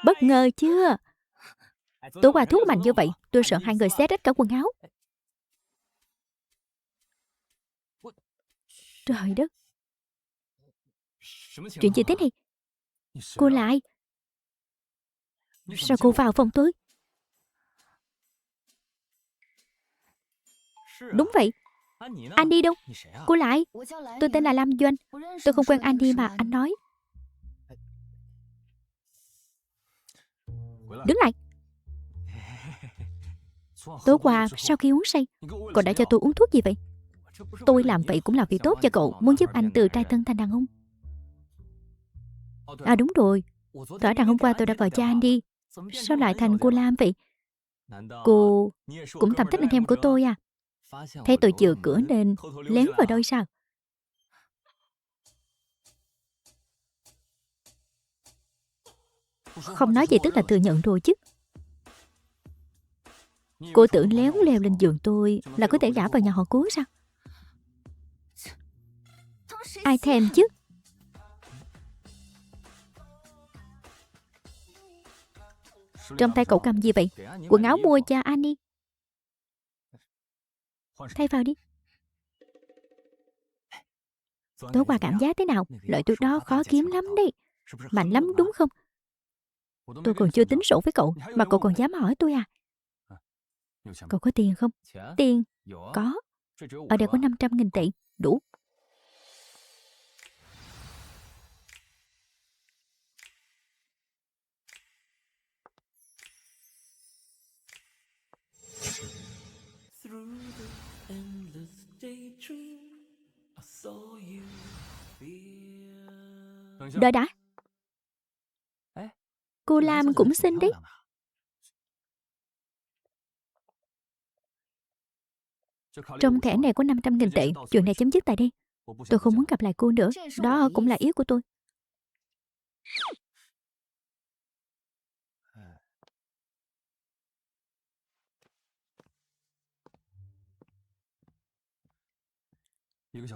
Bất ngờ chưa? Tối qua thuốc mạnh như vậy, tôi sợ hai người xé rách cả quần áo. Trời đất! Chuyện gì thế này? Cô là ai? Sao cô vào phòng tôi? Đúng vậy. Anh đi đâu? Cô là ai? Tôi tên là Lam Doanh. Tôi không quen anh đi mà anh nói. Đứng lại. Tối qua sau khi uống say, cậu đã cho tôi uống thuốc gì vậy? Tôi làm vậy cũng là vì tốt cho cậu, muốn giúp anh từ trai tân thành đàn ông. À đúng rồi, rõ ràng hôm qua tôi đã vào cha anh đi. Sao lại thành cô Lam vậy? Cô cũng thầm thích anh em của tôi à? Thấy tôi chừa cửa nên lén vào đôi sao? Không nói gì tức là thừa nhận rồi chứ. Cô tưởng léo leo lên giường tôi là có thể gả vào nhà họ Cố sao? Ai thèm chứ? Trong tay cậu cầm gì vậy? Quần áo mua cho anh đi. Thay vào đi. Tối qua cảm giác thế nào? Loại thuốc đó khó kiếm lắm đấy. Mạnh lắm đúng không? Tôi còn chưa tính sổ với cậu mà cậu còn dám hỏi tôi à? Cậu có tiền không? Tiền? Có. Ở đây có 500.000 tệ. Đủ. Đợi đã. Cô Lam cũng xinh đấy. Trong thẻ này có 500.000 tệ. Chuyện này chấm dứt tại đây. Tôi không muốn gặp lại cô nữa. Đó cũng là ý của tôi.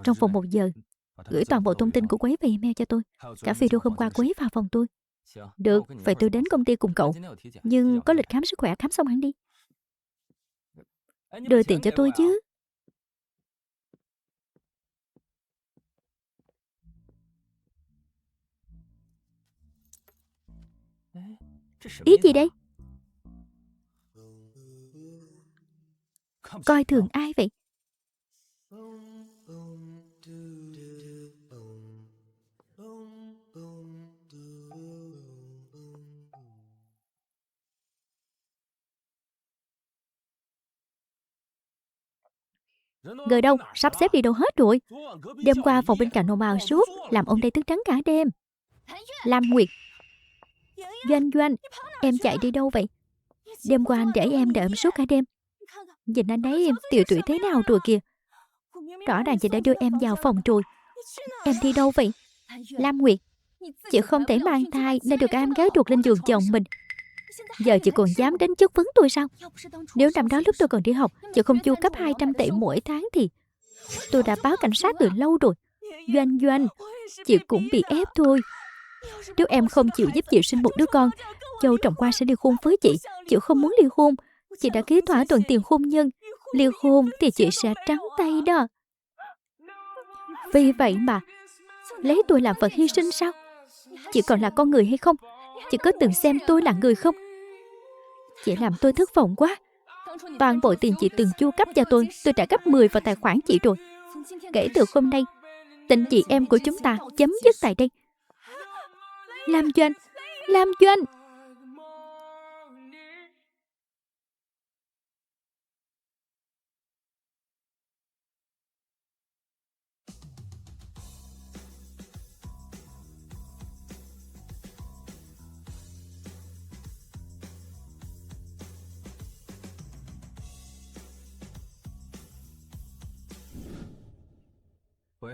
Trong vòng 1 giờ, gửi toàn bộ thông tin của Quế về email cho tôi. Cả video hôm qua Quế vào phòng tôi. Được, vậy tôi đến công ty cùng cậu. Nhưng có lịch khám sức khỏe, khám xong hẳn đi. Đưa tiền cho tôi chứ. Ý gì đây? Coi thường ai vậy? Người đâu? Sắp xếp đi đâu hết rồi? Đêm qua phòng bên cạnh ồn ào suốt, làm ông đây thức trắng cả đêm. Lam Nguyệt. Doanh Doanh, em chạy đi đâu vậy? Đêm qua anh để em đợi em suốt cả đêm. Nhìn anh ấy em tiều tụy thế nào rồi kìa. Rõ ràng chị đã đưa em vào phòng rồi. Em đi đâu vậy? Lam Nguyệt, chị không thể mang thai nên được em gái ruột lên giường chồng mình. Giờ chị còn dám đến chất vấn tôi sao? Nếu năm đó lúc tôi còn đi học, chị không chu cấp 200 tệ mỗi tháng thì tôi đã báo cảnh sát từ lâu rồi. Doanh Doanh, chị cũng bị ép thôi. Nếu em không chịu giúp chị sinh một đứa con, Châu Trọng Qua sẽ ly hôn với chị. Chị không muốn ly hôn. Chị đã ký thỏa thuận tiền hôn nhân. Ly hôn thì chị sẽ trắng tay đó. Vì vậy mà lấy tôi làm vật hy sinh sao? Chị còn là con người hay không? Chị có từng xem tôi là người không? Chị làm tôi thất vọng quá. Toàn bộ tiền chị từng chu cấp cho tôi trả gấp 10 vào tài khoản chị rồi. Kể từ hôm nay, tình chị em của chúng ta chấm dứt tại đây. Lam Doanh, Lam Doanh.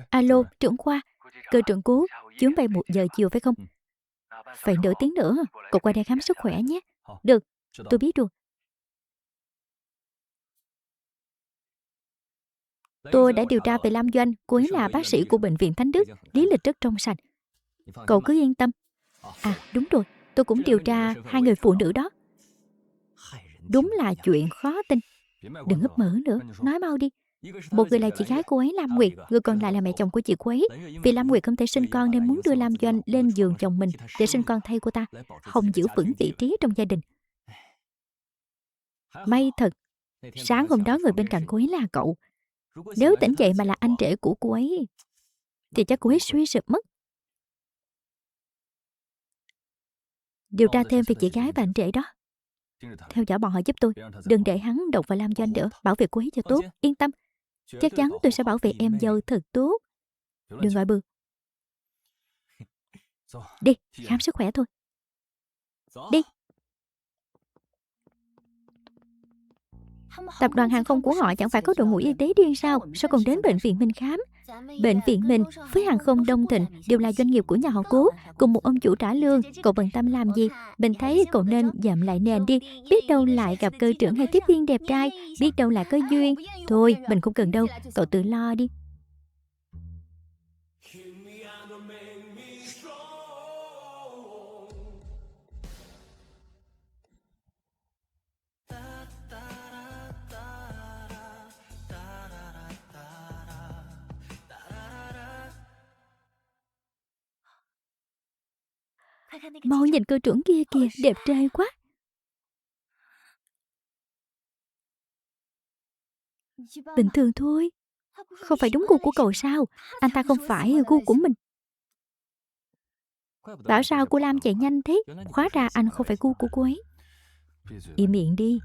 Alo, trưởng khoa. Cơ trưởng Cố, chuyến bay 1 giờ chiều phải không? Vậy nửa tiếng nữa, cậu qua đây khám sức khỏe nhé. Được, tôi biết rồi. Tôi đã điều tra về Lam Doanh. Cô ấy là bác sĩ của bệnh viện Thánh Đức, lý lịch rất trong sạch. Cậu cứ yên tâm. À đúng rồi, Tôi cũng điều tra hai người phụ nữ đó. Đúng là chuyện khó tin. Đừng ấp mở nữa, nói mau đi. Một người là chị gái cô ấy Lam Nguyệt, người còn lại là mẹ chồng của chị cô ấy. Vì Lam Nguyệt không thể sinh con nên muốn đưa Lam Doanh lên giường chồng mình để sinh con thay cô ta, hòng giữ vững vị trí trong gia đình. May thật, sáng hôm đó người bên cạnh cô ấy là cậu. Nếu tỉnh dậy mà là anh rể của cô ấy thì chắc cô ấy suy sụp mất. Điều tra thêm về chị gái và anh rể đó. Theo dõi bọn họ giúp tôi. Đừng để hắn động vào Lam Doanh nữa. Bảo vệ cô ấy cho tốt. Yên tâm. Chắc chắn tôi sẽ bảo vệ em dâu thật tốt. Đừng gọi bừa. Đi, khám sức khỏe thôi. Đi. Tập đoàn hàng không của họ chẳng phải có đội ngũ y tế riêng sao? Sao còn đến bệnh viện mình khám? Bệnh viện mình với hàng không Đông Thịnh đều là doanh nghiệp của nhà họ Cố, cùng một ông chủ trả lương. Cậu bận tâm làm gì? Mình thấy cậu nên dậm lại nền đi. Biết đâu lại gặp cơ trưởng hay tiếp viên đẹp trai. Biết đâu lại có duyên. Thôi, mình không cần đâu. Cậu tự lo đi. Mau nhìn cơ trưởng kia kìa, đẹp trai quá. Bình thường thôi. Không phải đúng gu của cậu sao? Anh ta không phải gu của mình. Bảo sao cô Lam chạy nhanh thế? Hóa ra anh không phải gu của cô ấy. Im miệng đi.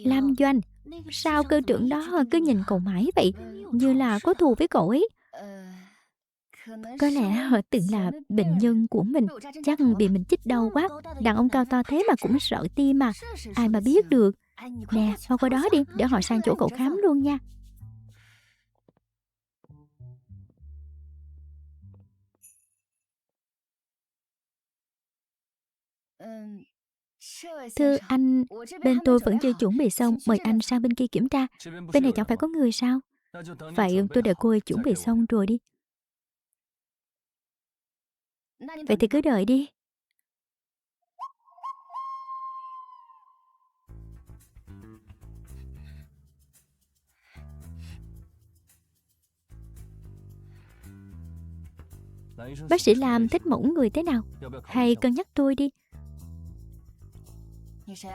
Lam Doanh, sao cơ trưởng đó cứ nhìn cậu mãi vậy? Như là có thù với cậu ấy. Có lẽ họ từng là bệnh nhân của mình. Chắc bị mình chích đau quá. Đàn ông cao to thế mà cũng sợ tim mà. Ai mà biết được. Nè, mau qua đó đi, để họ sang chỗ cậu khám luôn nha. Thưa anh, bên tôi vẫn chưa chuẩn bị xong. Mời anh sang bên kia kiểm tra. Bên này chẳng phải có người sao? Vậy tôi đợi cô ấy chuẩn bị xong rồi đi. Vậy thì cứ đợi đi. Bác sĩ Lam thích mẫu người thế nào? Hay cân nhắc tôi đi.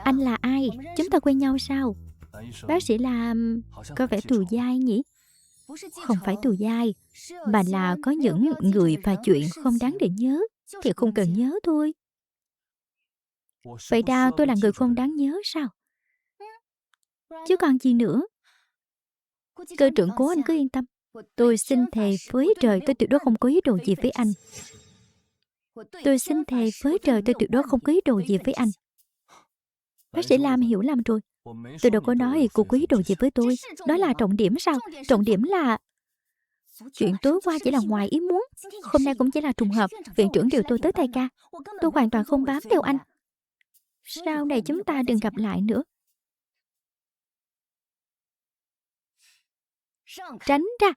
Anh là ai? Chúng ta quen nhau sao? Bác sĩ Lam có vẻ tù dai nhỉ? Không phải tù dai, mà là có những người và chuyện không đáng để nhớ thì không cần nhớ thôi. Vậy ra tôi là người không đáng nhớ sao? Chứ còn gì nữa. Cơ trưởng Cố, anh cứ yên tâm. Tôi xin thề với trời tôi tuyệt đối không có ý đồ gì với anh. Tôi xin thề với trời tôi tuyệt đối không có ý đồ gì với anh. Bác sĩ Lam hiểu lầm rồi. Tôi đâu có nói cô có ý đồ gì với tôi. Đó là trọng điểm sao? Trọng điểm là chuyện tối qua chỉ là ngoài ý muốn. Hôm nay cũng chỉ là trùng hợp. Viện trưởng điều tôi tới thay ca. Tôi hoàn toàn không bám theo anh. Sau này chúng ta đừng gặp lại nữa. Tránh ra.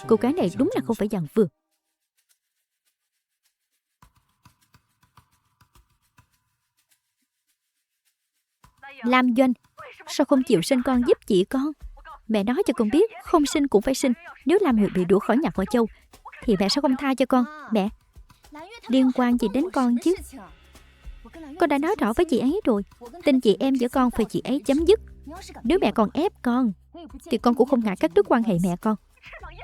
Cô gái này đúng là không phải dạng vừa. Lam Doanh, sao không chịu sinh con giúp chị con? Mẹ nói cho con biết, không sinh cũng phải sinh. Nếu Lam Nguyệt bị đuổi khỏi nhà họ Châu thì mẹ sẽ không tha cho con. Mẹ, liên quan gì đến con chứ? Con đã nói rõ với chị ấy rồi. Tình chị em giữa con phải chị ấy chấm dứt. Nếu mẹ còn ép con thì con cũng không ngại cắt đứt quan hệ mẹ con.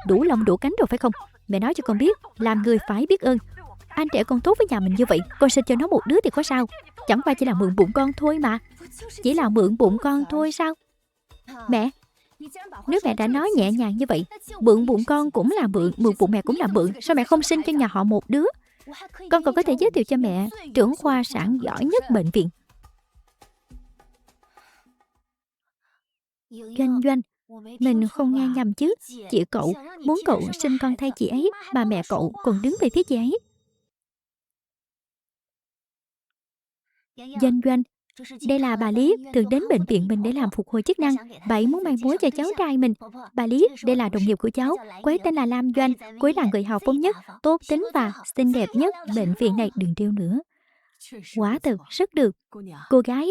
Đủ lông đủ cánh rồi phải không? Mẹ nói cho con biết, làm người phải biết ơn. Anh trẻ con tốt với nhà mình như vậy, con sinh cho nó một đứa thì có sao? Chẳng qua chỉ là mượn bụng con thôi mà. Chỉ là mượn bụng con thôi sao? Mẹ, nếu mẹ đã nói nhẹ nhàng như vậy, mượn bụng con cũng là mượn, mượn bụng mẹ cũng là mượn, sao mẹ không sinh cho nhà họ một đứa? Con còn có thể giới thiệu cho mẹ trưởng khoa sản giỏi nhất bệnh viện. Doanh Doanh, mình không nghe nhầm chứ? Chị cậu muốn cậu sinh con thay chị ấy, mà mẹ cậu còn đứng về phía chị ấy. Doanh Doanh, đây là bà Lý, thường đến bệnh viện mình để làm phục hồi chức năng. Bà ấy muốn may mối cho cháu trai mình. Bà Lý, đây là đồng nghiệp của cháu. Cô ấy tên là Lam Doanh. Cô ấy là người hào phóng nhất, tốt tính và xinh đẹp nhất bệnh viện này. Đừng trêu nữa. Quả thật, rất được. Cô gái,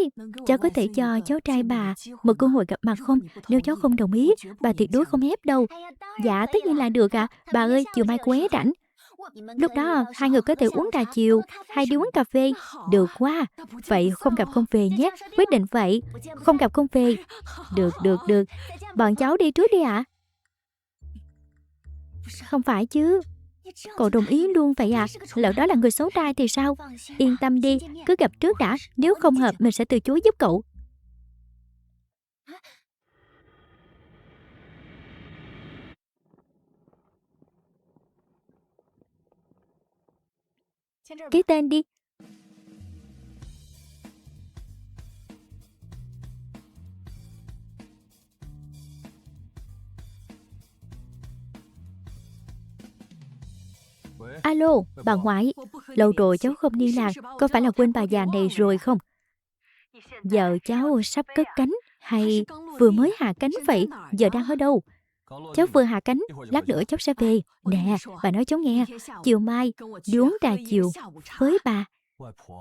cháu có thể cho cháu trai bà một cơ hội gặp mặt không? Nếu cháu không đồng ý, bà tuyệt đối không ép đâu. Dạ, tất nhiên là được ạ. Bà ơi, chiều mai cô ấy rảnh. Lúc đó, hai người có thể uống trà chiều, hay đi uống cà phê. Được quá. Vậy không gặp không về nhé. Quyết định vậy. Không gặp không về. Được. Bọn cháu đi trước đi ạ. Không phải chứ. Cậu đồng ý luôn vậy à? Lỡ đó là người xấu trai thì sao? Yên tâm đi, cứ gặp trước đã. Nếu không hợp, mình sẽ từ chối giúp cậu. Ký tên đi. Alo, bà ngoại. Lâu rồi cháu không liên lạc. Có phải là quên bà già này rồi không? Giờ cháu sắp cất cánh hay vừa mới hạ cánh vậy? Giờ đang ở đâu? Cháu vừa hạ cánh, lát nữa cháu sẽ về. Nè, bà nói cháu nghe. Chiều mai đi uống trà chiều với bà.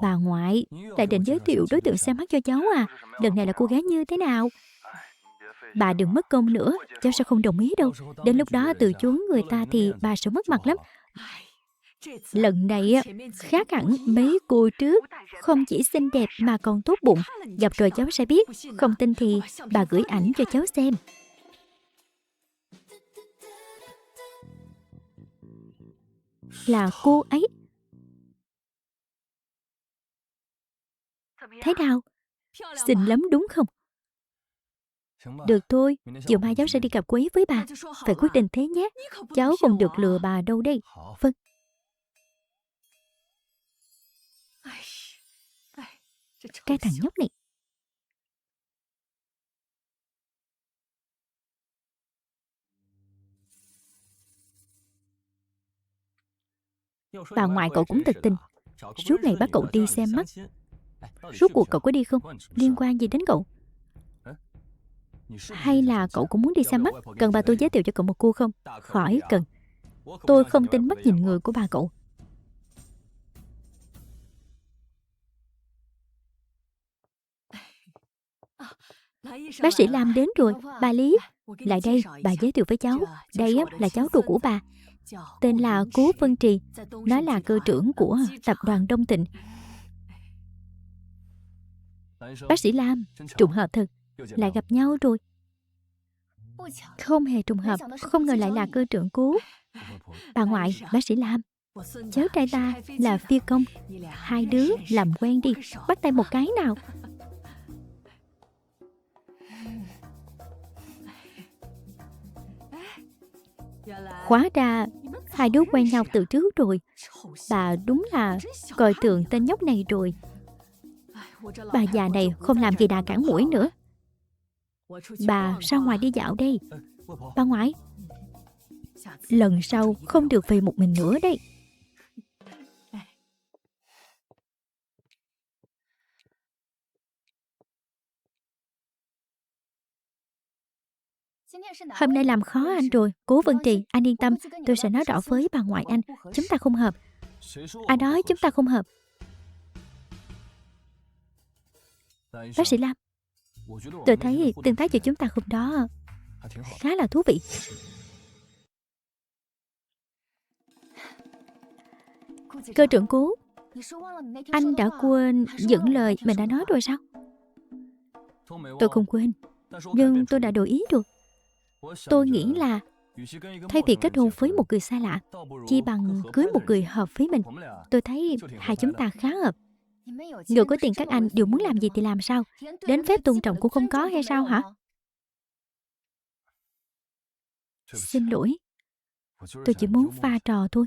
Bà ngoại lại định giới thiệu đối tượng xem mắt cho cháu à? Lần này là cô gái như thế nào? Bà đừng mất công nữa, cháu sẽ không đồng ý đâu. Đến lúc đó từ chối người ta thì bà sẽ mất mặt lắm. Lần này khác hẳn mấy cô trước. Không chỉ xinh đẹp mà còn tốt bụng. Gặp rồi cháu sẽ biết. Không tin thì bà gửi ảnh cho cháu xem. Là cô ấy. Thế nào? Xinh lắm đúng không? Được thôi, chiều mai cháu sẽ đi gặp cô ấy với bà. Phải quyết định thế nhé. Cháu không được lừa bà đâu đây. Vâng. Cái thằng nhóc này. Bà ngoại cậu cũng thật tình. Suốt ngày bắt cậu đi xem mắt. Suốt cuộc cậu có đi không? Liên quan gì đến cậu? Hay là cậu cũng muốn đi xem mắt? Cần bà tôi giới thiệu cho cậu một cô không? Khỏi cần. Tôi không tin mắt nhìn người của bà cậu. Bác sĩ Lam đến rồi. Bà Lý, lại đây, bà giới thiệu với cháu. Đây là cháu ruột của bà. Tên là Cố Vân Trì. Nó là cơ trưởng của tập đoàn Đông Thịnh. Bác sĩ Lam, trùng hợp thật. Lại gặp nhau rồi. Không hề trùng hợp. Không ngờ lại là cơ trưởng Cố. Bà ngoại, bác sĩ Lam, cháu trai ta là phi công. Hai đứa làm quen đi. Bắt tay một cái nào. Hóa ra hai đứa quen nhau từ trước rồi. Bà đúng là coi thường tên nhóc này rồi. Bà già này không làm gì đà cản mũi nữa. Bà ra ngoài đi dạo đây. Bà ngoại, lần sau không được về một mình nữa đấy. Hôm nay làm khó anh rồi. Cố Vân Trì, anh yên tâm. Tôi sẽ nói rõ với bà ngoại anh. Chúng ta không hợp. Ai nói chúng ta không hợp? Bác sĩ Lam, tôi thấy tương tác của chúng ta hôm đó khá là thú vị. Cơ trưởng Cố, anh đã quên những lời mình đã nói rồi sao? Tôi không quên, nhưng tôi đã đổi ý rồi. Tôi nghĩ là Thay vì kết hôn với một người xa lạ, chi bằng cưới một người hợp với mình. Tôi thấy hai chúng ta khá hợp. Người có tiền các anh đều muốn làm gì thì làm sao? Đến phép tôn trọng cũng không có hay sao hả? Xin lỗi, tôi chỉ muốn pha trò thôi.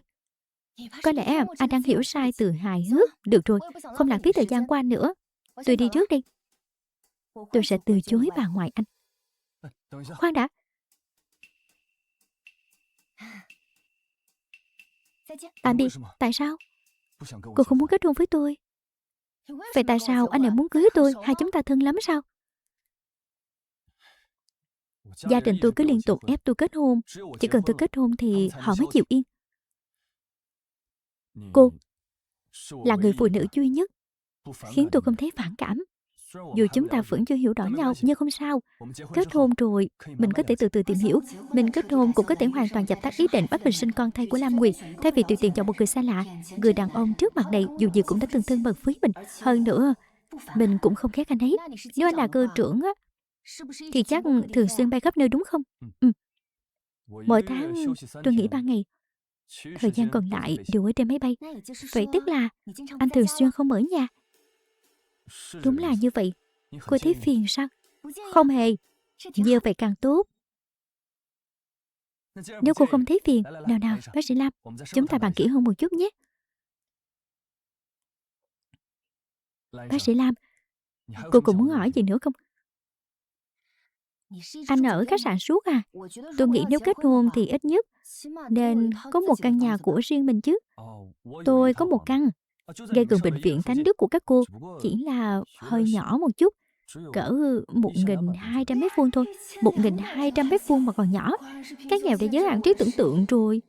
Có lẽ anh đang hiểu sai từ hài hước. Được rồi, không lãng phí thời gian của anh nữa. Tôi đi trước đây. Tôi sẽ từ chối bà ngoại anh. Khoan đã. Tạm biệt. Tại sao? Cô không muốn kết hôn với tôi. Vậy tại sao anh lại muốn cưới tôi? Hai chúng ta thân lắm sao? Gia đình tôi cứ liên tục ép tôi kết hôn. Chỉ cần tôi kết hôn thì họ mới chịu yên. Cô là người phụ nữ duy nhất khiến tôi không thấy phản cảm. Dù chúng ta vẫn chưa hiểu rõ nhau, nhưng không sao. Kết hôn rồi, mình có thể từ từ tìm hiểu. Mình kết hôn cũng có thể hoàn toàn dập tắt ý định bắt mình sinh con thay của Lam Nguyệt, thay vì tùy tiện chọn một người xa lạ. Người đàn ông trước mặt này dù gì cũng đã từng thân mật với mình. Hơn nữa, mình cũng không ghét anh ấy. Nếu anh là cơ trưởng á, thì chắc thường xuyên bay khắp nơi đúng không? Mỗi tháng tôi nghỉ 3 ngày. Thời gian còn lại đều ở trên máy bay. Vậy tức là anh thường xuyên không ở nhà. Đúng là như vậy. Cô thấy phiền sao? Không hề. Như vậy càng tốt. Nếu cô không thấy phiền, nào nào, bác sĩ Lam, chúng ta bàn kỹ hơn một chút nhé. Bác sĩ Lam, cô còn muốn hỏi gì nữa không? Anh ở khách sạn suốt à? Tôi nghĩ nếu kết hôn thì ít nhất nên có một căn nhà của riêng mình chứ. Tôi có một căn ngay gần bệnh viện Thánh Đức của các cô, chỉ là hơi nhỏ một chút, cỡ 1.200 mét vuông thôi. 1.200 mét vuông mà còn nhỏ. Các nghèo đã giới hạn trí tưởng tượng rồi.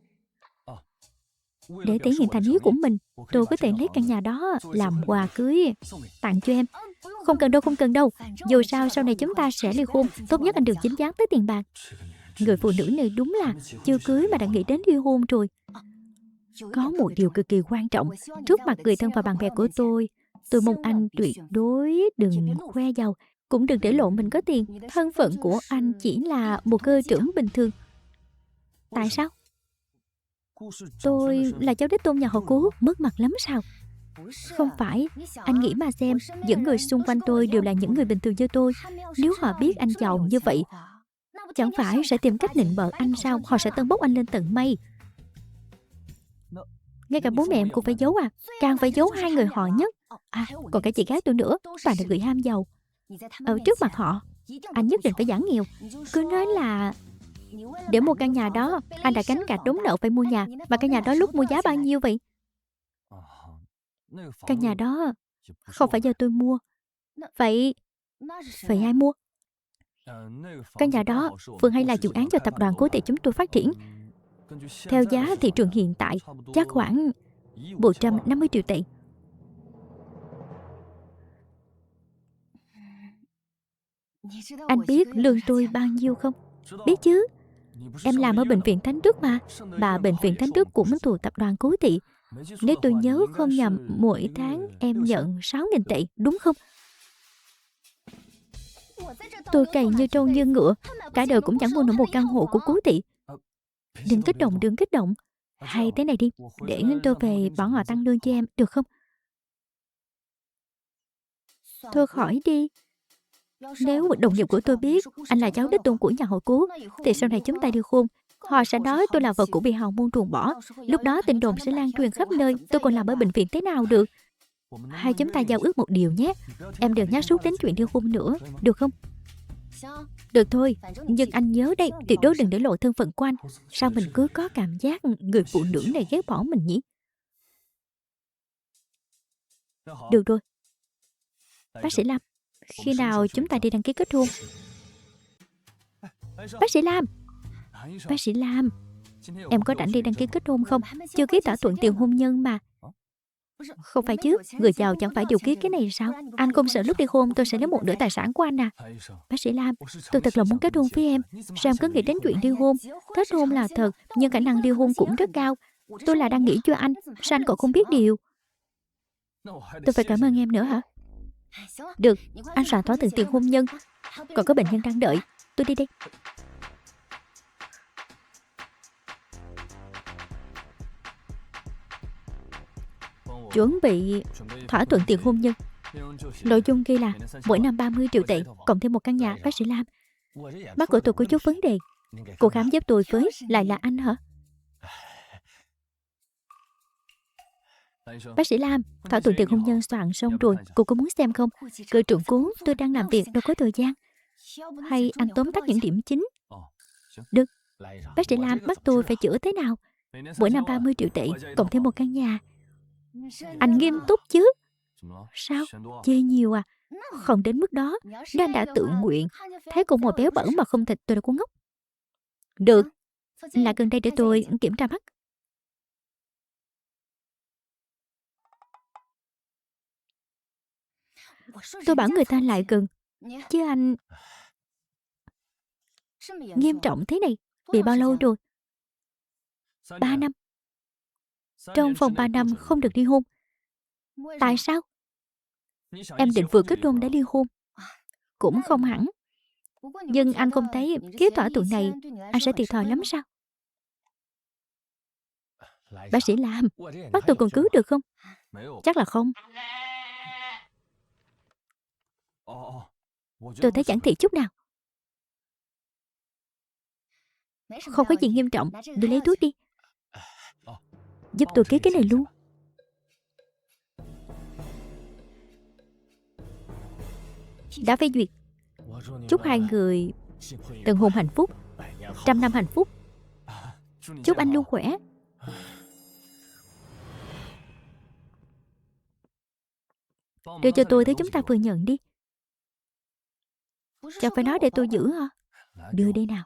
Để thể hiện thành ý của mình, tôi có thể lấy căn nhà đó làm quà cưới tặng cho em. Không cần đâu, không cần đâu. Dù sao sau này chúng ta sẽ ly hôn. Tốt nhất anh đừng dính dáng tới tiền bạc. Người phụ nữ này đúng là chưa cưới mà đã nghĩ đến ly hôn rồi. Có một điều cực kỳ quan trọng. Trước mặt người thân và bạn bè của tôi mong anh tuyệt đối đừng khoe giàu, cũng đừng để lộ mình có tiền. Thân phận của anh chỉ là một cơ trưởng bình thường. Tại sao? Tôi là cháu đích tôn nhà họ Cố, mất mặt lắm sao? Không phải, anh nghĩ mà xem, những người xung quanh tôi đều là những người bình thường như tôi. Nếu họ biết anh giàu như vậy, chẳng phải sẽ tìm cách nịnh bợ anh sao? Họ sẽ tân bốc anh lên tận mây. Ngay cả bố mẹ em cũng phải giấu à? Càng phải giấu hai người họ nhất. À, còn cả chị gái tôi nữa, toàn là người ham giàu. Ở trước mặt họ, anh nhất định phải giảm nghèo. Cứ nói là để mua căn nhà đó, anh đã gánh cả đống nợ phải mua nhà. Mà căn nhà đó lúc mua giá bao nhiêu vậy? Căn nhà đó không phải do tôi mua. Vậy ai mua? Căn nhà đó vừa hay là dự án cho tập đoàn Cố Thị chúng tôi phát triển. Theo giá thị trường hiện tại, chắc khoảng 150 triệu tệ. Anh biết lương tôi bao nhiêu không? Biết chứ. Em làm ở bệnh viện Thánh Đức mà. Bà bệnh viện Thánh Đức cũng thuộc tập đoàn Cố Thị. Nếu tôi nhớ không nhầm, mỗi tháng em nhận 6.000 tệ, đúng không? Tôi cày như trâu như ngựa, cả đời cũng chẳng mua nổi một căn hộ của Cố Thị. Đừng kích động, đừng kích động. Hay thế này đi, để tôi về bảo họ tăng lương cho em, được không? Thôi khỏi đi. Nếu đồng nghiệp của tôi biết anh là cháu đích tôn của nhà họ Cố, thì sau này chúng ta đi hôn, họ sẽ nói tôi là vợ cũ bị hào môn truồng bỏ. Lúc đó tin đồn sẽ lan truyền khắp nơi. Tôi còn làm ở bệnh viện thế nào được? Hai chúng ta giao ước một điều nhé. Em đừng nhắc suốt đến chuyện đi hôn nữa, được không? Được thôi, nhưng anh nhớ đây, tuyệt đối đừng để lộ thân phận của anh. Sao mình cứ có cảm giác người phụ nữ này ghét bỏ mình nhỉ? Được rồi. Bác sĩ Lam, khi nào chúng ta đi đăng ký kết hôn? Bác sĩ Lam! Bác sĩ Lam, em có rảnh đi đăng ký kết hôn không? Chưa ký thỏa thuận tiền hôn nhân mà. Không phải chứ, người giàu chẳng phải đều ký cái này sao? Anh không sợ lúc đi hôn tôi sẽ lấy một nửa tài sản của anh à? Bác sĩ Lam, tôi thật lòng muốn kết hôn với em. Sao em cứ nghĩ đến chuyện ly hôn? Kết hôn là thật, nhưng khả năng ly hôn cũng rất cao. Tôi là đang nghĩ cho anh, sao anh còn không biết điều? Tôi phải cảm ơn em nữa hả? Được, anh soạn thỏa thuận tiền hôn nhân. Còn có bệnh nhân đang đợi, tôi đi đây. chuẩn bị thỏa thuận tiền hôn nhân. Nội dung ghi là mỗi năm 30 triệu tệ, cộng thêm một căn nhà. Bác sĩ Lam, mắt của tôi có chút vấn đề. Cô khám giúp tôi với, lại là anh hả? Bác sĩ Lam, thỏa thuận tiền hôn nhân soạn xong rồi, cô có muốn xem không? Cơ trưởng cố, tôi đang làm việc, đâu có thời gian. Hay anh tóm tắt những điểm chính? Được. Bác sĩ Lam bắt tôi phải chữa thế nào? Mỗi năm 30 triệu tệ, cộng thêm một căn nhà. Anh nghiêm túc chứ? Sao? Chê nhiều à? Không đến mức đó. Nếu anh đã tự nguyện, thấy con mồi béo bẩn mà không thịt, tôi đâu có ngốc. Được. Lại gần đây để tôi kiểm tra mắt. Tôi bảo người ta lại gần. Chứ anh... Nghiêm trọng thế này. Bị bao lâu rồi? 3 năm. Trong vòng 3 năm không được ly hôn. Tại sao? Em định vừa kết hôn đã ly hôn. Cũng không hẳn. Nhưng anh không thấy ký thỏa thuận này anh sẽ thiệt thòi lắm sao? Bác sĩ Lam, bắt tôi còn cứu được không? Chắc là không. Tôi thấy chẳng thiệt chút nào. Không có gì nghiêm trọng. Đi lấy thuốc đi. Giúp tôi ký cái này luôn. Đã phê duyệt. Chúc hai người tận hôn hạnh phúc, 100 năm hạnh phúc. Chúc anh luôn khỏe. Đưa cho tôi thứ chúng ta vừa nhận đi. Chẳng phải nói để tôi giữ hả? Đưa đây nào.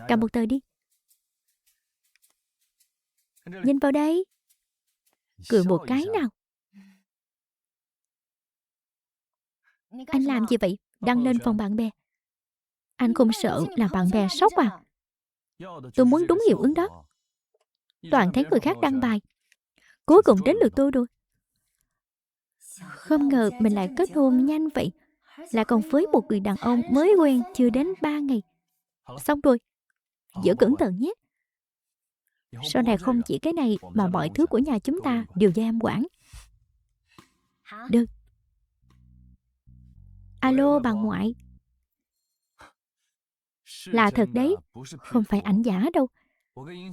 Cầm một tờ đi. Nhìn vào đây. Cười một cái nào. Anh làm gì vậy? Đăng lên phòng bạn bè. Anh không sợ làm bạn bè sốc à? Tôi muốn đúng hiệu ứng đó. Toàn thấy người khác đăng bài. Cuối cùng đến lượt tôi rồi. Không ngờ mình lại kết hôn nhanh vậy. Lại còn với một người đàn ông mới quen chưa đến 3 ngày. Xong rồi. Giữ cẩn thận nhé. Sau này không chỉ cái này mà mọi thứ của nhà chúng ta đều do em quản. Được. Alo bà ngoại. Là thật đấy. Không phải ảnh giả đâu.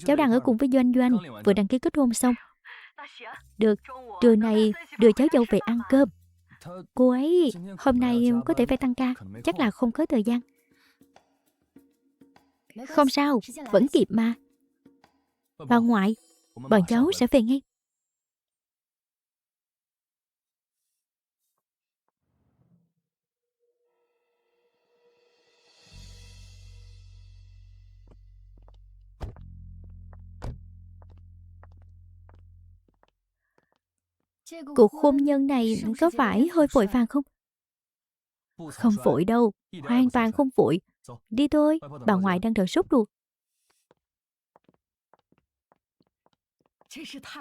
Cháu đang ở cùng với Doanh Doanh, vừa đăng ký kết hôn xong. Được. Trưa nay đưa cháu dâu về ăn cơm. Cô ấy hôm nay có thể phải tăng ca. Chắc là không có thời gian. Không sao, vẫn kịp mà. Bà ngoại, bọn cháu sẽ về ngay. Cuộc hôn nhân này có phải hơi vội vàng không? Không vội đâu, hoàn toàn không vội. Đi thôi, bà ngoại đang đợi sốt ruột.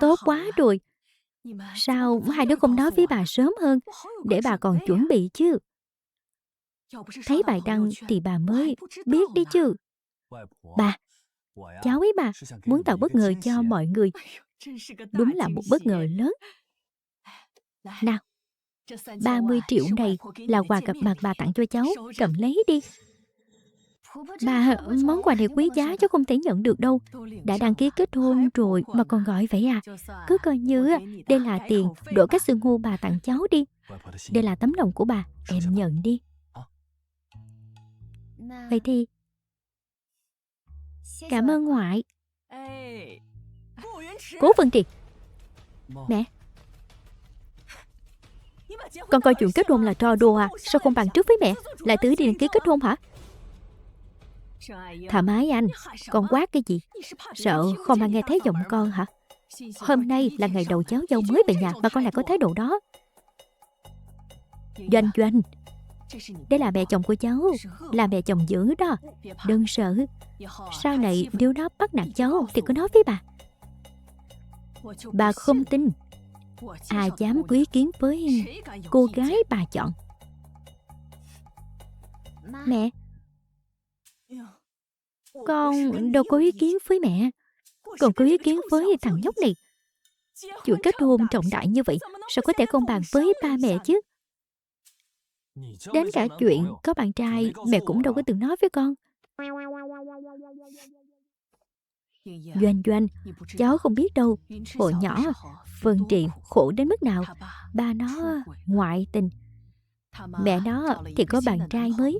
Tốt quá rồi. Sao hai đứa không nói với bà sớm hơn, để bà còn chuẩn bị chứ? Thấy bài đăng thì bà mới biết đi chứ. Bà, cháu ấy bà, muốn tạo bất ngờ cho mọi người. Đúng là một bất ngờ lớn. Nào, 30 triệu này là quà gặp mặt bà tặng cho cháu. Cầm lấy đi. Bà, món quà này quý giá cháu không thể nhận được đâu. Đã đăng ký kết hôn rồi mà còn gọi vậy à? Cứ coi như đây là tiền đổi cách xưng hô bà tặng cháu đi. Đây là tấm lòng của bà, em nhận đi. Vậy thì cảm ơn ngoại. Cố Vân Triệt. Mẹ, con coi chuyện kết hôn là trò đùa à? Sao không bàn trước với mẹ? Lại tự đi đăng ký kết hôn hả? Thà mái anh, con quát cái gì? Sợ không ai nghe thấy giọng con hả? Hôm nay là ngày đầu cháu dâu mới về nhà mà con lại có thái độ đó. Doanh Doanh, đây là mẹ chồng của cháu, là mẹ chồng dữ đó. Đừng sợ. Sau này nếu nó bắt nạt cháu thì cứ nói với bà. Bà không tin, ai dám quý kiến với cô gái bà chọn. Mẹ, Con đâu có ý kiến với mẹ. Còn có ý kiến với thằng nhóc này. Chuyện kết hôn trọng đại như vậy, sao có thể không bàn với ba mẹ chứ? Đến cả chuyện có bạn trai, mẹ cũng đâu có từng nói với con. Doanh Doanh, cháu không biết đâu. Hồi nhỏ, Vân Trị khổ đến mức nào. Ba nó ngoại tình, mẹ nó thì có bạn trai mới.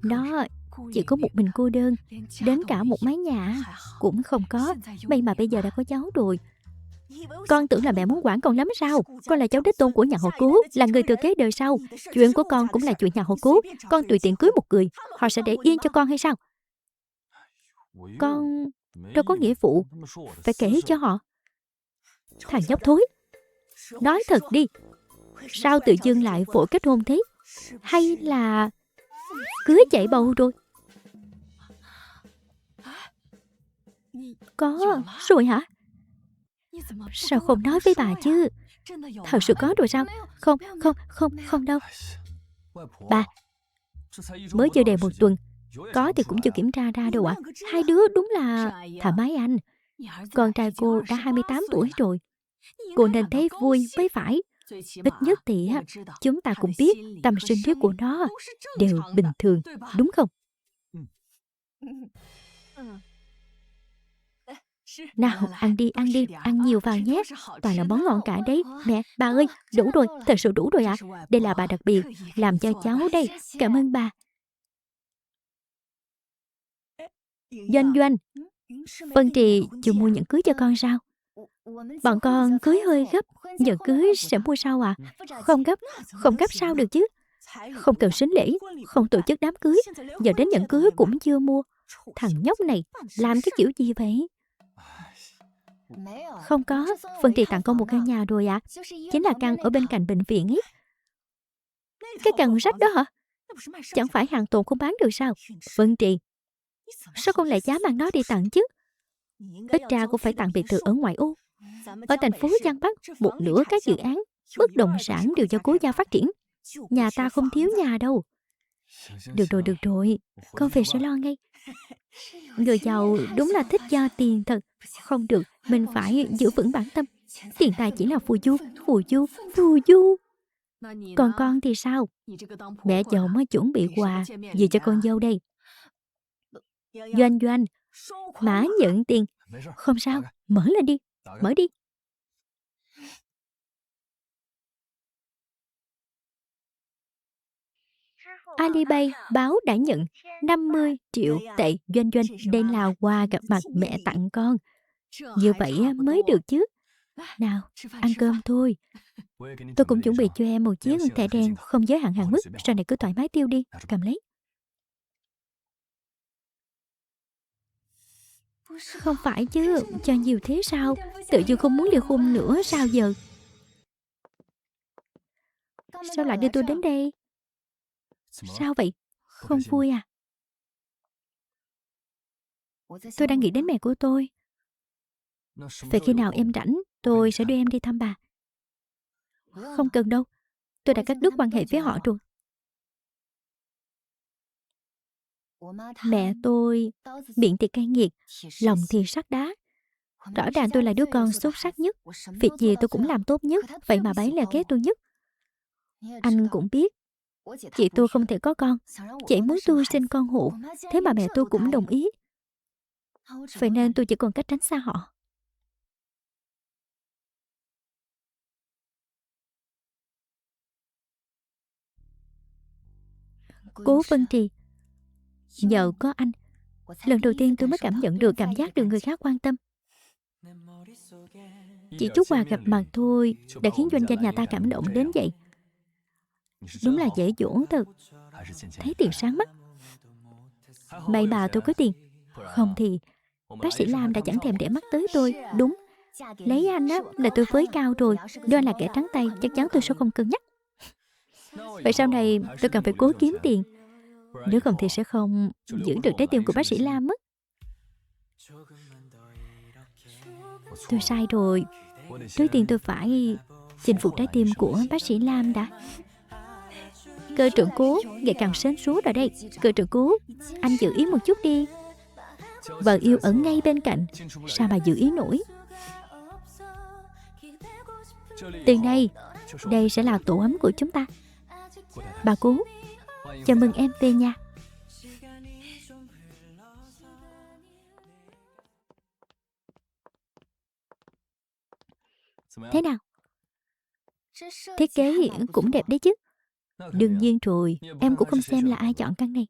Nó chỉ có một mình cô đơn, đến cả một mái nhà cũng không có. May mà bây giờ đã có cháu rồi. Con tưởng là mẹ muốn quản con lắm sao? Con là cháu đích tôn của nhà họ Cố, là người thừa kế đời sau. Chuyện của con cũng là chuyện nhà họ Cố. Con tùy tiện cưới một người, họ sẽ để yên cho con hay sao? Con đâu có nghĩa vụ phải kể cho họ. Thằng nhóc thối, nói thật đi, sao tự dưng lại vội kết hôn thế? Hay là cưới chạy bầu rồi? Có rồi hả? Sao không nói với bà chứ? Thật sự có rồi sao? Không đâu. Bà, mới chưa đầy 1 tuần, có thì cũng chưa kiểm tra ra đâu ạ. Hai đứa đúng là thà mái anh. Con trai cô đã 28 tuổi rồi. Cô nên thấy vui mới phải. Ít nhất thì chúng ta cũng biết tâm sinh lý của nó đều bình thường, đúng không? Nào, ăn đi, ăn nhiều vào nhé. Toàn là món ngon cả đấy. Mẹ, bà ơi, đủ rồi, thật sự đủ rồi ạ. Đây là bà đặc biệt, làm cho cháu đây. Cảm ơn bà. Doanh Doanh, Vân Trì chưa mua nhẫn cưới cho con sao? Bọn con cưới hơi gấp, nhẫn cưới sẽ mua sau à? Không gấp sao được chứ? Không cần sính lễ, không tổ chức đám cưới, giờ đến nhẫn cưới cũng chưa mua. Thằng nhóc này làm cái kiểu gì vậy? Không có, Vân Trì tặng con một căn nhà rồi ạ. Chính là căn ở bên cạnh bệnh viện ấy. Cái căn rách đó hả? Chẳng phải hàng tồn không bán được sao? Vân Trì, sao con lại dám mang nó đi tặng chứ? Ít ra cũng phải tặng biệt thự ở ngoại ô. Ở thành phố Giang Bắc, một nửa các dự án bất động sản đều do Cố gia phát triển. Nhà ta không thiếu nhà đâu. Được rồi, con về sẽ lo ngay. Người giàu đúng là thích do tiền thật. Không được, mình phải giữ vững bản tâm. Tiền tài chỉ là phù du. Còn con thì sao? Mẹ chồng mới chuẩn bị quà gì cho con dâu đây? Doanh, Mã nhận tiền. Không sao, mở lên đi, mở đi. Alipay báo đã nhận 50 triệu tệ. Doanh, đây là quà gặp mặt mẹ tặng con. Như vậy mới được chứ. Nào, ăn cơm thôi. Tôi cũng chuẩn bị cho em một chiếc thẻ đen không giới hạn hạn mức. Sau này cứ thoải mái tiêu đi. Cầm lấy. Không phải chứ, cho nhiều thế sao? Tự dưng không muốn ly hôn nữa sao giờ? Sao lại đưa tôi đến đây? Sao vậy? Không vui à? Tôi đang nghĩ đến mẹ của tôi. Vậy khi nào em rảnh, tôi sẽ đưa em đi thăm bà. Không cần đâu, tôi đã cắt đứt quan hệ với họ rồi. Mẹ tôi miệng thì cay nghiệt, lòng thì sắt đá. Rõ ràng tôi là đứa con xuất sắc nhất, việc gì tôi cũng làm tốt nhất, vậy mà bấy là ghét tôi nhất. Anh cũng biết, chị tôi không thể có con, chị muốn tôi sinh con hộ, thế mà mẹ tôi cũng đồng ý. Vậy nên tôi chỉ còn cách tránh xa họ. Cố Vân Trì, nhờ có anh, lần đầu tiên tôi mới cảm nhận được cảm giác được người khác quan tâm. Chỉ chút quà gặp mặt thôi đã khiến doanh gia nhà ta cảm động đến vậy. Đúng là dễ dỗ thật. Thấy tiền sáng mắt. May bà tôi có tiền. Không thì bác sĩ Lam đã chẳng thèm để mắt tới tôi. Đúng, lấy anh á là tôi với cao rồi. Đưa anh là kẻ trắng tay, chắc chắn tôi sẽ không cân nhắc. Vậy sau này tôi cần phải cố kiếm tiền, nếu không thì sẽ không giữ được trái tim của bác sĩ Lam mất. Tôi sai rồi. Trước tiên tôi phải chinh phục trái tim của bác sĩ Lam đã. Cơ trưởng Cố ngày càng sến súa rồi đây. Cơ trưởng Cố, anh giữ ý một chút đi. Vợ yêu ở ngay bên cạnh, sao mà giữ ý nổi. Từ nay, đây sẽ là tổ ấm của chúng ta. Bà Cố, chào mừng em về nhà. Thế nào? Thiết kế cũng đẹp đấy chứ. Đương nhiên rồi, em cũng không xem là ai chọn căn này.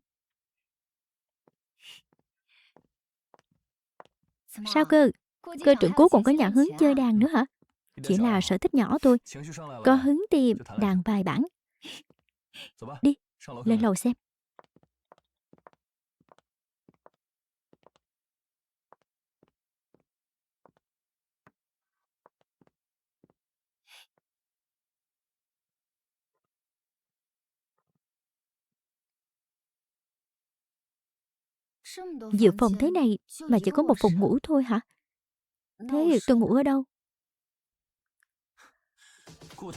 Sao cơ? Cơ trưởng Cố còn có nhã hứng chơi đàn nữa hả? Chỉ là sở thích nhỏ thôi. Có hứng thì đàn vài bản. Đi, lên lầu xem. Nhiều phòng thế này mà chỉ có một phòng ngủ thôi hả? Thế tôi ngủ ở đâu?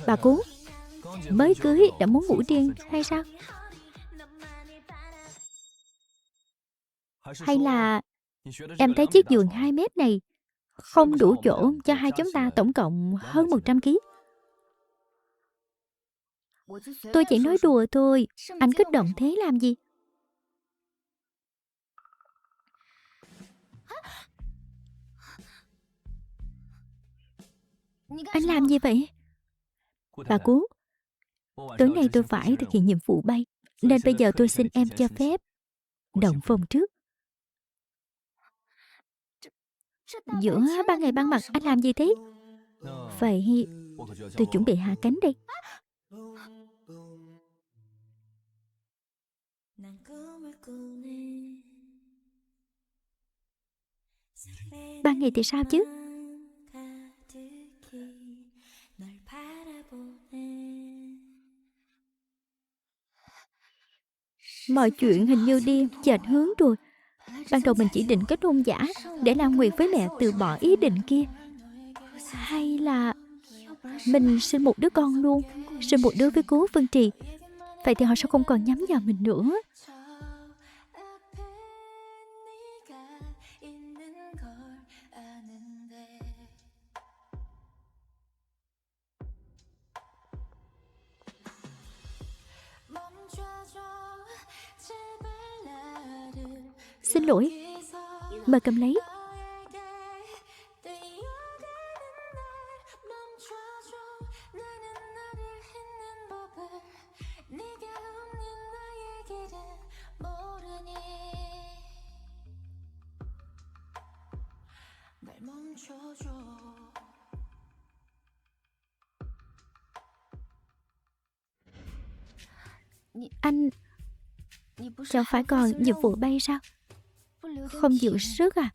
Bà Cố, mới cưới đã muốn ngủ riêng hay sao? Hay là em thấy chiếc giường 2 mét này không đủ chỗ cho hai chúng ta tổng cộng hơn 100 kg? Tôi chỉ nói đùa thôi, anh kích động thế làm gì? Anh làm gì vậy? Bà Cố, tối nay tôi phải thực hiện nhiệm vụ bay, nên bây giờ tôi xin em cho phép động phòng trước. Giữa ban ngày ban mặt anh làm gì thế? Vậy tôi chuẩn bị hạ cánh đây. Ban ngày thì sao chứ? Mọi chuyện hình như đi chệch hướng rồi. Ban đầu mình chỉ định kết hôn giả để Lam Nguyệt với mẹ từ bỏ ý định kia. Hay là mình sinh một đứa con luôn, sinh một đứa với Cố Vân Trì. Vậy thì họ sẽ không còn nhắm vào mình nữa. Xin lỗi, mời cầm lấy. Anh chẳng phải còn nhiệm vụ bay sao? Không giữ sức à?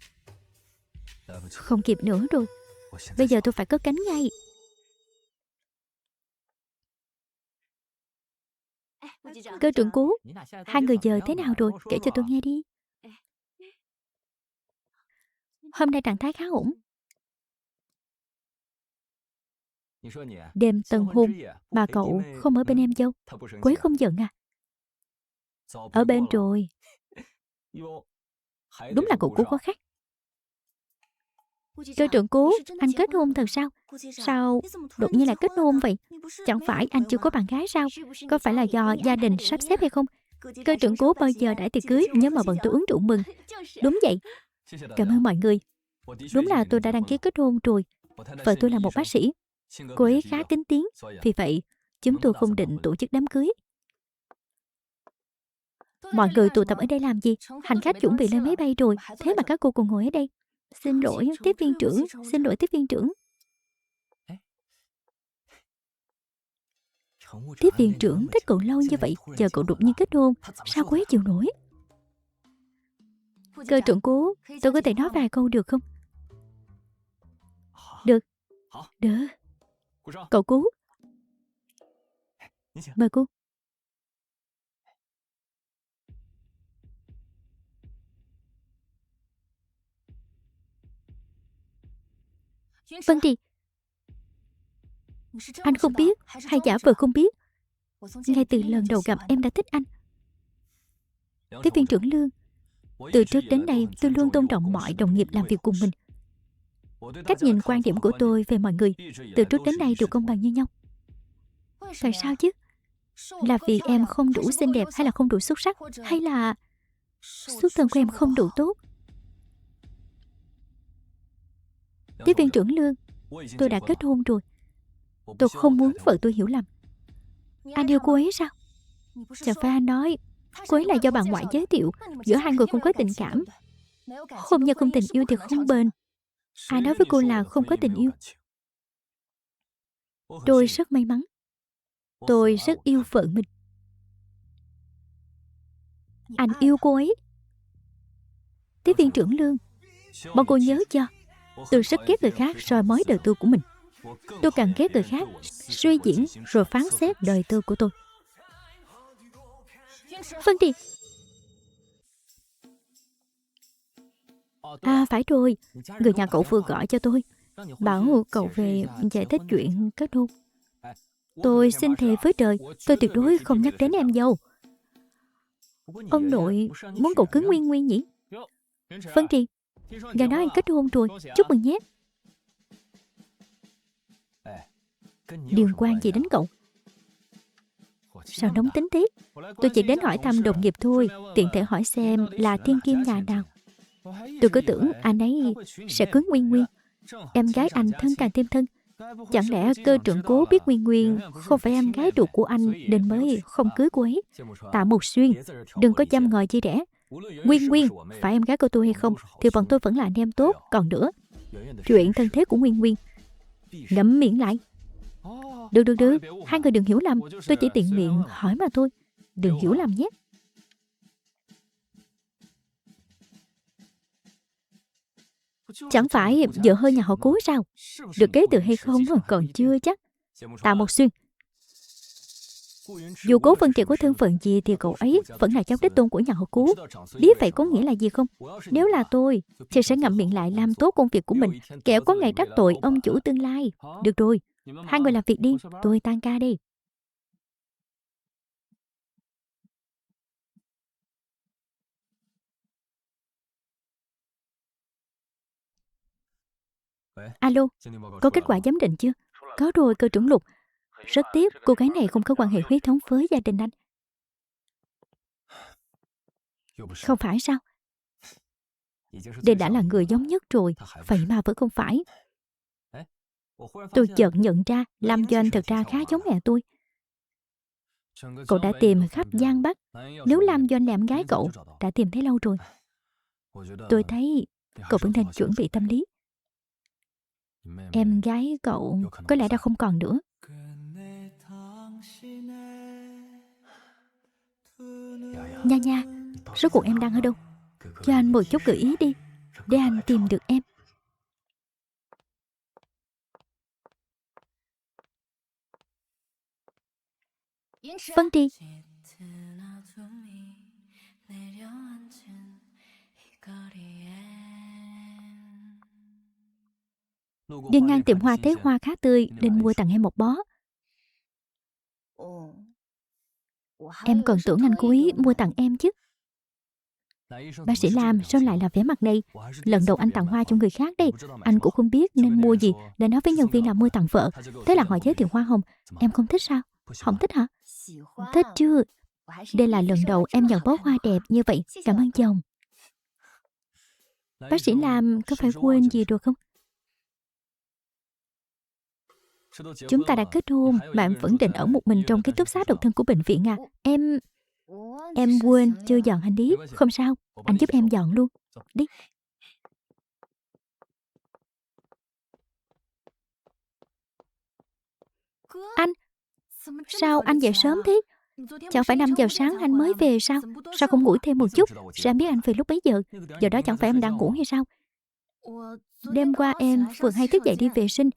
Không kịp nữa rồi. Bây giờ tôi phải cất cánh ngay. Cơ trưởng Cố, hai người giờ thế nào rồi? Kể cho tôi nghe đi. Hôm nay trạng thái khá ổn. Đêm tân hôn, bà cậu không ở bên em dâu. Quế không giận à? Ở bên rồi. Đúng là cậu Cố có khác. Cơ trưởng Cố, anh kết hôn thật sao? Sao đột nhiên lại kết hôn vậy? Chẳng phải anh chưa có bạn gái sao? Có phải là do gia đình sắp xếp hay không? Cơ trưởng Cố bao giờ đãi tiệc cưới nhớ mà bọn tôi uống rượu mừng. Đúng vậy. Cảm ơn mọi người. Đúng là tôi đã đăng ký kết hôn rồi. Vợ tôi là một bác sĩ. Cô ấy khá kín tiếng. Vì vậy, chúng tôi không định tổ chức đám cưới. Mọi người tụ tập ở đây làm gì? Hành khách chuẩn bị lên máy bay rồi. Thế mà các cô còn ngồi ở đây. Xin lỗi tiếp viên trưởng. Xin lỗi tiếp viên trưởng. Tiếp viên trưởng thích cậu lâu như vậy, chờ cậu đột nhiên kết hôn, sao cô ấy chịu nổi? Cơ trưởng Cố, tôi có thể nói vài câu được không? Được. Được. Cậu Cố, mời cô. Vân Trì, anh không biết hay giả vờ không biết? Ngay từ lần đầu gặp em đã thích anh. Tiếp viên trưởng Lương, Từ trước đến nay, tôi luôn tôn trọng mọi đồng nghiệp làm việc cùng mình. Cách nhìn quan điểm của tôi về mọi người từ trước đến nay đều công bằng như nhau. Tại sao chứ? Là vì em không đủ xinh đẹp, hay là không đủ xuất sắc, hay là xuất thân của em không đủ tốt? Tiếp viên trưởng Lương, tôi đã kết hôn rồi. Tôi không muốn vợ tôi hiểu lầm. Anh yêu cô ấy sao? Chẳng phải anh nói cô ấy là do bà ngoại giới thiệu, giữa hai người không có tình cảm, hôn nhân không tình yêu thì không bền. Ai nói với cô là không có tình yêu? Tôi rất may mắn. Tôi rất yêu vợ mình. Anh yêu cô ấy. Tiếp viên trưởng Lương, mong cô nhớ cho, tôi rất ghét người khác soi mói đời tư của mình. Tôi càng ghét người khác suy diễn rồi phán xét đời tư của tôi. Vân Trì. À phải rồi, người nhà cậu vừa gọi cho tôi, bảo cậu về giải thích chuyện kết hôn. Tôi xin thề với trời, tôi tuyệt đối không nhắc đến em dâu. Ông nội muốn cậu cứ nguyên nguyên nhỉ? Vân Trì, nghe nói anh kết hôn rồi, chúc mừng nhé. Liên quan gì đến cậu? Sao nóng tính thế? Tôi chỉ đến hỏi thăm đồng nghiệp thôi, tiện thể hỏi xem là thiên kim nhà nào. Tôi cứ tưởng anh ấy sẽ cưới Nguyên Nguyên. Em gái anh thân càng thêm thân. Chẳng lẽ cơ trưởng cố biết Nguyên Nguyên không phải em gái ruột của anh nên mới không cưới cô ấy? Tạ Mục Xuyên, đừng có chăm ngòi chi đẻ. Nguyên Nguyên phải em gái của tôi hay không thì bọn tôi vẫn là anh em tốt. Còn nữa, chuyện thân thế của Nguyên Nguyên, ngậm miệng lại. Được, hai người đừng hiểu lầm. Tôi chỉ tiện miệng hỏi mà thôi. Đừng hiểu lầm nhé. Chẳng phải vợ hơi nhà họ Cố sao? Được kế thừa hay không còn chưa chắc. Tạ Mộc Xuyên, dù Cố Vân Trì có thân phận gì thì cậu ấy vẫn là cháu đích tôn của nhà họ Cố. Biết vậy có nghĩa là gì không? Nếu là tôi thì sẽ ngậm miệng lại làm tốt công việc của mình, kẻo có ngày trách tội ông chủ tương lai. Được rồi, hai người làm việc đi, tôi tan ca đi. Alo, có kết quả giám định chưa? Có rồi, cơ trưởng Lục. Rất tiếc cô gái này không có quan hệ huyết thống với gia đình anh. Không phải sao? Đây đã là người giống nhất rồi, vậy mà vẫn không phải. Tôi chợt nhận ra Lam Doanh thật ra khá giống mẹ tôi. Cậu đã tìm khắp Giang Bắc. Nếu Lam Doanh là em gái cậu, đã tìm thấy lâu rồi. Tôi thấy cậu vẫn nên chuẩn bị tâm lý. Em gái cậu có lẽ đã không còn nữa. Nha nha, rốt cuộc em đang ở đâu? Cho anh một chút gợi ý đi, để anh tìm được em. Vân Trì. Đi ngang tiệm hoa thấy hoa khá tươi nên mua tặng em một bó. Em còn tưởng anh cố ý mua tặng em chứ. Bác sĩ Lam sao lại là vẻ mặt này? Lần đầu anh tặng hoa cho người khác đây. Anh cũng không biết nên mua gì, để nói với nhân viên là mua tặng vợ. Thế là họ giới thiệu hoa hồng. Em không thích sao? Không thích hả? Thích chứ. Đây là lần đầu em nhận bó hoa đẹp như vậy. Cảm ơn chồng. Bác sĩ Lam có phải quên gì rồi không? Chúng ta đã kết hôn mà em vẫn định ở một mình trong ký túc xá độc thân của bệnh viện à? Em quên chưa dọn hành lý. Không sao, anh giúp em dọn luôn. Đi. Anh, sao anh dậy sớm thế? Chẳng phải 5 giờ sáng anh mới về sao? Sao không ngủ thêm một chút? Sao em biết anh về lúc bấy giờ? Giờ đó chẳng phải em đang ngủ hay sao? Đêm qua em vừa hay thức dậy đi vệ sinh,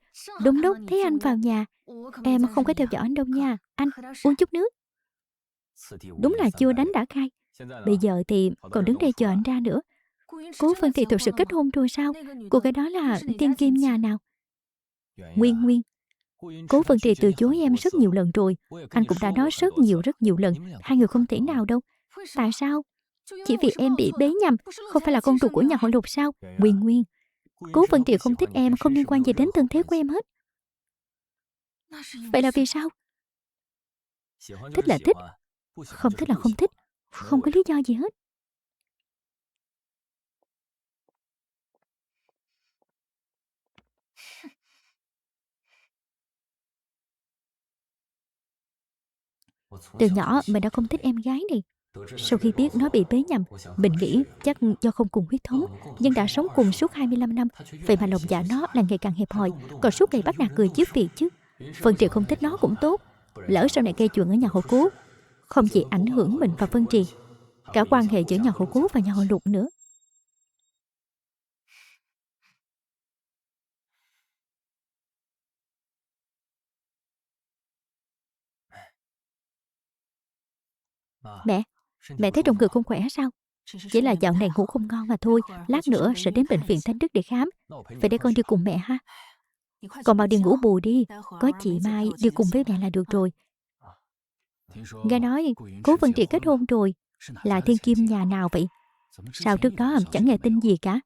đúng lúc thấy anh vào nhà. Em không có theo dõi anh đâu nha. Anh, uống chút nước. Đúng là chưa đánh đã khai. Bây giờ thì còn đứng đây chờ anh ra nữa. Cố Vân Trì thực sự kết hôn rồi sao? Cô gái đó là thiên kim nhà nào? Nguyên. Cố Vân Trì từ chối em rất nhiều lần rồi. Anh cũng đã nói rất nhiều lần. Hai người không thể nào đâu. Tại sao? Chỉ vì em bị bế nhầm, không phải là con ruột của nhà họ Lục sao? Nguyên Nguyên, Cố Vân Triệt không thích em không liên quan gì đến thân thế của em hết. Vậy là vì sao? Thích là thích, không thích là không thích, không có lý do gì hết. Từ nhỏ mình đã không thích em gái này. Sau khi biết nó bị bế nhầm, mình nghĩ chắc do không cùng huyết thống, nhưng đã sống cùng suốt 25 năm. Vậy mà lòng dạ nó là ngày càng hẹp hòi, còn suốt ngày bắt nạt người giúp việc chứ. Vân Triệt không thích nó cũng tốt. Lỡ sau này gây chuyện ở nhà họ Cố, không chỉ ảnh hưởng mình và Vân Triệt, cả quan hệ giữa nhà họ Cố và nhà họ Lục nữa. Mẹ thấy trong người không khỏe sao? Chỉ là dạo này ngủ không ngon mà thôi. Lát nữa sẽ đến bệnh viện Thánh Đức để khám. Vậy để con đi cùng mẹ ha. Con mau đi ngủ bù đi. Có chị Mai đi cùng với mẹ là được rồi. Nghe nói Cố Vân Triệt kết hôn rồi. Là thiên kim nhà nào vậy? Sao trước đó chẳng nghe tin gì cả?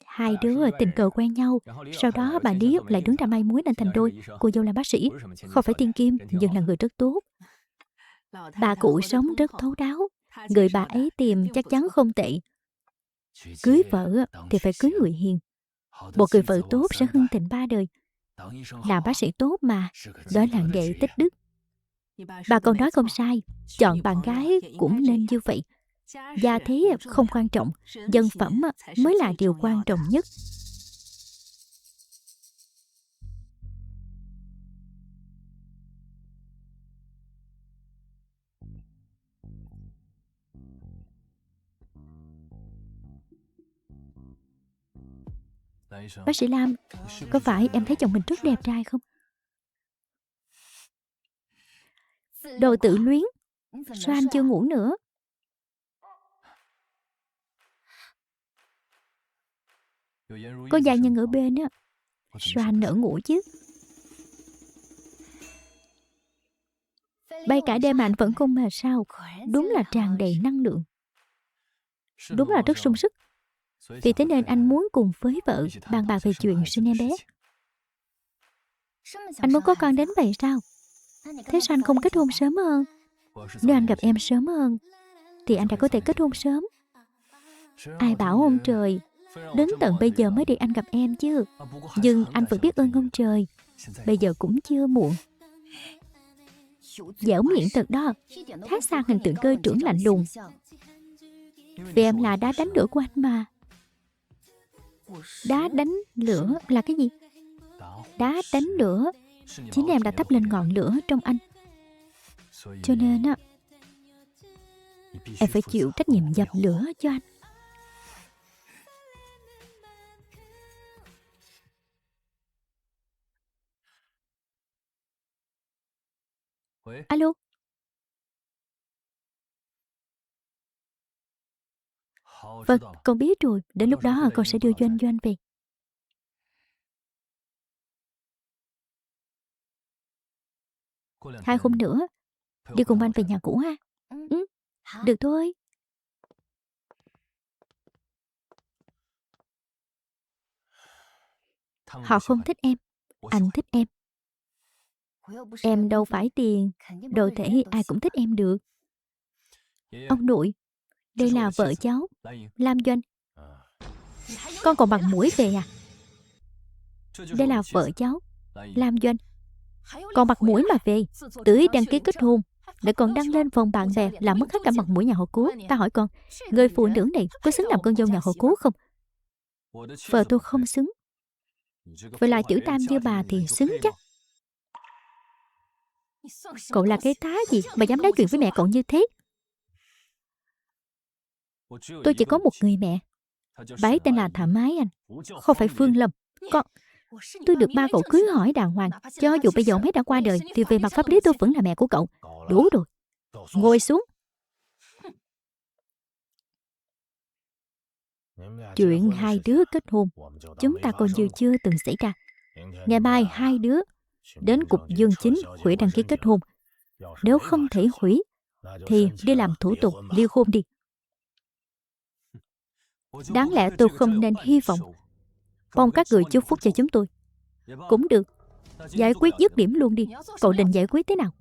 Hai đứa tình cờ quen nhau. Sau đó bà Lý lại đứng ra mai mối nên thành đôi. Cô dâu là bác sĩ, không phải thiên kim nhưng là người rất tốt. Bà cụ sống rất thấu đáo. Người bà ấy tìm chắc chắn không tệ. Cưới vợ thì phải cưới người hiền. Một người vợ tốt sẽ hưng thịnh 3 đời. Làm bác sĩ tốt mà. Đó là nghệ tích đức. Bà còn nói không sai. Chọn bạn gái cũng nên như vậy. Gia thế không quan trọng, dân phẩm mới là điều quan trọng nhất. Bác sĩ Lam, có phải em thấy chồng mình rất đẹp trai không? Đồ tự luyến. Sao anh chưa ngủ nữa? Có gia nhân ở bên á. Sao anh nỡ ngủ chứ? Bay cả đêm anh vẫn không mà sao? Đúng là tràn đầy năng lượng. Đúng là rất sung sức. Vì thế nên anh muốn cùng với vợ bàn bạc về chuyện sinh em bé. Anh muốn có con đến vậy sao? Thế sao anh không kết hôn sớm hơn? Nếu anh gặp em sớm hơn thì anh đã có thể kết hôn sớm. Ai bảo ông trời đến tận bây giờ mới để anh gặp em chứ. Nhưng anh vẫn biết ơn ông trời. Bây giờ cũng chưa muộn. Dẻo miệng thật đó. Khác xa hình tượng cơ trưởng lạnh lùng. Vì em là đá đánh lửa của anh mà. Đá đánh lửa là cái gì? Đá đánh lửa chính em đã thắp lên ngọn lửa trong anh. Cho nên á, em phải chịu trách nhiệm dập lửa cho anh. Alo. Vâng, con biết rồi. Đến lúc đó con sẽ đưa Doanh Doanh về. Hai hôm nữa đi cùng anh về nhà cũ ha. Ừ, được thôi. Họ không thích em. Anh thích em. Em đâu phải tiền, đâu thể ai cũng thích em được. Ông nội, đây là vợ cháu, Lam Doanh. Con còn bằng mũi về à? Đây là vợ cháu, Lam Doanh. Còn mặt mũi mà về, tự ý đăng ký kết hôn, để còn đăng lên phòng bạn bè, làm mất hết cả mặt mũi nhà họ Cố. Ta hỏi con, người phụ nữ này có xứng làm con dâu nhà họ Cố không? Vợ tôi không xứng. Vậy là tiểu tam như bà thì xứng chắc. Cậu là cái thá gì mà dám nói chuyện với mẹ cậu như thế? Tôi chỉ có một người mẹ. Bà ấy tên là Thẩm Ái Anh, không phải Phương Lâm. Tôi được ba cậu cưới hỏi đàng hoàng. Cho dù bây giờ ông ấy đã qua đời thì về mặt pháp lý tôi vẫn là mẹ của cậu. Đủ rồi. Ngồi xuống. Chuyện hai đứa kết hôn chúng ta còn như chưa từng xảy ra. Ngày mai hai đứa đến cục Dương Chính hủy đăng ký kết hôn. Nếu không thể hủy thì đi làm thủ tục ly hôn đi. Đáng lẽ tôi không nên hy vọng. Mong các người chúc phúc cho chúng tôi. Cũng được. Giải quyết dứt điểm luôn đi. Cậu định giải quyết thế nào?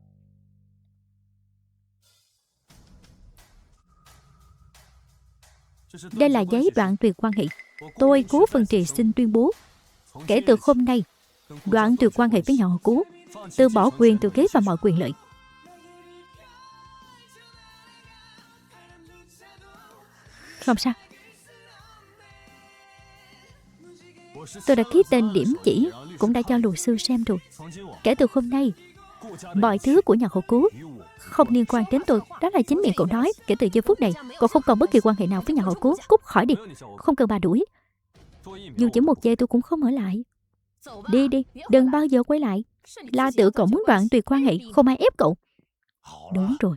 Đây là giấy đoạn tuyệt quan hệ. Tôi, Cố Phần Trì xin tuyên bố, kể từ hôm nay, đoạn tuyệt quan hệ với nhà họ Cố, từ bỏ quyền thừa kế và mọi quyền lợi. Không sao. Tôi đã ký tên điểm chỉ, cũng đã cho luật sư xem rồi. Kể từ hôm nay, mọi thứ của nhà họ Cố không liên quan đến tôi. Đó là chính miệng cậu nói. Kể từ giây phút này, cậu không còn bất kỳ quan hệ nào với nhà họ Cố. Cút khỏi đi. Không cần bà đuổi. Dù chỉ một giây tôi cũng không ở lại. Đi đi, đừng bao giờ quay lại. Là tự cậu muốn đoạn tuyệt quan hệ, không ai ép cậu. Đúng rồi.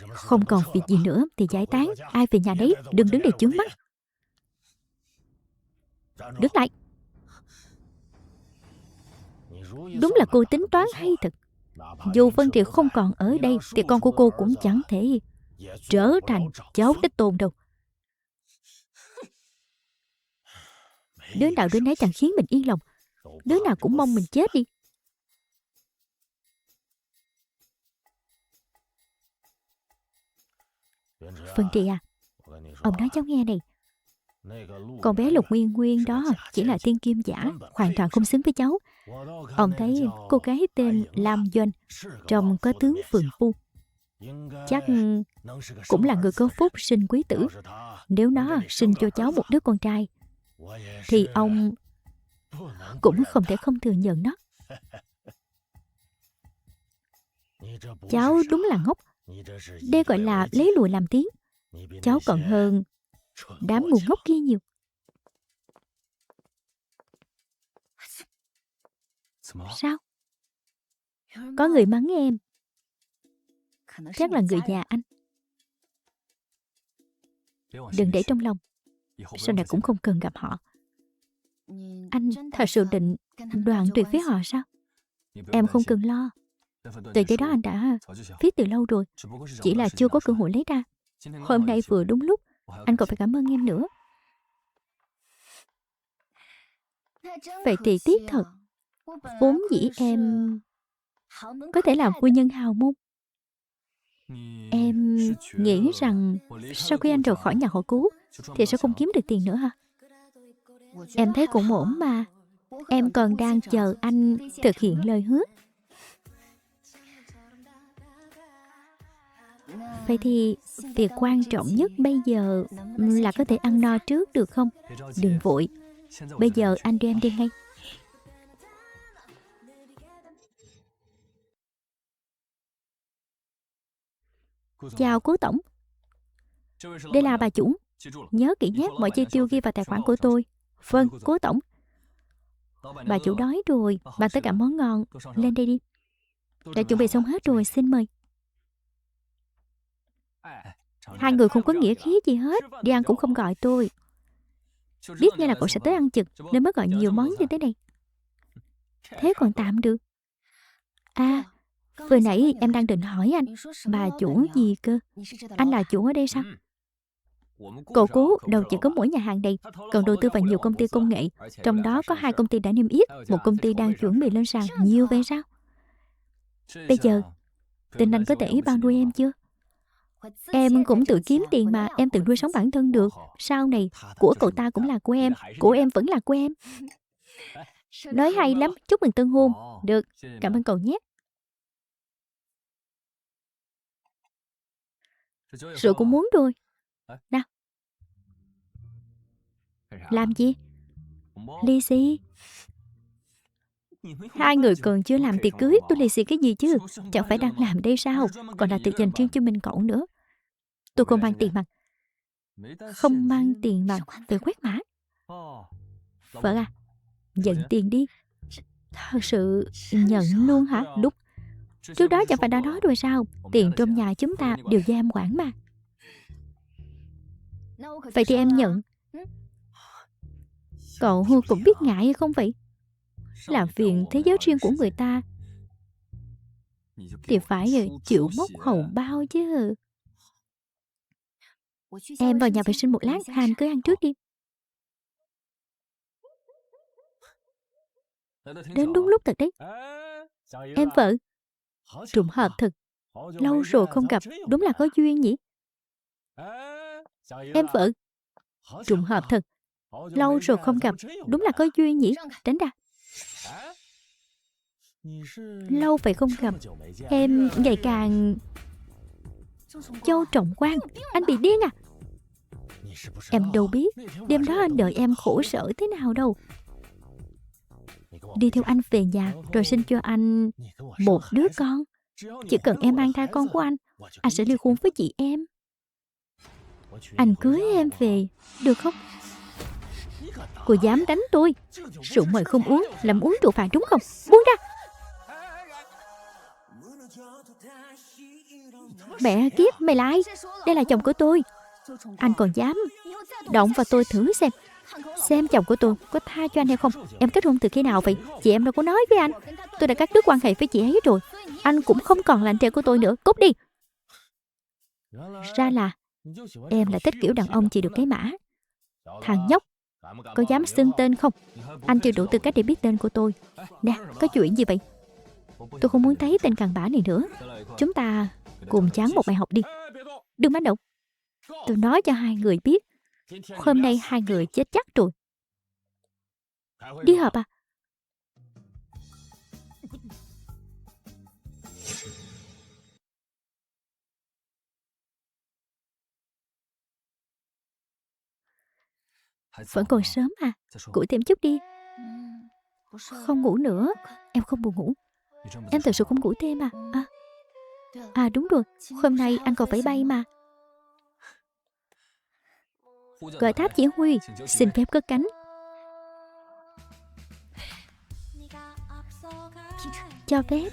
Không còn việc gì nữa thì giải tán. Ai về nhà đấy, đừng đứng đây chướng mắt. Đứng lại. Đúng là cô tính toán hay thật. Dù Vân Triệt không còn ở đây thì con của cô cũng chẳng thể trở thành cháu đích tôn đâu. Đứa nào đứa nấy chẳng khiến mình yên lòng. Đứa nào cũng mong mình chết đi. Vân Triệt à, ông nói cháu nghe này. Con bé Lục Nguyên Nguyên đó chỉ là tiên kim giả, hoàn toàn không xứng với cháu. Ông thấy cô gái tên Lam Doanh trông có tướng phường phu, chắc cũng là người có phúc sinh quý tử. Nếu nó sinh cho cháu một đứa con trai thì ông cũng không thể không thừa nhận nó. Cháu đúng là ngốc. Đây gọi là lấy lùi làm tiếng. Cháu còn hơn đám ngu ngốc kia nhiều. Sao? Có người mắng em. Chắc là người nhà anh. Đừng để trong lòng. Sau này cũng không cần gặp họ. Anh thật sự định đoạn tuyệt với họ sao? Em không cần lo. Tờ giấy đó anh đã viết từ lâu rồi. Chỉ là chưa có cơ hội lấy ra. Hôm nay vừa đúng lúc. Anh còn phải cảm ơn em nữa. Vậy thì tiếc thật. Vốn dĩ em có thể làm phu nhân hào môn. Em nghĩ rằng sau khi anh rời khỏi nhà họ Cố thì sẽ không kiếm được tiền nữa hả? Em thấy cũng ổn mà. Em còn đang chờ anh thực hiện lời hứa. Vậy thì việc quan trọng nhất bây giờ là có thể ăn no trước được không? Đừng vội. Bây giờ anh đưa em đi ngay. Chào Cố tổng. Đây là bà chủ. Nhớ kỹ nhé, mọi chi tiêu ghi vào tài khoản của tôi. Vâng, Cố tổng. Bà chủ đói rồi, bàn tất cả món ngon. Lên đây đi. Đã chuẩn bị xong hết rồi, xin mời. Hai người không có nghĩa khí gì hết. Đi ăn cũng không gọi tôi. Biết ngay là cậu sẽ tới ăn chực nên mới gọi nhiều món như thế này. Thế còn tạm được. À, vừa nãy em đang định hỏi anh, bà chủ gì cơ? Anh là chủ ở đây sao? Cậu Cố đâu chỉ có mỗi nhà hàng này, còn đầu tư vào nhiều công ty công nghệ. Trong đó có 2 công ty đã niêm yết, một công ty đang chuẩn bị lên sàn. Nhiều vậy sao? Bây giờ tình anh có thể bao nuôi em chưa? Em cũng tự kiếm tiền mà. Em tự nuôi sống bản thân được. Sau này của cậu ta cũng là của em. Của em vẫn là của em. Nói hay lắm. Chúc mừng tân hôn. Được, cảm ơn cậu nhé. Rượu cũng muốn rồi. Nào. Làm gì? Lì xì. Hai người còn chưa làm tiệc cưới, tôi lì xì cái gì chứ? Chẳng phải đang làm đây sao? Còn là tiệc dành riêng cho mình cậu nữa. Tôi không mang tiền mặt. Không mang tiền mặt về quét mã. Vợ à, nhận tiền đi. Thật sự nhận luôn hả? Lúc trước đó chẳng phải đã nói rồi sao? Tiền trong nhà chúng ta đều do em quản mà. Vậy thì em nhận. Cậu cũng biết ngại hay không vậy? Làm phiền thế giới riêng của người ta thì phải chịu móc hầu bao chứ. Em vào nhà vệ sinh một lát, hai anh cứ ăn trước đi. Đến đúng lúc thật đấy. Em vợ, trùng hợp thật. Lâu rồi không gặp, đúng là có duyên nhỉ. Em vợ, trùng hợp thật. Lâu rồi không gặp, đúng là có duyên nhỉ. Tránh ra. Lâu vậy không gặp, em ngày càng... Châu Trọng Quang, anh bị điên à? Em đâu biết, đêm đó anh đợi em khổ sở thế nào đâu. Đi theo anh về nhà, rồi sinh cho anh một đứa con. Chỉ cần em mang thai con của anh sẽ ly hôn với chị em. Anh cưới em về, được không? Cô dám đánh tôi. Rượu mời không uống, làm uống rượu phạt đúng không? Buông ra. Mẹ kiếp, mày là ai? Đây là chồng của tôi. Anh còn dám động vào tôi thử xem chồng của tôi có tha cho anh hay không. Em kết hôn từ khi nào vậy? Chị em đâu có nói với anh. Tôi đã cắt đứt quan hệ với chị ấy rồi. Anh cũng không còn là anh trai của tôi nữa. Cút đi. Ra là em là thích kiểu đàn ông chỉ được cái mã. Thằng nhóc, có dám xưng tên không? Anh chưa đủ tư cách để biết tên của tôi. Nè, có chuyện gì vậy? Tôi không muốn thấy tên cặn bã này nữa. Chúng ta cùng chán một bài học đi. Đừng manh động. Tôi nói cho hai người biết, hôm nay hai người chết chắc rồi. Đi họp à? Vẫn còn sớm à? Ngủ thêm chút đi. Không ngủ nữa. Em không buồn ngủ. Em thật sự không ngủ thêm à đúng rồi, hôm nay anh còn phải bay mà. Gọi tháp chỉ huy, xin phép cất cánh. Cho phép.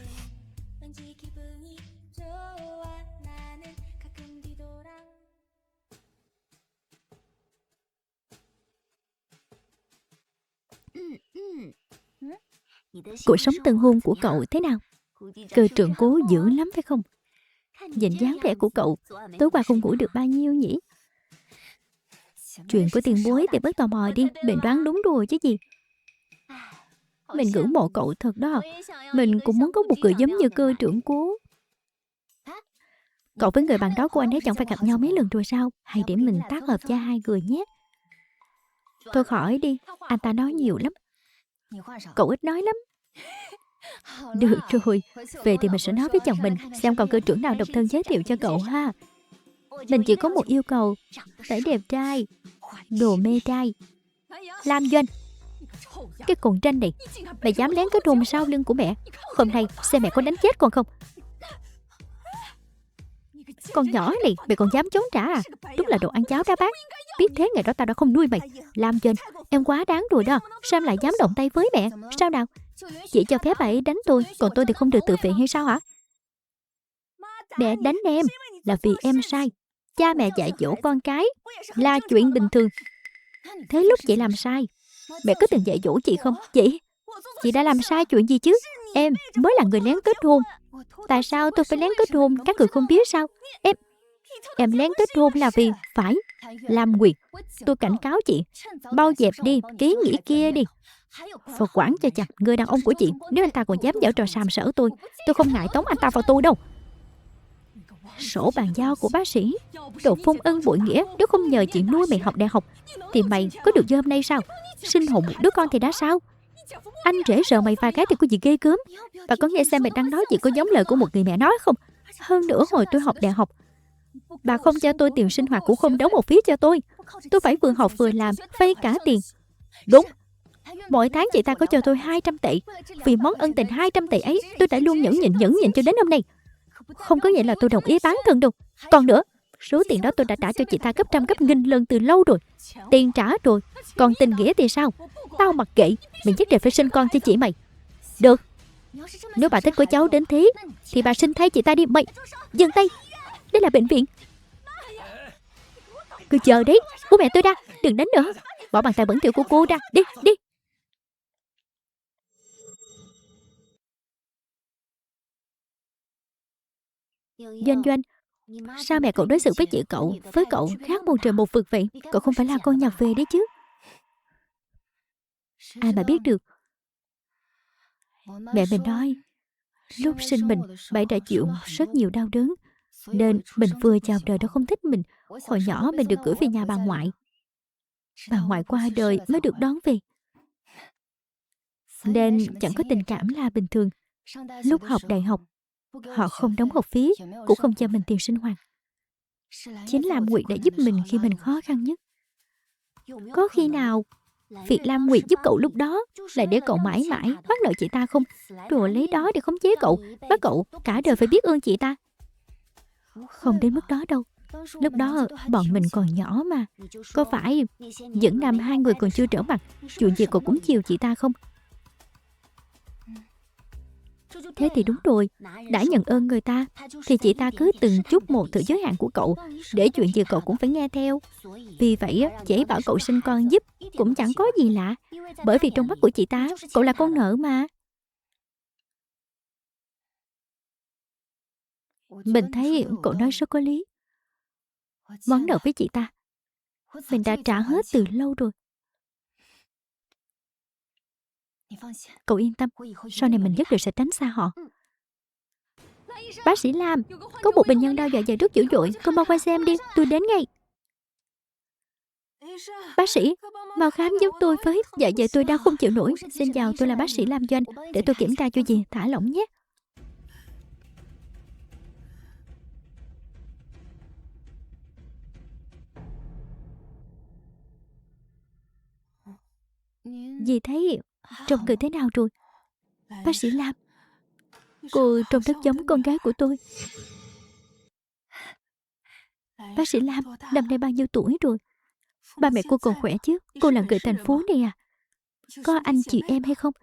Cuộc sống tân hôn của cậu thế nào? Cơ trưởng cố dữ lắm phải không? Nhìn dáng vẻ của cậu, tối qua không ngủ được bao nhiêu nhỉ? Chuyện của tiền bối thì bớt tò mò đi. Mình đoán đúng đùa chứ gì. Mình ngưỡng mộ cậu thật đó. Mình cũng muốn có một người giống như cơ trưởng cố. Cậu với người bạn đó của anh ấy chẳng phải gặp nhau mấy lần rồi sao? Hay để mình tác hợp cho hai người nhé. Thôi khỏi đi, anh ta nói nhiều lắm. Cậu ít nói lắm. Được rồi, về thì mình sẽ nói với chồng mình, xem còn cơ trưởng nào độc thân giới thiệu cho cậu ha. Mình chỉ có một yêu cầu, phải đẹp trai, đồ mê trai. Lam Doanh, cái con tranh này, mày dám lén cái hôn sau lưng của mẹ. Hôm nay xem mẹ có đánh chết con không. Con nhỏ này, mày còn dám chống trả à? Đúng là đồ ăn cháo đá bát. Biết thế ngày đó tao đã không nuôi mày. Lam Doanh, em quá đáng rồi đó. Sao em lại dám động tay với mẹ? Sao nào? Chỉ cho phép bà ấy đánh tôi, còn tôi thì không được tự vệ hay sao hả? Mẹ đánh em là vì em sai. Cha mẹ dạy dỗ con cái là chuyện bình thường. Thế lúc chị làm sai, mẹ có từng dạy dỗ chị không? Chị đã làm sai chuyện gì chứ? Em mới là người lén kết hôn. Tại sao tôi phải lén kết hôn? Các người không biết sao? Em lén kết hôn là vì phải. Lam Nguyệt, tôi cảnh cáo chị, bao dẹp đi cái ý nghĩ kia đi. Và quản cho chặt người đàn ông của chị. Nếu anh ta còn dám giở trò sàm sỡ tôi không ngại tống anh ta vào tôi đâu. Sổ bàn giao của bác sĩ, đồ phun ân bội nghĩa. Nếu không nhờ chị nuôi mày học đại học thì mày có được như hôm nay sao? Sinh hồn một đứa con thì đã sao? Anh rể sợ mày vài cái thì có gì ghê gớm. Bà có nghe xem mày đang nói gì có giống lời của một người mẹ nói không? Hơn nữa hồi tôi học đại học, bà không cho tôi tiền sinh hoạt, cũng không đóng một phí cho tôi. Tôi phải vừa học vừa làm, vay cả tiền. Đúng, mỗi tháng chị ta có cho tôi 200 tệ. Vì món ân tình 200 tệ ấy, tôi đã luôn nhẫn nhịn cho đến hôm nay. Không có nghĩa là tôi đồng ý bán thân đâu. Còn nữa, số tiền đó tôi đã trả cho chị ta gấp trăm gấp nghìn lần từ lâu rồi. Tiền trả rồi, còn tình nghĩa thì sao? Tao mặc kệ, mình nhất định phải sinh con cho chị mày. Được, nếu bà thích của cháu đến thế thì bà sinh thay chị ta đi. Mày dừng tay, đây là bệnh viện. Cứ chờ đấy, bố mẹ tôi ra. Đừng đánh nữa, bỏ bàn tay bẩn thỉu của cô ra. Đi, đi. Doanh, Sao mẹ cậu đối xử với chị cậu, với cậu khác một trời một vực vậy? Cậu không phải là con nhập về đấy chứ? Ai mà biết được. Mẹ mình nói, lúc sinh mình, bà đã chịu rất nhiều đau đớn, nên mình vừa chào đời đã không thích mình. Hồi nhỏ mình được gửi về nhà bà ngoại. Bà ngoại qua đời mới được đón về, nên chẳng có tình cảm là bình thường. Lúc học đại học, họ không đóng học phí, cũng không cho mình tiền sinh hoạt. Chính Lam Nguyệt đã giúp mình khi mình khó khăn nhất. Có khi nào việc Lam Nguyệt giúp cậu lúc đó là để cậu mãi mãi bắt nợ chị ta không? Rồi lấy đó để khống chế cậu, bắt cậu cả đời phải biết ơn chị ta? Không đến mức đó đâu. Lúc đó bọn mình còn nhỏ mà. Có phải những năm hai người còn chưa trở mặt, chuyện gì cậu cũng chiều chị ta không? Thế thì đúng rồi. Đã nhận ơn người ta thì chị ta cứ từng chút một thử giới hạn của cậu, để chuyện gì cậu cũng phải nghe theo. Vì vậy chị ấy bảo cậu sinh con giúp cũng chẳng có gì lạ. Bởi vì trong mắt của chị ta, cậu là con nợ mà. Mình thấy cậu nói rất có lý. Món nợ với chị ta mình đã trả hết từ lâu rồi. Cậu yên tâm, sau này mình nhất định sẽ tránh xa họ. Bác sĩ Lam, có một bệnh nhân đau dạ dày rất dữ dội, cô mau qua xem đi, tôi đến ngay. Bác sĩ, mau khám giúp tôi với, dạ dày tôi đau không chịu nổi. Xin chào, tôi là bác sĩ Lam Doanh, để tôi kiểm tra cho gì, thả lỏng nhé. Dì thấy trông người thế nào rồi? Bác sĩ Lam, cô trông rất giống con gái của tôi. Bác sĩ Lam, năm nay bao nhiêu tuổi rồi? Ba mẹ cô còn khỏe chứ? Cô là người thành phố này à? Có anh chị em hay không?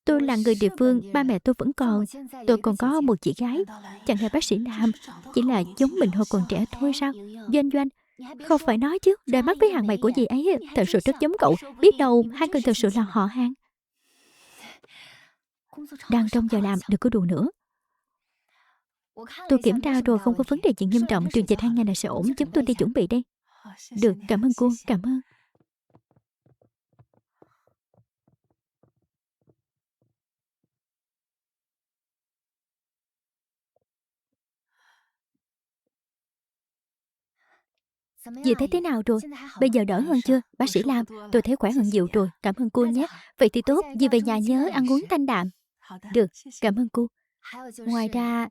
Tôi là người địa phương, ba mẹ tôi vẫn còn. Tôi còn có một chị gái. Chẳng lẽ bác sĩ Lam chỉ là giống mình hồi còn trẻ thôi sao? Doanh Doanh, không phải nói chứ, đôi mắt với hàng mày của dì ấy thật sự rất giống cậu. Biết đâu hai người thật sự là họ hàng. Đang trong giờ làm, đừng có đùa nữa. Tôi kiểm tra rồi, không có vấn đề gì nghiêm trọng. Truyền dịch 2 ngày này sẽ ổn, chúng tôi đi chuẩn bị đây. Được, cảm ơn cô, cảm ơn. Dì thấy thế nào rồi? Bây giờ đỡ hơn chưa? Bác sĩ Lam, tôi thấy khỏe hơn nhiều rồi. Cảm ơn cô nhé. Vậy thì tốt, dì về nhà nhớ ăn uống thanh đạm. Được, cảm ơn cô. Ngoài ra,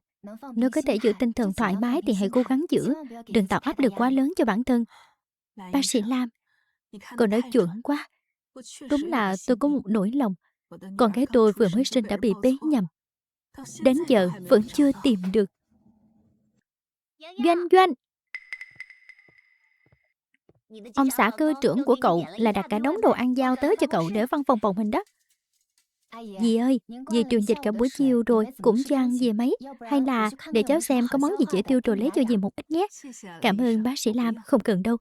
nếu có thể giữ tinh thần thoải mái thì hãy cố gắng giữ. Đừng tạo áp lực quá lớn cho bản thân. Bác sĩ Lam, cô nói chuẩn quá. Đúng là tôi có một nỗi lòng. Con gái tôi vừa mới sinh đã bị bế nhầm. Đến giờ vẫn chưa tìm được. Doanh Doanh, ông xã cơ trưởng của cậu là đặt cả đống đồ ăn giao tới cho cậu để văn phòng bọn mình đó. Dì ơi, dì truyền dịch cả buổi chiều rồi, cũng chưa ăn gì mấy. Hay là để cháu xem có món gì dễ tiêu rồi lấy cho dì một ít nhé. Cảm ơn bác sĩ Lam, không cần đâu.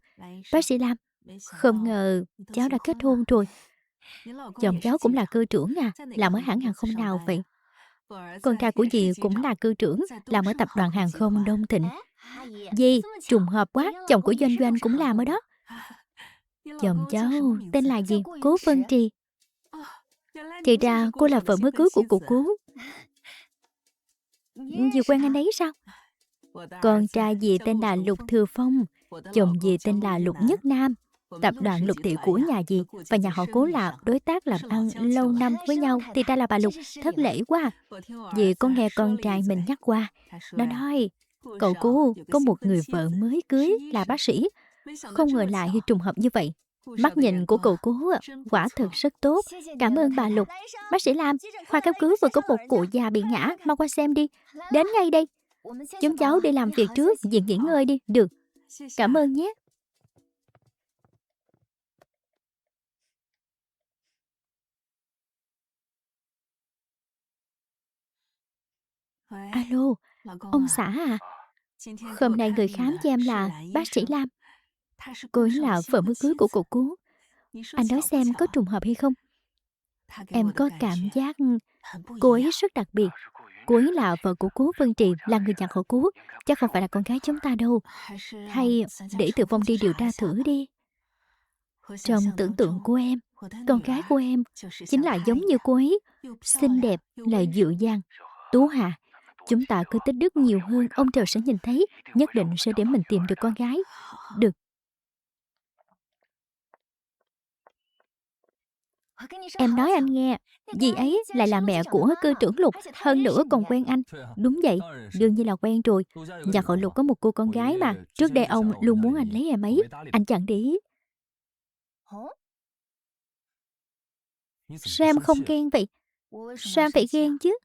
Bác sĩ Lam, không ngờ cháu đã kết hôn rồi. Chồng cháu cũng là cơ trưởng à, làm ở hãng hàng không nào vậy? Con trai của dì cũng là cơ trưởng, làm ở tập đoàn hàng không Đông Thịnh. Dì, trùng hợp quá, chồng của Doanh Doanh cũng làm ở đó. Chồng cháu tên là gì? Cố Vân Trì. Thì ra cô là vợ mới cưới của cụ Cố. Dì quen anh ấy sao? Con trai dì tên là Lục Thừa Phong, chồng dì tên là Lục Nhất Nam. Tập đoàn Lục Thị của nhà dì và nhà họ Cố là đối tác làm ăn lâu năm với nhau. Thì ra là bà Lục, thất lễ quá. Dì có nghe con trai mình nhắc qua. Nó nói cậu Cố có một người vợ mới cưới là bác sĩ. Không ngờ lại trùng hợp như vậy. Mắt nhìn của cậu Cố quả thực rất tốt. Cảm ơn bà Lục. Bác sĩ Lam, khoa cấp cứu vừa có một cụ già bị ngã, mau qua xem đi. Đến ngay đây. Chúng cháu đi làm việc trước, dì nghỉ ngơi đi. Được, cảm ơn nhé. Alo, ông xã à? Hôm nay người khám cho em là bác sĩ Lam. Cô ấy là vợ mới cưới của cụ Cố. Anh nói xem có trùng hợp hay không? Em có cảm giác cô ấy rất đặc biệt. Cô ấy là vợ của Cố Vân Trì, là người nhà họ Cố, chắc không phải là con gái chúng ta đâu. Hay để Từ Phong đi điều tra thử đi. Trong tưởng tượng của em, con gái của em chính là giống như cô ấy, xinh đẹp, lại dịu dàng. Tú Hà, chúng ta cứ tích đức nhiều hơn, ông trời sẽ nhìn thấy, nhất định sẽ để mình tìm được con gái. Được. Em nói anh nghe, dì ấy lại là mẹ của cư trưởng Lục, hơn nữa còn quen anh. Đúng vậy, đương nhiên là quen rồi. Nhà họ Lục có một cô con gái mà, trước đây ông luôn muốn anh lấy em ấy, anh chẳng để ý. Sao em không ghen vậy? Sao em phải ghen chứ?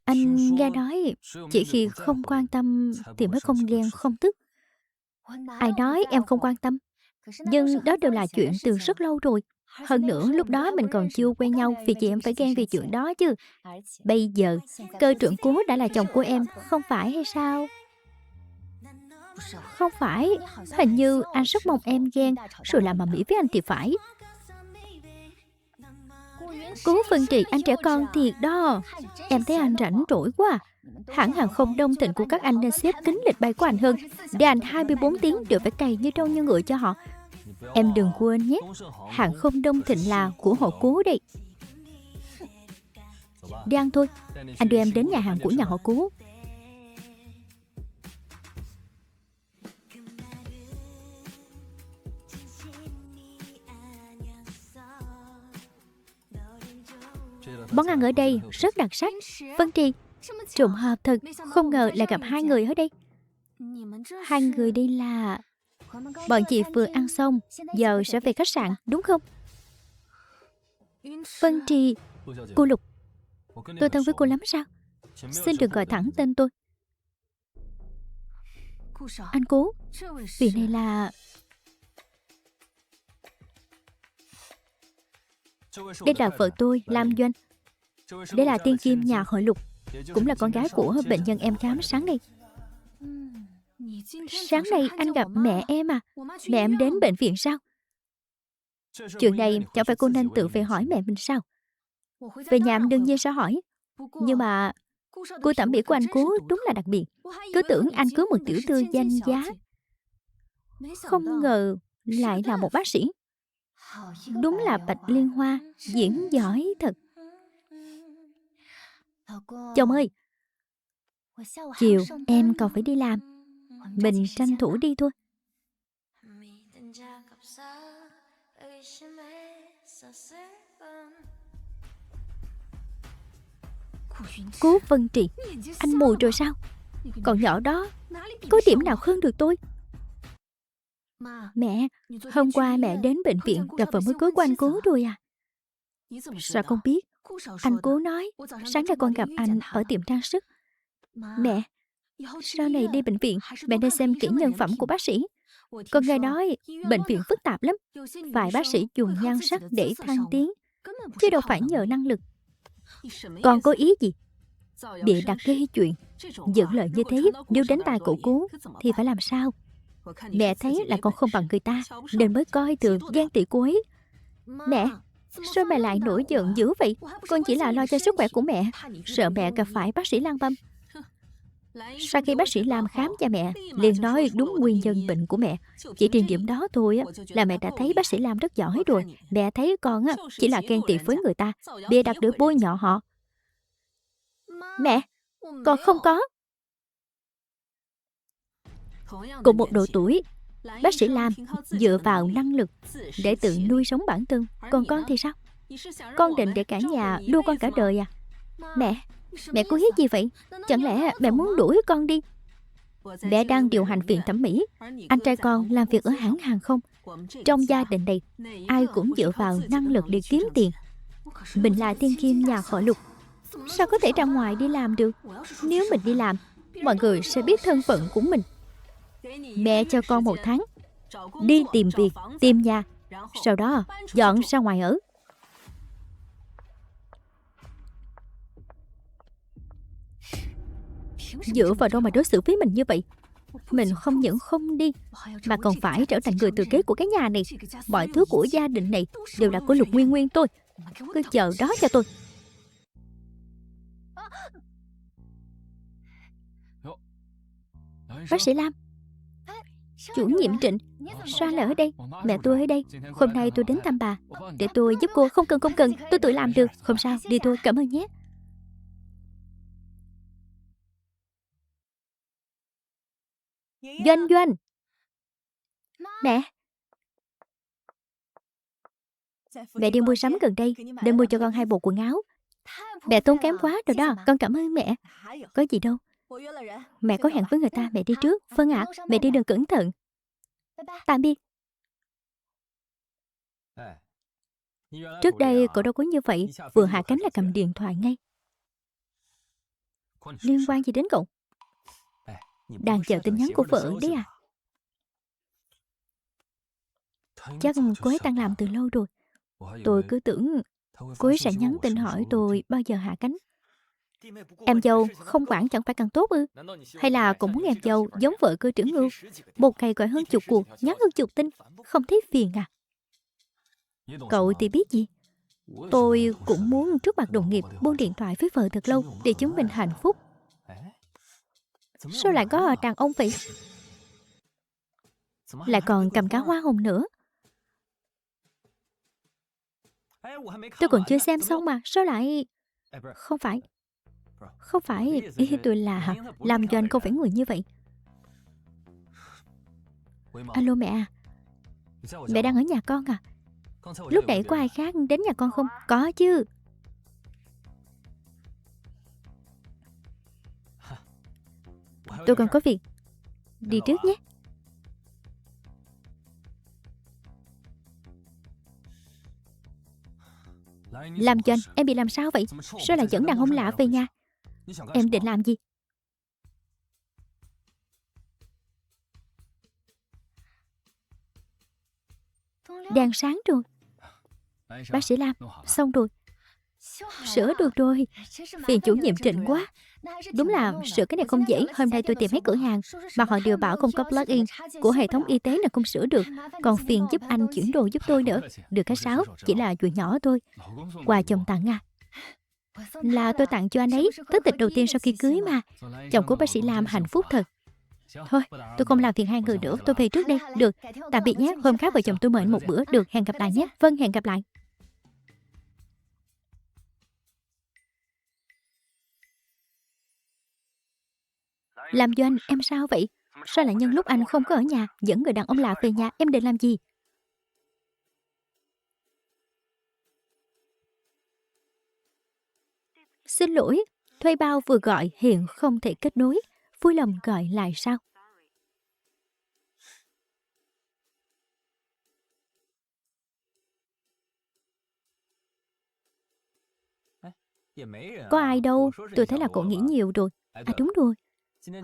Anh nghe nói, chỉ khi không quan tâm thì mới không ghen, không tức. Ai nói em không quan tâm? Nhưng đó đều là chuyện từ rất lâu rồi. Hơn nữa lúc đó mình còn chưa quen nhau, vì chị em phải ghen vì chuyện đó chứ. Bây giờ cơ trưởng Cố đã là chồng của em, không phải hay sao? Không phải, hình như anh rất mong em ghen rồi làm ầm ĩ với anh thì phải. Cố Vân Trì, anh trẻ con thiệt đó. Em thấy anh rảnh rỗi quá. Hãng hàng không Đông Thịnh của các anh nên xếp kín lịch bay của anh hơn, để anh 24 tiếng đều phải cày như trâu như ngựa cho họ. Em đừng quên nhé, hàng không Đông Thịnh là của họ Cố đây. Đi ăn thôi, anh đưa em đến nhà hàng của nhà họ Cố. Món ăn ở đây rất đặc sắc. Vân Trì, trùng hợp thật, không ngờ lại gặp hai người ở đây. Hai người đây là... Bọn chị vừa ăn xong, giờ sẽ về khách sạn, đúng không? Vân Trì, cô Lục, tôi thân với cô lắm sao? Xin đừng gọi thẳng tên tôi. Anh Cố, vị này là... Đây là vợ tôi, Lam Doanh. Đây là tiên kim nhà họ Lục, cũng là con gái của bệnh nhân em khám sáng nay. Sáng nay anh gặp mẹ em à? Mẹ em đến bệnh viện sao? Chuyện này chẳng phải cô nên tự về hỏi mẹ mình sao? Về nhà em đương nhiên sẽ hỏi. Nhưng mà cô tẩm mỹ của anh Cố đúng là đặc biệt. Cứ tưởng anh cưới một tiểu thư danh giá, không ngờ lại là một bác sĩ. Đúng là Bạch Liên Hoa, diễn giỏi thật. Chồng ơi, chiều em còn phải đi làm, mình tranh thủ đi thôi. Cố Vân Trì, anh mù rồi sao? Còn nhỏ đó, có điểm nào hơn được tôi? Mẹ, hôm qua mẹ đến bệnh viện gặp vợ mới cưới của anh Cố rồi à? Sao con biết? Anh Cố nói sáng nay con gặp anh ở tiệm trang sức. Mẹ, sau này đi bệnh viện mẹ nên xem kỹ nhân phẩm của bác sĩ. Con nghe nói bệnh viện phức tạp lắm, vài bác sĩ dùng nhan sắc để thăng tiến, chứ đâu phải nhờ năng lực. Con có ý gì? Bịa đặt gây chuyện, dựng lời như thế nếu đến tai cậu Cố thì phải làm sao? Mẹ thấy là con không bằng người ta nên mới coi thường, ghen tị cô ấy. Mẹ, sao mẹ lại nổi giận dữ vậy? Con chỉ là lo cho sức khỏe của mẹ, sợ mẹ gặp phải bác sĩ Lan Băm. Sau khi bác sĩ Lam khám cho mẹ, liền nói đúng nguyên nhân bệnh của mẹ. Chỉ trên điểm đó thôi là mẹ đã thấy bác sĩ Lam rất giỏi rồi. Mẹ thấy con chỉ là ghen tị với người ta, bịa đặt để bôi nhọ họ. Mẹ, con không có. Cùng một độ tuổi, bác sĩ Lam dựa vào năng lực để tự nuôi sống bản thân. Còn con thì sao? Con định để cả nhà nuôi con cả đời à? Mẹ có ý gì vậy? Chẳng lẽ mẹ muốn đuổi con đi? Mẹ đang điều hành viện thẩm mỹ, anh trai con làm việc ở hãng hàng không. Trong gia đình này, ai cũng dựa vào năng lực để kiếm tiền. Mình là tiên kim nhà họ Lục, sao có thể ra ngoài đi làm được? Nếu mình đi làm, mọi người sẽ biết thân phận của mình. Mẹ cho con 1 tháng đi tìm việc, tìm nhà, sau đó dọn ra ngoài ở. Dựa vào đâu mà đối xử với mình như vậy? Mình không những không đi mà còn phải trở thành người thừa kế của cái nhà này. Mọi thứ của gia đình này đều là của Lục Nguyên Nguyên tôi. Cứ chờ đó cho tôi. Bác sĩ Lam, chủ nhiệm Trịnh, sao anh ở đây? Mẹ tôi ở đây. Hôm nay tôi đến thăm bà. Để tôi giúp cô. Không cần, tôi tự làm được. Không sao, đi thôi, cảm ơn nhé. Doanh Doanh. Mẹ. Mẹ đi mua sắm gần đây, nên mua cho con 2 bộ quần áo. Mẹ tốn kém quá rồi đó. Con cảm ơn mẹ. Có gì đâu. Mẹ có hẹn với người ta, mẹ đi trước. Vâng ạ, mẹ đi đường cẩn thận. Tạm biệt. Trước đây cậu đâu có như vậy. Vừa hạ cánh là cầm điện thoại ngay. Liên quan gì đến cậu? Đang chờ tin nhắn của vợ đấy à? Chắc cô ấy đang làm từ lâu rồi. Tôi cứ tưởng cô ấy sẽ nhắn tin hỏi tôi bao giờ hạ cánh. Em dâu không quản chẳng phải càng tốt ư? Hay là cũng muốn em dâu giống vợ cơ trưởng Ngưu, một ngày gọi hơn chục cuộc, nhắn hơn chục tin, không thấy phiền à? Cậu thì biết gì? Tôi cũng muốn trước mặt đồng nghiệp buông điện thoại với vợ thật lâu để chúng mình hạnh phúc. Sao lại có đàn ông vậy? Lại còn cầm cá hoa hồng nữa. Tôi còn chưa xem xong mà. Sao lại... Không phải, ý tôi là làm Doanh không phải người như vậy. Alo mẹ à? Mẹ đang ở nhà con à? Lúc nãy có ai khác đến nhà con không? Có chứ. Tôi còn có việc. Đi trước nhé. Làm Doanh, em bị làm sao vậy? Sao lại dẫn đàn ông lạ về nhà? Em định làm gì? Đang sáng rồi. Bác sĩ Lam, xong rồi. Sửa được rồi. Phiền chủ nhiệm Trịnh quá. Đúng là sửa cái này không dễ. Hôm nay tôi tìm hết cửa hàng mà họ đều bảo không có plug-in của hệ thống y tế là không sửa được. Còn phiền giúp anh chuyển đồ giúp tôi nữa. Được cái sáo, chỉ là chuyện nhỏ thôi. Quà chồng tặng à? Là tôi tặng cho anh ấy, tất tịch đầu tiên sau khi cưới mà. Chồng của bác sĩ Lam hạnh phúc thật. Thôi, tôi không làm phiền hai người nữa, tôi về trước đây. Được, tạm biệt nhé. Hôm khác vợ chồng tôi mời anh một bữa. Được, hẹn gặp lại nhé. Vâng, hẹn gặp lại. Làm Doanh, em sao vậy? Sao lại nhân lúc anh không có ở nhà dẫn người đàn ông lạ về nhà? Em định làm gì? Xin lỗi, thuê bao vừa gọi hiện không thể kết nối. Vui lòng gọi lại sao? Có ai đâu, tôi thấy là cậu nghĩ nhiều rồi. À đúng rồi,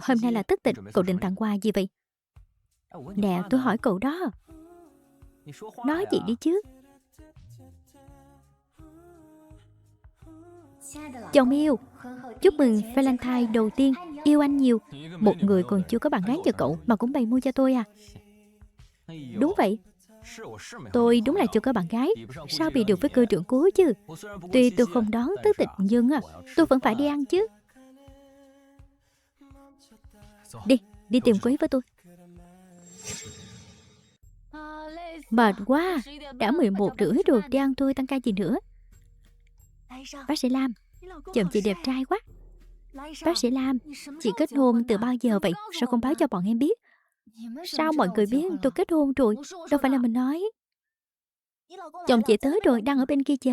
hôm nay là tất tịch, cậu định tặng quà gì vậy? Nè, tôi hỏi cậu đó. Nói gì đi chứ? Chồng yêu, chúc mừng Valentine đầu tiên, yêu anh nhiều. Một người còn chưa có bạn gái cho cậu mà cũng bày mua cho tôi à? Đúng vậy. Tôi đúng là chưa có bạn gái. Sao bị được với cơ trưởng cố chứ? Tuy tôi không đón tứ tịch nhưng tôi vẫn phải đi ăn chứ. Đi tìm cô ấy với tôi. Mệt quá. Đã 11h30 rồi, đi ăn thôi, tăng ca gì nữa. Bác sĩ Lam, chồng chị đẹp trai quá. Bác sĩ Lam, chị kết hôn từ bao giờ vậy? Sao không báo cho bọn em biết? Sao mọi người biết tôi kết hôn rồi? Đâu phải là mình nói. Chồng chị tới rồi, đang ở bên kia chờ.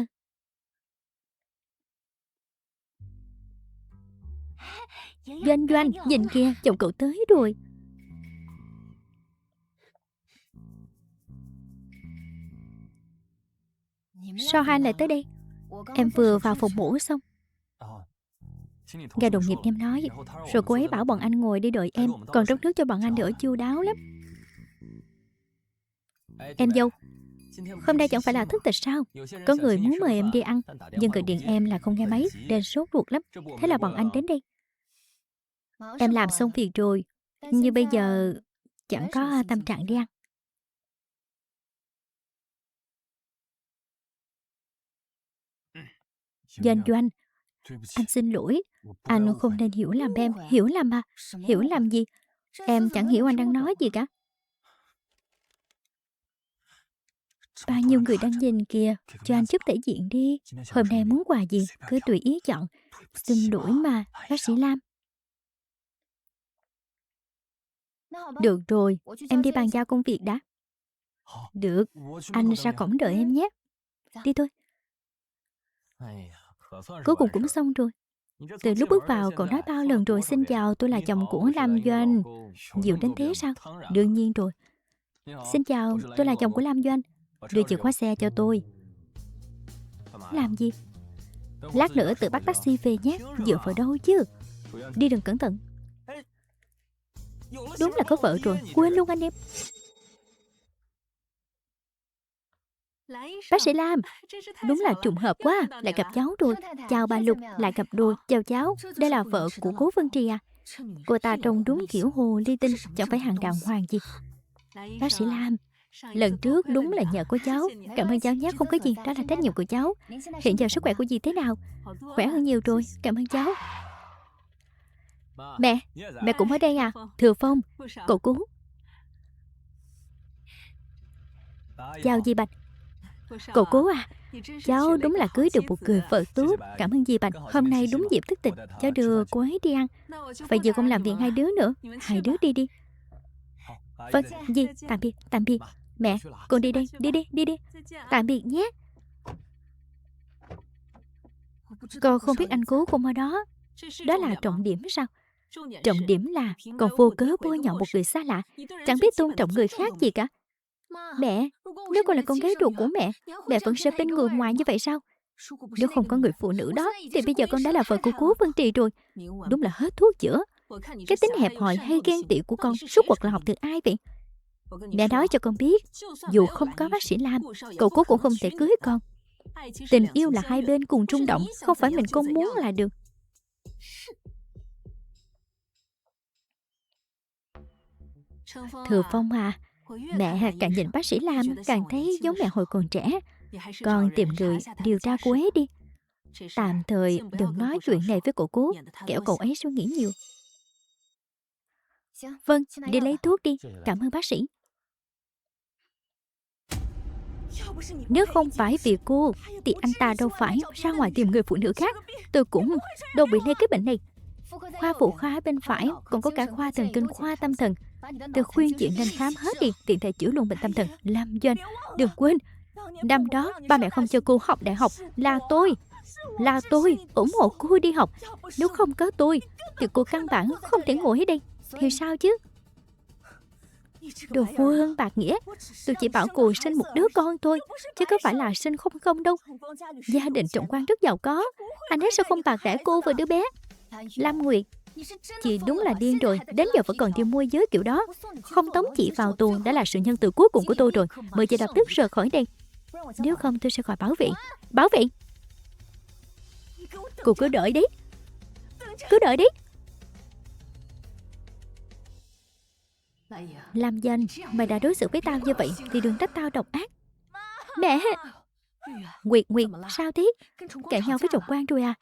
Doanh Doanh, nhìn kìa, chồng cậu tới rồi. Sao hai anh lại tới đây? Em vừa vào phòng mổ xong. Nghe đồng nghiệp em nói, rồi cô ấy bảo bọn anh ngồi đi đợi em, còn rót nước cho bọn anh đỡ chu đáo lắm. Em dâu, hôm nay chẳng phải là thức tịch sao? Có người muốn mời em đi ăn, nhưng gọi điện em là không nghe máy, nên sốt ruột lắm. Thế là bọn anh đến đây. Em làm xong việc rồi, nhưng bây giờ chẳng có tâm trạng đi ăn. Doanh Doanh, anh xin lỗi. Anh không nên hiểu lầm em. Hiểu lầm à? Hiểu lầm gì? Em chẳng hiểu anh đang nói gì cả. Bao nhiêu người đang nhìn kìa. Cho anh chút thể diện đi. Hôm nay muốn quà gì cứ tùy ý chọn. Xin lỗi mà, bác sĩ Lam. Được rồi, em đi bàn giao công việc đã. Được, anh ra cổng đợi em nhé. Đi thôi. Cuối cùng cũng xong rồi. Từ lúc bước vào, cậu nói bao lần rồi, xin chào, tôi là chồng của Lam Doanh. Dịu đến thế sao? Đương nhiên rồi. Xin chào, tôi là chồng của Lam Doanh. Đưa chìa khóa xe cho tôi. Làm gì? Lát nữa tự bắt taxi về nhé. Dựa vào đâu chứ? Đi đừng cẩn thận. Đúng là có vợ rồi, quên luôn anh em. Bác sĩ Lam, đúng là trùng hợp quá, lại gặp cháu rồi. Chào bà Lục, lại gặp rồi. Chào cháu, đây là vợ của Cố Vân Trì à? Cô ta trông đúng kiểu hồ ly tinh, chẳng phải hàng đàng hoàng gì. Bác sĩ Lam, lần trước đúng là nhờ có cháu. Cảm ơn cháu nhé, không có gì, đó là trách nhiệm của cháu. Hiện giờ sức khỏe của dì thế nào? Khỏe hơn nhiều rồi, cảm ơn cháu. Mẹ cũng ở đây à? Thừa Phong, cậu Cố. Chào dì Bạch. Cậu Cố à, cháu đúng là cưới được một người vợ tốt. Cảm ơn dì Bạch, hôm nay đúng dịp thất tịch, cháu đưa cô ấy đi ăn. Vậy giờ không làm phiền hai đứa nữa. Hai đứa đi đi. Vâng, dì, tạm biệt. Mẹ, con đi đây, đi đi. Tạm biệt nhé. Con không biết anh Cố không ở đó. Đó là trọng điểm sao? Trọng điểm là con vô cớ bôi nhọ một người xa lạ, chẳng biết tôn trọng người khác gì cả. Mẹ, nếu con là con gái ruột của mẹ vẫn sẽ bên người ngoài như vậy sao? Nếu không có người phụ nữ đó thì bây giờ con đã là vợ của Cố Vân Trì rồi. Đúng là hết thuốc chữa. Cái tính hẹp hòi hay ghen tị của con suốt cuộc là học từ ai vậy? Mẹ nói cho con biết, dù không có bác sĩ Lam, cậu Cố cũng không thể cưới con. Tình yêu là hai bên cùng rung động, không phải mình con muốn là được. Thừa Phong à, mẹ càng nhìn bác sĩ Lam càng thấy giống mẹ hồi còn trẻ. Con tìm người điều tra cô ấy đi. Tạm thời đừng nói chuyện này với cậu Cố, kẻo cậu ấy suy nghĩ nhiều. Vâng, đi lấy thuốc đi. Cảm ơn bác sĩ. Nếu không phải vì cô thì anh ta đâu phải ra ngoài tìm người phụ nữ khác. Tôi cũng đâu bị lây cái bệnh này. Khoa phụ khoa bên phải, còn có cả khoa thần kinh, khoa tâm thần. Tôi khuyên chị nên khám hết đi, tiện thể chữa luôn bệnh tâm thần. Lam Doanh, đừng quên, năm đó ba mẹ không cho cô học đại học là tôi ủng hộ cô đi học. Nếu không có tôi thì cô căn bản không thể ngồi ở đây. Thì sao chứ? Đồ vô ơn bạc nghĩa. Tôi chỉ bảo cô sinh một đứa con thôi, chứ có phải là sinh không không đâu. Gia đình trọng quan rất giàu có, anh ấy sao không bạc đãi cô và đứa bé? Lam Nguyệt, chị đúng là điên rồi. Đến giờ vẫn còn đi môi giới kiểu đó. Không tống chị vào tù đã là sự nhân từ cuối cùng của tôi rồi. Mời chị lập tức rời khỏi đây. Nếu không tôi sẽ gọi bảo vệ. Bảo vệ? Cô cứ đợi đấy. Cứ đợi đấy. Lam Danh, mày đã đối xử với tao như vậy thì đừng trách tao độc ác. Mẹ! Nguyệt, sao thế? Cãi nhau với chồng quan rồi à?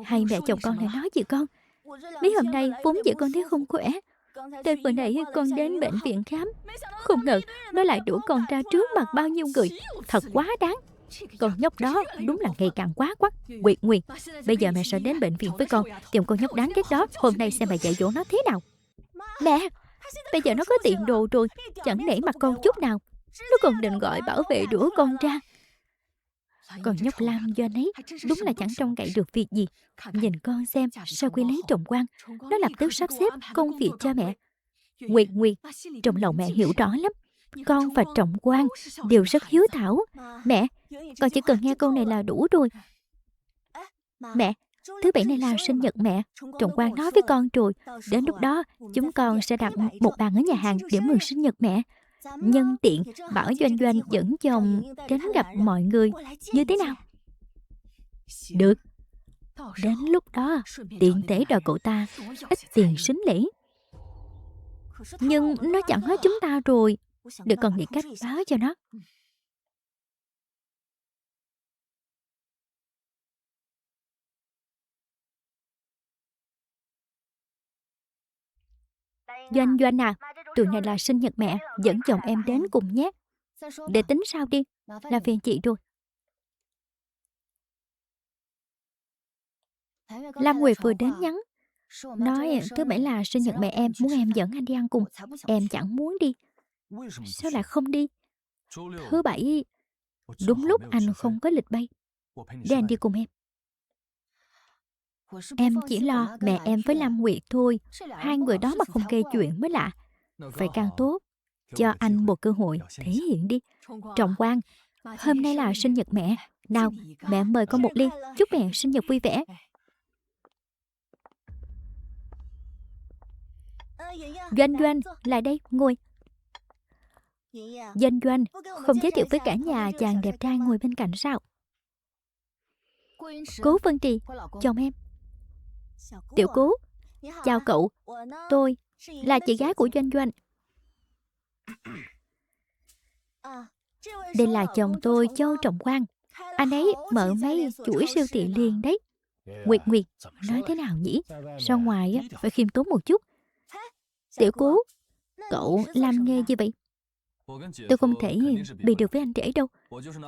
Hay mẹ chồng con lại nói gì con? Mấy hôm nay vốn dĩ con thấy không khỏe. Tới vừa nãy con đến bệnh viện khám, không ngờ nó lại đuổi con ra trước mặt bao nhiêu người. Thật quá đáng. Con nhóc đó đúng là ngày càng quá quắt. Nguyệt, bây giờ mẹ sẽ đến bệnh viện với con, tìm con nhóc đáng ghét đó. Hôm nay xem mẹ dạy dỗ nó thế nào. Mẹ, bây giờ nó có tiền đồ rồi, chẳng nể mặt con chút nào. Nó còn định gọi bảo vệ đuổi con ra. Còn nhóc Lam Doanh ấy đúng là chẳng trông cậy được việc gì. Nhìn con xem, sau khi lấy chồng quan, nó lập tức sắp xếp công việc cho mẹ. Nguyệt, trong lòng mẹ hiểu rõ lắm. Con và trọng quan đều rất hiếu thảo. Mẹ, con chỉ cần nghe câu này là đủ rồi. Mẹ, thứ bảy này là sinh nhật mẹ. Trọng quan nói với con rồi. Đến lúc đó chúng con sẽ đặt một bàn ở nhà hàng để mừng sinh nhật mẹ. Nhân tiện bảo Doanh dẫn chồng đến gặp mọi người. Như thế nào? Được. Đến lúc đó tiện thể đòi cậu ta ít tiền sính lễ. Nhưng nó chẳng nói chúng ta rồi. Để con nghĩ cách báo cho nó. Doanh Doanh à, tuần này là sinh nhật mẹ, dẫn chồng em đến cùng nhé. Để tính sau đi, là phiền chị rồi. Lam Nguyệt vừa đến nhắn, nói thứ Bảy là sinh nhật mẹ em, muốn em dẫn anh đi ăn cùng. Em chẳng muốn đi. Sao lại không đi? Thứ Bảy, đúng lúc anh không có lịch bay. Để anh đi cùng em. Em chỉ lo mẹ em với Lam Nguyệt thôi. Hai người đó mà không gây chuyện mới lạ. Vậy càng tốt. Cho anh một cơ hội thể hiện đi. Trọng Quang, hôm nay là sinh nhật mẹ. Nào, mẹ mời con một ly. Chúc mẹ sinh nhật vui vẻ. Doanh Doanh, lại đây, ngồi. Doanh Doanh, không giới thiệu với cả nhà chàng đẹp trai ngồi bên cạnh sao? Cố Vân Trì, chồng em. Tiểu Cố, chào cậu. Tôi là chị gái của Doanh Doanh. Đây là chồng tôi, Châu Trọng Quang. Anh ấy mở mấy chuỗi siêu thị liền đấy. Nguyệt Nguyệt, nói thế nào nhỉ? Ra ngoài phải khiêm tốn một chút. Tiểu Cố, cậu làm nghề gì vậy? Tôi không thể bị được với anh rể đâu.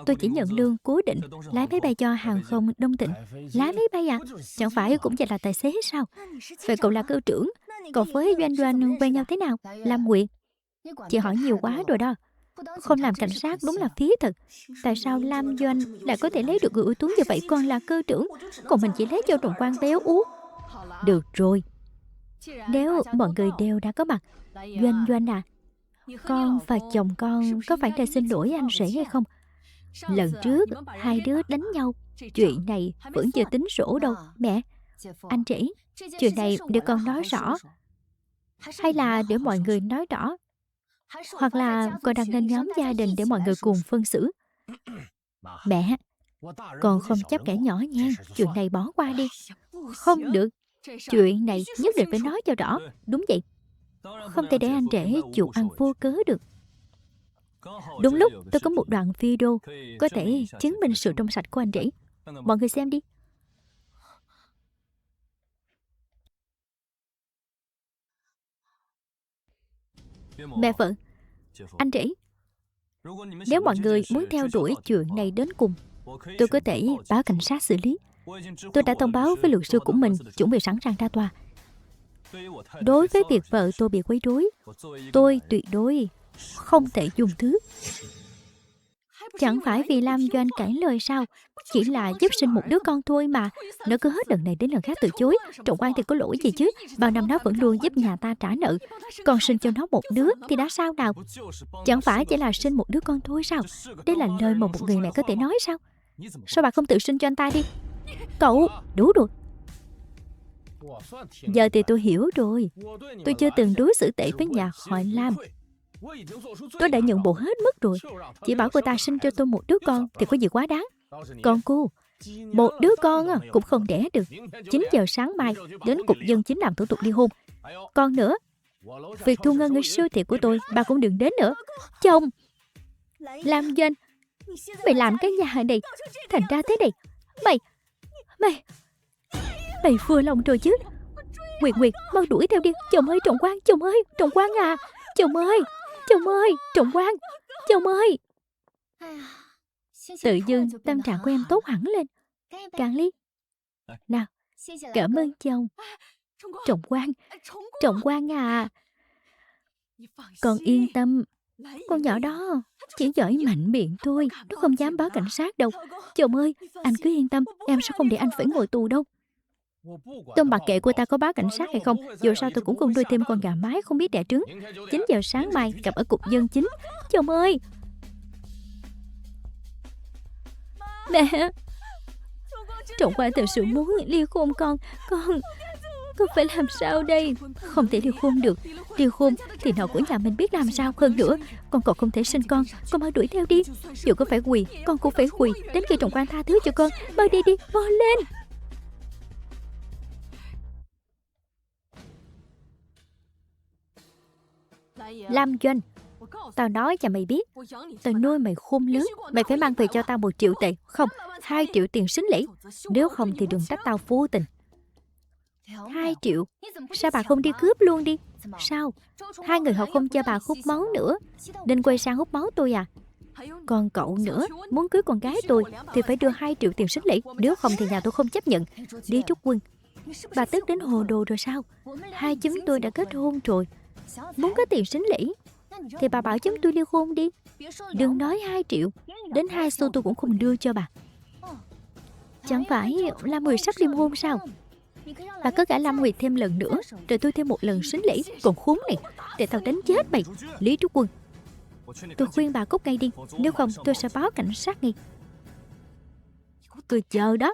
Tôi chỉ nhận lương cố định, lái máy bay cho hàng không Đông Thịnh. Lái máy bay à? Chẳng phải cũng chỉ là tài xế sao? Vậy cậu là cơ trưởng. Cậu với Doanh Doanh quen nhau thế nào? Lam Nguyệt, chị hỏi nhiều quá rồi đó. Không làm cảnh sát đúng là phí thật. Tại sao Lam Doanh lại có thể lấy được người ưu tú như vậy, còn là cơ trưởng, còn mình chỉ lấy cho Trọng Quang béo ú? Được rồi, nếu mọi người đều đã có mặt. Doanh Doanh à, con và chồng con có phải là xin lỗi anh rể hay không? Lần trước hai đứa đánh nhau, chuyện này vẫn chưa tính sổ đâu. Mẹ, anh rể, chuyện này để con nói rõ, hay là để mọi người nói rõ, hoặc là con đăng lên nhóm gia đình để mọi người cùng phân xử? Mẹ, con không chấp kẻ nhỏ nha. Chuyện này bỏ qua đi. Không được, chuyện này nhất định phải nói cho rõ. Đúng vậy, không thể để anh rể chịu ăn vô cớ được. Đúng lúc tôi có một đoạn video có thể chứng minh sự trong sạch của anh rể. Mọi người xem đi. Mẹ vợ, anh rể, nếu mọi người muốn theo đuổi chuyện này đến cùng, tôi có thể báo cảnh sát xử lý. Tôi đã thông báo với luật sư của mình, chuẩn bị sẵn sàng ra tòa. Đối với việc vợ tôi bị quấy rối, tôi tuyệt đối không thể dùng thứ. Chẳng phải vì Lam Doanh cãi lời sao? Chỉ là giúp sinh một đứa con thôi mà. Nó cứ hết lần này đến lần khác từ chối. Trọng Quang thì có lỗi gì chứ? Bao năm nó vẫn luôn giúp nhà ta trả nợ. Còn sinh cho nó một đứa thì đã sao nào? Chẳng phải chỉ là sinh một đứa con thôi sao? Đây là lời mà một người mẹ có thể nói sao? Sao bà không tự sinh cho anh ta đi? Cậu, đủ rồi. Giờ thì tôi hiểu rồi. Tôi chưa từng đối xử tệ với nhà họ Lam. Tôi đã nhận bộ hết mức rồi. Chỉ bảo cô ta sinh cho tôi một đứa con thì có gì quá đáng. Còn cô, một đứa con cũng không đẻ được. 9 giờ sáng mai đến cục dân chính làm thủ tục ly hôn. Còn nữa, việc thu ngân ở siêu thị của tôi bà cũng đừng đến nữa. Chồng, Lam Doanh, mày làm cái nhà này thành ra thế này. Mày vừa lòng rồi chứ? Nguyệt Nguyệt, mau đuổi theo đi. Chồng ơi, Trọng Quang, chồng ơi, Trọng Quang à. Chồng ơi, chồng ơi, Trọng Quang, chồng ơi. Tự dưng tâm trạng của em tốt hẳn lên. Cạn ly. Nào, cảm ơn chồng. Trọng Quang, Trọng Quang à. Con yên tâm, con nhỏ đó chỉ giỏi mạnh miệng thôi, nó không dám báo cảnh sát đâu. Chồng ơi, anh cứ yên tâm, em sẽ không để anh phải ngồi tù đâu. Tôi mặc kệ cô ta có báo cảnh sát hay không, dù sao tôi cũng không nuôi thêm con gà mái không biết đẻ trứng. 9 giờ sáng mai gặp ở cục dân chính. Chồng ơi. Mẹ, Trọng Quang thật sự muốn ly hôn con phải làm sao đây? Không thể ly hôn được. Ly hôn thì nào của nhà mình biết làm sao. Hơn nữa, con còn không thể sinh con mau đuổi theo đi. Dù có phải quỳ, con cũng phải quỳ đến khi Trọng Quang tha thứ cho con. Mau đi đi, mau lên. Lam Doanh, tao nói cho mày biết, tao nuôi mày khôn lớn. Mày phải mang về cho tao 1 triệu tệ. Không, 2 triệu tiền sính lễ. Nếu không thì đừng trách tao vô tình. 2 triệu? Sao bà không đi cướp luôn đi? Sao? Hai người họ không cho bà hút máu nữa, định quay sang hút máu tôi à? Còn cậu nữa, muốn cưới con gái tôi thì phải đưa 2 triệu tiền sính lễ, nếu không thì nhà tôi không chấp nhận. Lý Trúc Quân, bà tức đến hồ đồ rồi sao? Hai chúng tôi đã kết hôn rồi, muốn có tiền sính lễ thì bà bảo chúng tôi ly hôn đi. Đừng nói 2 triệu, đến 2 xu tôi cũng không đưa cho bà. Chẳng phải Lam Nguyệt sắp ly hôn sao? Bà cứ gả Lam Nguyệt thêm lần nữa, rồi tôi thêm một lần sính lễ. Còn khốn này, để tao đánh chết mày. Lý Trúc Quân, tôi khuyên bà cút ngay đi, nếu không tôi sẽ báo cảnh sát ngay. Tôi chờ đó.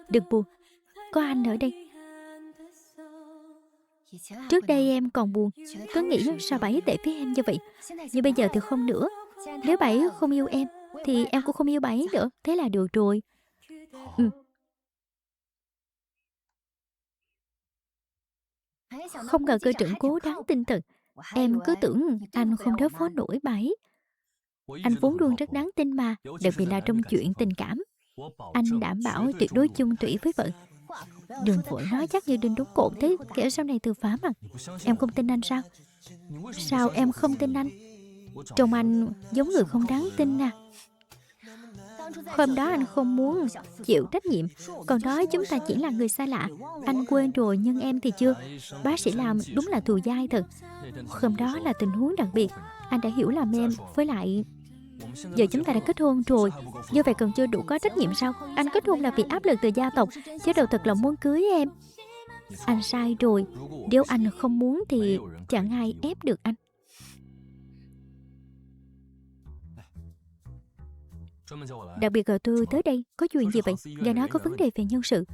Đừng buồn, có anh ở đây. Trước đây em còn buồn, cứ nghĩ sao bà ấy tệ với em như vậy. Nhưng bây giờ thì không nữa. Nếu bà ấy không yêu em thì em cũng không yêu bà ấy nữa. Thế là được rồi. Không ngờ cơ trưởng Cố đáng tin thật. Em cứ tưởng anh không đối phó nổi bà ấy. Anh vốn luôn rất đáng tin mà, đặc biệt là trong chuyện tình cảm. Anh đảm bảo tuyệt đối chung thủy với vợ. Đừng vội nói chắc như đinh đóng cột thế, kể sau này từ phá mặt. Em không tin anh sao? Sao em không tin anh? Trông anh giống người không đáng tin à. Hôm đó anh không muốn chịu trách nhiệm, còn nói chúng ta chỉ là người xa lạ. Anh quên rồi nhưng em thì chưa. Bác sĩ làm đúng là thù dai thật. Hôm đó là tình huống đặc biệt. Anh đã hiểu lầm em. Với lại giờ chúng ta đã kết hôn rồi, như vậy còn chưa đủ có trách nhiệm sao? Anh kết hôn là vì áp lực từ gia tộc, chứ đâu thật lòng muốn cưới em. Anh sai rồi. Nếu anh không muốn thì chẳng ai ép được anh. Đặc biệt gọi tôi tới đây, có chuyện gì vậy? Nghe nói có vấn đề về nhân sự.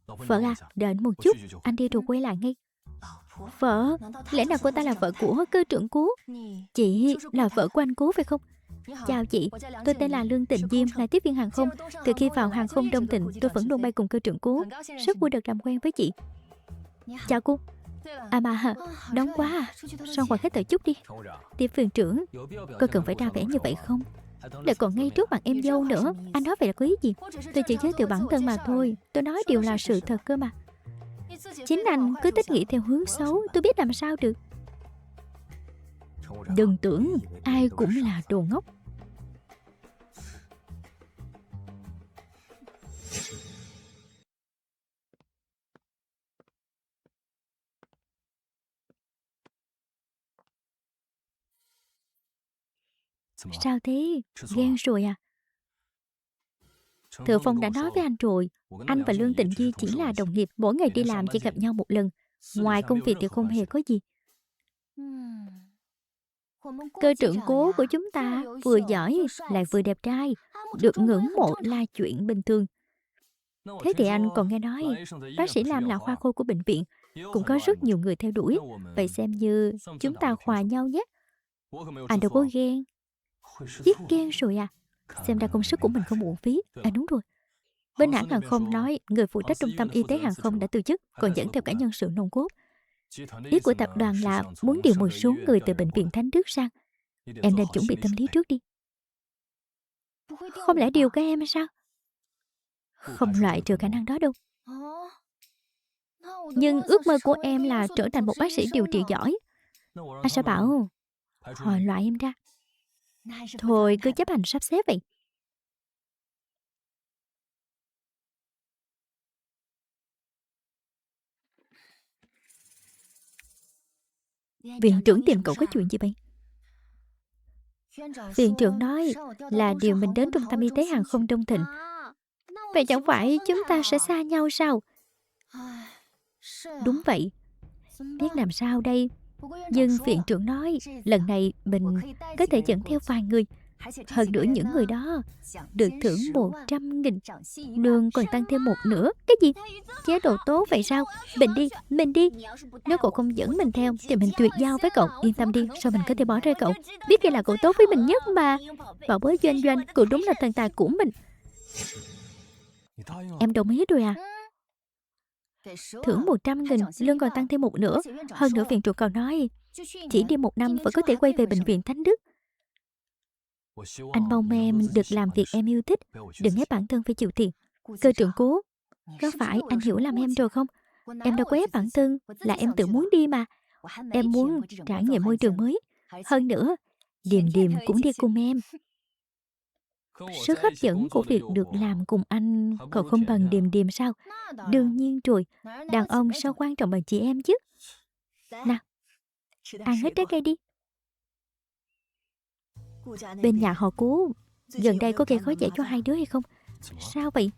Vợ à, đợi anh một chút, anh đi rồi quay lại ngay. Vợ? Lẽ nào cô ta là vợ của cơ trưởng Cố? Chị là vợ của anh Cố phải không? Chào chị, tôi tên là Lương Tịnh Diêm, là tiếp viên hàng không. Từ khi vào hàng không Đông Thịnh, tôi vẫn luôn bay cùng cơ trưởng Cố. Rất vui được làm quen với chị. Chào cô. À mà, nóng quá à. Xong ngoài hết tờ chút đi. Tiếp viên trưởng, cô cần phải ra vẻ như vậy không? Lại còn ngay trước mặt em dâu nữa. Anh nói vậy là có ý gì? Tôi chỉ giới thiệu bản thân mà thôi. Tôi nói đều là sự thật cơ mà. Chính anh cứ tích nghĩ theo hướng xấu, tôi biết làm sao được. Đừng tưởng ai cũng là đồ ngốc. Sao thế? Ghen rồi à? Thừa Phong đã nói với anh rồi, anh và Lương Tịnh Di chỉ là đồng nghiệp, mỗi ngày đi làm chỉ gặp nhau một lần. Ngoài công việc thì không hề có gì. Cơ trưởng Cố của chúng ta vừa giỏi lại vừa đẹp trai, được ngưỡng mộ là chuyện bình thường. Thế thì anh còn nghe nói bác sĩ Lam là khoa khôi của bệnh viện, cũng có rất nhiều người theo đuổi. Vậy xem như chúng ta hòa nhau nhé. Anh đâu có ghen. Biết ghen rồi à? Xem ra công sức của mình không uổng phí. À đúng rồi, bên hãng hàng không nói người phụ trách trung tâm y tế hàng không đã từ chức, còn dẫn theo cả nhân sự nòng cốt. Ý của tập đoàn là muốn điều một số người từ bệnh viện Thánh Đức sang. Em nên chuẩn bị tâm lý trước đi. Không lẽ điều các em sao? Không loại trừ khả năng đó đâu. Nhưng ước mơ của em là trở thành một bác sĩ điều trị giỏi. Anh sẽ bảo họ loại em ra. Thôi cứ chấp hành sắp xếp vậy. Viện trưởng tìm cậu có chuyện gì vậy? Viện trưởng nói là điều mình đến trung tâm y tế hàng không Đông Thịnh. Vậy chẳng phải chúng ta sẽ xa nhau sao? Đúng vậy. Biết làm sao đây? Nhưng viện trưởng nói lần này mình có thể dẫn theo vài người. Hơn nữa những người đó được thưởng 100.000, lương còn tăng thêm một nửa. Cái gì? Chế độ tốt vậy sao? Mình đi. Nếu cậu không dẫn mình theo thì mình tuyệt giao với cậu. Yên tâm đi, sao mình có thể bỏ rơi cậu? Biết đây là cậu tốt với mình nhất mà. Bảo bối Doanh Doanh, cậu đúng là thần tài của mình. Em đồng ý rồi à? Thưởng 100.000, lương còn tăng thêm một nửa. Hơn nữa viện trưởng còn nói Chỉ đi 1 năm vẫn có thể quay về bệnh viện Thánh Đức. Anh mong em được làm việc em yêu thích, đừng ép bản thân phải chịu thiệt. Cơ trưởng Cố, có phải anh hiểu lầm em rồi không? Em đâu có ép bản thân, là em tự muốn đi mà. Em muốn trải nghiệm môi trường mới. Hơn nữa, Điềm Điềm cũng đi cùng em. Sức hấp dẫn của việc được làm cùng anh còn không bằng Điềm Điềm sao? Đương nhiên rồi, đàn ông sao quan trọng bằng chị em chứ. Nào, ăn hết trái cây đi. Bên nhà họ Cố gần đây có gây khó dễ cho hai đứa hay không? Sao vậy?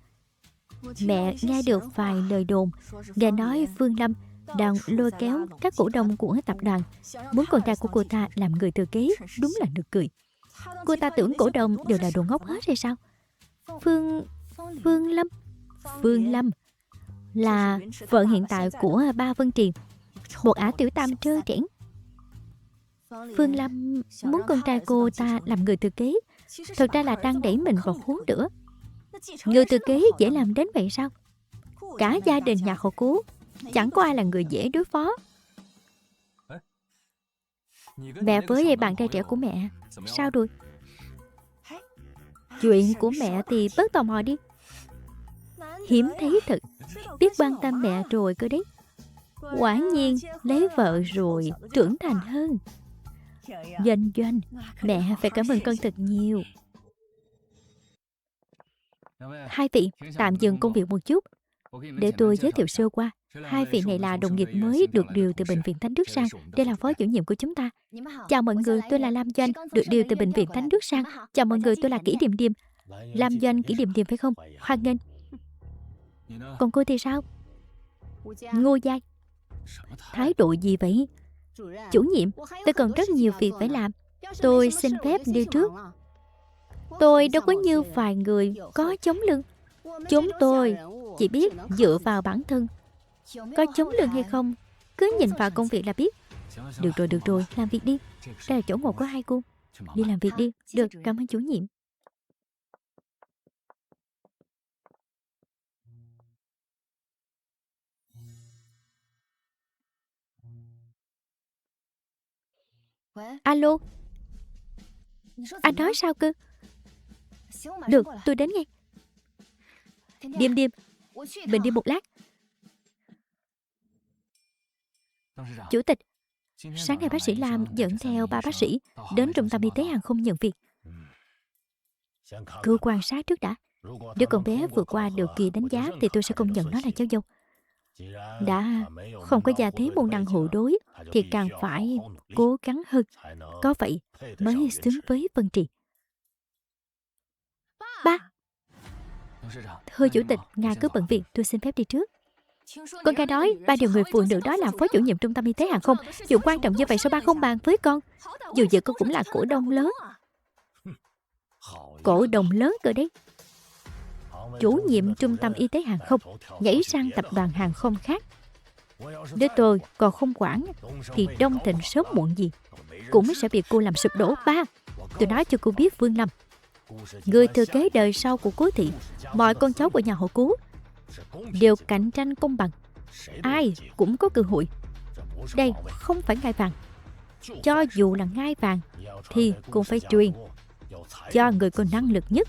Mẹ nghe được vài lời đồn, nghe nói Phương Lâm đang lôi kéo các cổ đông của tập đoàn, muốn con trai của cô ta làm người thừa kế. Đúng là nực cười. Cô ta tưởng cổ đông đều là đồ ngốc hết hay sao? Phương Lâm là vợ hiện tại của ba Vân Triền, một ả tiểu tam trơ trẽn. Phương Lâm muốn con trai cô ta làm người thừa kế, thật ra là đang đẩy mình vào hố lửa. Người thừa kế dễ làm đến vậy sao? Cả gia đình nhà họ Cố chẳng có ai là người dễ đối phó. Mẹ với bạn trai trẻ của mẹ sao rồi? Chuyện của mẹ thì bớt tò mò đi. Hiếm thấy thật, biết quan tâm mẹ rồi cơ đấy. Quả nhiên lấy vợ rồi trưởng thành hơn. Doanh, mẹ phải cảm ơn con thật nhiều. Hai vị tạm dừng công việc một chút, để tôi giới thiệu sơ qua. Hai vị này là đồng nghiệp mới được điều từ bệnh viện Thánh Đức sang. Đây là phó chủ nhiệm của chúng ta. Chào mọi người, tôi là Lam Doanh, được điều từ bệnh viện Thánh Đức sang. Chào mọi người, tôi là Kỷ Điềm Điềm. Lam Doanh, Kỷ Điềm Điềm phải không? Hoan nghênh. Còn cô thì sao? Ngô Giai. Thái độ gì vậy? Chủ nhiệm, tôi còn rất nhiều việc phải làm. Tôi xin phép đi trước. Tôi đâu có như vài người có chống lưng. Chúng tôi chỉ biết dựa vào bản thân. Có chống lưng hay không, cứ nhìn vào công việc là biết. Được rồi, làm việc đi. Đây là chỗ ngồi của hai cô. Đi làm việc đi. Được, cảm ơn chủ nhiệm. Alo. Anh nói sao cơ? Được, tôi đến ngay. Điềm Điềm, mình đi một lát. Chủ tịch, sáng nay bác sĩ Lam dẫn theo 3 bác sĩ đến trung tâm y tế hàng không nhận việc. Cứ quan sát trước đã. Nếu con bé vượt qua được kỳ đánh giá thì tôi sẽ công nhận nó là cháu dâu. Đã không có gia thế môn đăng hộ đối thì càng phải cố gắng hơn. Có vậy mới xứng với Vân Trì. Ba. Thưa chủ tịch, ngài cứ bận việc, tôi xin phép đi trước. Con nghe nói ba điều người phụ nữ đó làm phó chủ nhiệm trung tâm y tế hàng không. Chuyện quan trọng như vậy sao ba không bàn với con? Dù gì con cũng là cổ đông lớn. Cổ đông lớn cơ đấy. Chủ nhiệm trung tâm y tế hàng không nhảy sang tập đoàn hàng không khác. Nếu tôi còn không quản thì Đông Thịnh sớm muộn gì cũng sẽ bị cô làm sụp đổ. Ba, tôi nói cho cô biết Phương Lâm, người thừa kế đời sau của Cố thị, mọi con cháu của nhà họ Cố đều cạnh tranh công bằng, ai cũng có cơ hội. Đây không phải ngai vàng. Cho dù là ngai vàng thì cũng phải truyền cho người có năng lực nhất.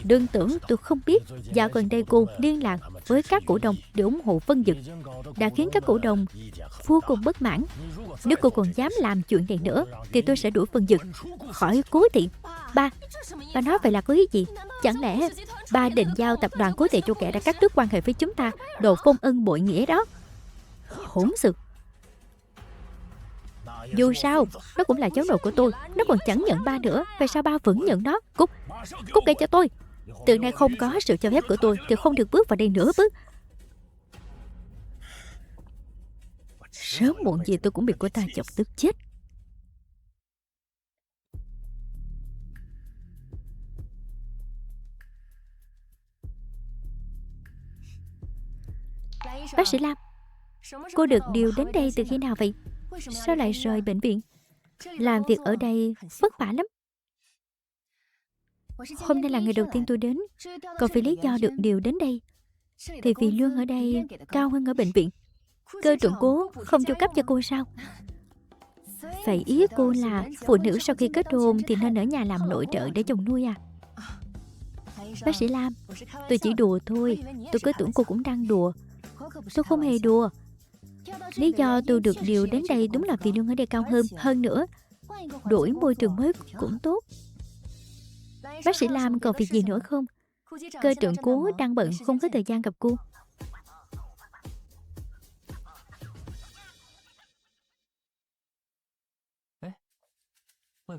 Đừng tưởng tôi không biết, dạo gần đây cô liên lạc với các cổ đông để ủng hộ Vân Dực, đã khiến các cổ đông vô cùng bất mãn. Nếu cô còn dám làm chuyện này nữa thì tôi sẽ đuổi Vân Dực khỏi Cố thị. Ba nói vậy là có ý gì? Chẳng lẽ ba định giao tập đoàn Cố thị cho kẻ đã cắt đứt quan hệ với chúng ta, đồ phong ân bội nghĩa đó? Hỗn sự. Dù sao nó cũng là cháu nội của tôi, nó còn chẳng nhận ba nữa, vậy sao ba vẫn nhận nó? Cút ngay cho tôi. Từ nay không có sự cho phép của tôi thì không được bước vào đây nữa bước. Sớm muộn gì tôi cũng bị cô ta chọc tức chết. Bác sĩ Lam, cô được điều đến đây từ khi nào vậy? Sao lại rời bệnh viện? Làm việc ở đây vất vả lắm. Hôm nay là ngày đầu tiên tôi đến. Còn vì lý do được điều đến đây thì vì lương ở đây cao hơn ở bệnh viện. Cơ trưởng Cố không chu cấp cho cô sao? Vậy ý cô là phụ nữ sau khi kết hôn thì nên ở nhà làm nội trợ để chồng nuôi à? Bác sĩ Lam, tôi chỉ đùa thôi. Tôi cứ tưởng cô cũng đang đùa. Tôi không hề đùa. Lý do tôi được điều đến đây đúng là vì lương ở đây cao hơn. Hơn nữa, đổi môi trường mới cũng tốt. Bác sĩ Lam còn việc gì nữa không? Cơ trưởng Cố đang bận không có thời gian gặp cô.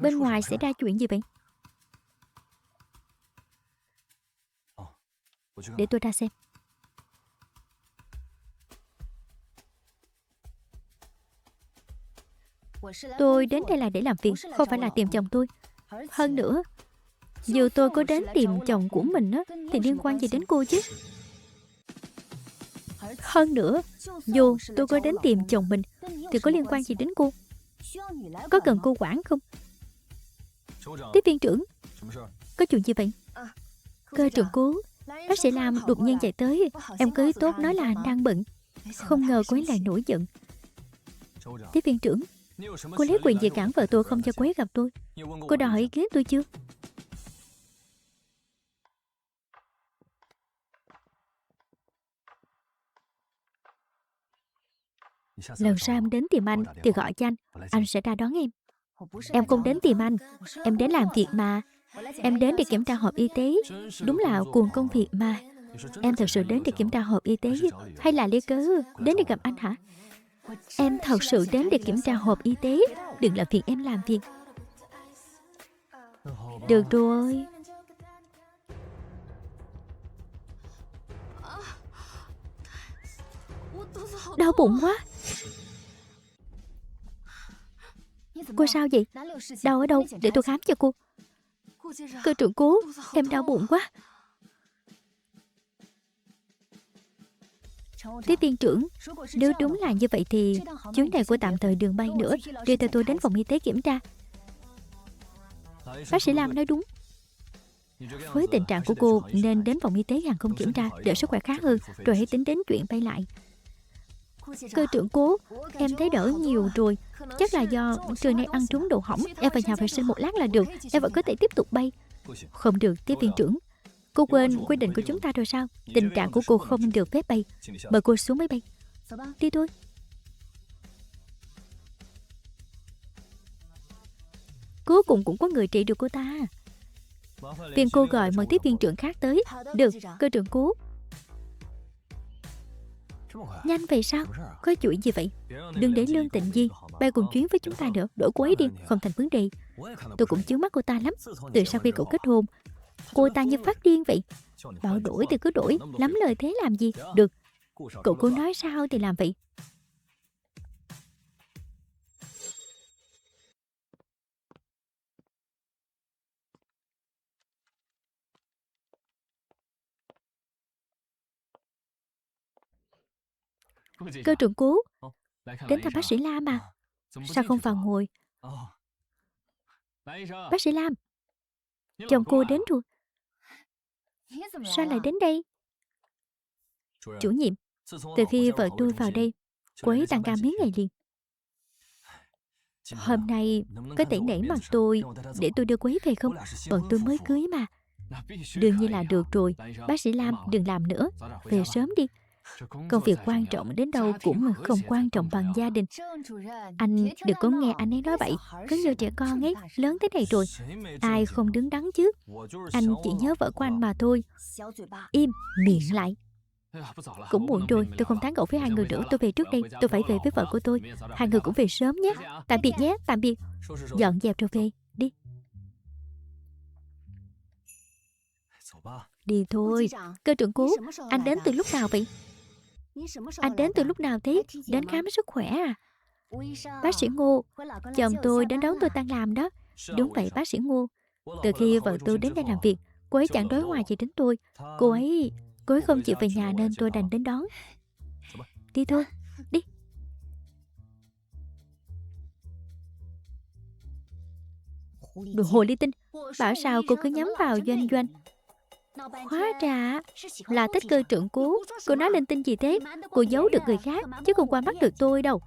Bên ngoài xảy ra chuyện gì vậy? Để tôi ra xem. Tôi đến đây là để làm việc, không phải là tìm chồng tôi. Hơn nữa, dù tôi có đến tìm chồng của mình á, thì liên quan gì đến cô chứ? Hơn nữa, dù tôi có đến tìm chồng mình thì có liên quan gì đến cô? Có cần cô quản không? Tiếp viên trưởng, có chuyện gì vậy? Cơ trưởng Cố, bác sĩ Lam đột nhiên chạy tới. Em cứ tốt nói là anh đang bận. Không ngờ cô ấy lại nổi giận. Tiếp viên trưởng, cô lấy quyền gì cản vợ tôi không cho cô ấy gặp tôi? Cô đã hỏi ý kiến tôi chưa? Lần sau em đến tìm anh thì gọi cho anh sẽ ra đón em. Em không đến tìm anh, em đến làm việc mà. Em đến để kiểm tra hộp y tế. Đúng là cuồng công việc mà. Em thật sự đến để kiểm tra hộp y tế hay là lấy cớ đến để gặp anh hả? Em thật sự đến để kiểm tra hộp y tế. Đừng làm phiền em làm việc. Được rồi. Đau bụng quá. Cô sao vậy? Đau ở đâu? Để tôi khám cho cô. Cơ trưởng Cố, em đau bụng quá. Tiếp viên trưởng, nếu đúng là như vậy thì chuyến này của tạm thời đừng bay nữa. Đưa theo tôi đến phòng y tế kiểm tra. Bác sĩ Lam nói đúng. Với tình trạng của cô nên đến phòng y tế hàng không kiểm tra, đợi sức khỏe khá hơn rồi hãy tính đến chuyện bay lại. Cơ trưởng Cố, em thấy đỡ nhiều rồi. Chắc là do trưa nay ăn trúng đồ hỏng. Em vào nhà vệ sinh một lát là được. Em vẫn có thể tiếp tục bay. Không được, tiếp viên trưởng. Cô quên quy định của chúng ta rồi sao? Tình trạng của cô không được phép bay. Mời cô xuống máy bay. Đi thôi. Cuối cùng cũng có người trị được cô ta. Phiền cô gọi một tiếp viên trưởng khác tới. Được, cơ trưởng Cố. Nhanh vậy sao? Có chuyện gì vậy? Đừng để Lương Tịnh Di bay cùng chuyến với chúng ta nữa. Đổi cô ấy đi, không thành vấn đề. Tôi cũng chướng mắt cô ta lắm. Từ sau khi cậu kết hôn, cô ta như phát điên vậy. Bảo đổi thì cứ đổi, lắm lời thế làm gì? Được, cậu cứ nói sao thì làm vậy. Cơ trưởng Cố, đến thăm bác sĩ Lam à? Sao không vào ngồi? Bác sĩ Lam, chồng cô đến rồi. Sao lại đến đây? Chủ nhiệm, từ khi vợ tôi vào đây, cô ấy tăng ca mấy ngày liền. Hôm nay có thể nể mặt tôi để tôi đưa cô ấy về không? Bọn tôi mới cưới mà. Đương nhiên là được rồi. Bác sĩ Lam, đừng làm nữa. Về sớm đi. Công việc quan trọng đến đâu cũng không quan trọng bằng gia đình. Anh đừng có nghe anh ấy nói vậy. Cứ như trẻ con ấy, lớn thế này rồi. Ai không đứng đắn chứ? Anh chỉ nhớ vợ của anh mà thôi. Im miệng lại. Cũng muộn rồi, tôi không tán gẫu với hai người nữa. Tôi về trước đây, tôi phải về với vợ của tôi. Hai người cũng về sớm nhé. Tạm biệt nhé, tạm biệt. Dọn dẹp rồi về, đi. Đi thôi. Cơ trưởng Cố, anh đến từ lúc nào vậy? Anh đến từ lúc nào thế? Đến khám sức khỏe à? Bác sĩ Ngô, chồng tôi đến đón tôi tan làm đó. Đúng vậy bác sĩ Ngô. Từ khi vợ tôi đến đây làm việc, cô ấy chẳng đối hòa gì đến tôi. Cô ấy không chịu về nhà nên tôi đành đến đón. Đi thôi, đi. Đồ hồ ly tinh. Bảo sao cô cứ nhắm vào Doanh Doanh. Hóa ra là thích cơ trưởng Cố. Cô nói linh tinh gì thế? Cô giấu được người khác chứ không qua mắt được tôi đâu.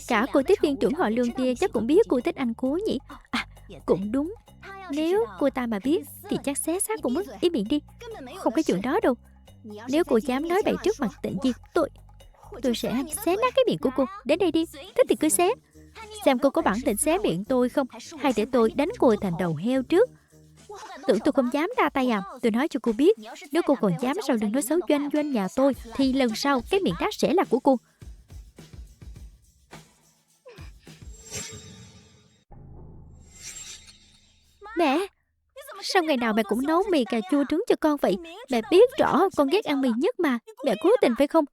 Cả cô tiếp viên trưởng họ Lương kia chắc cũng biết cô thích anh Cố nhỉ. À, cũng đúng. Nếu cô ta mà biết thì chắc xé xác cũng mất. Im miệng đi. Không có chuyện đó đâu. Nếu cô dám nói bậy trước mặt Tịnh Di, tôi sẽ xé nát cái miệng của cô. Đến đây đi, thích thì cứ xé. Xem cô có bản lĩnh xé miệng tôi không, hay để tôi đánh cô thành đầu heo trước. Tưởng tôi không dám ra tay à? Tôi nói cho cô biết, nếu cô còn dám sau lưng nói xấu Doanh Doanh nhà tôi thì lần sau cái miệng nát sẽ là của cô. Mẹ, sao ngày nào mẹ cũng nấu mì cà chua trứng cho con vậy? Mẹ biết rõ con ghét ăn mì nhất mà. Mẹ cố tình phải không?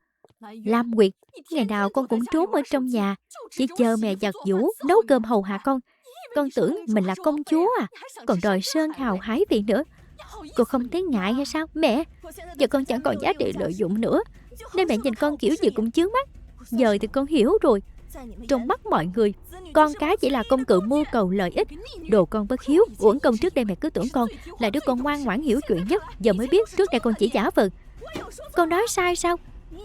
Lam Nguyệt, ngày nào con cũng trốn ở trong nhà, chỉ chờ mẹ giặt giũ, nấu cơm hầu hạ con. Con tưởng mình là công chúa à, còn đòi sơn hào hái vị nữa. Cô không thấy ngại hay sao? Mẹ, giờ con chẳng còn giá trị lợi dụng nữa, nên mẹ nhìn con kiểu gì cũng chướng mắt. Giờ thì con hiểu rồi. Trong mắt mọi người, con cái chỉ là công cụ mưu cầu lợi ích. Đồ con bất hiếu, uổng công trước đây mẹ cứ tưởng con là đứa con ngoan ngoãn hiểu chuyện nhất. Giờ mới biết trước đây con chỉ giả vờ. Con nói sai sao?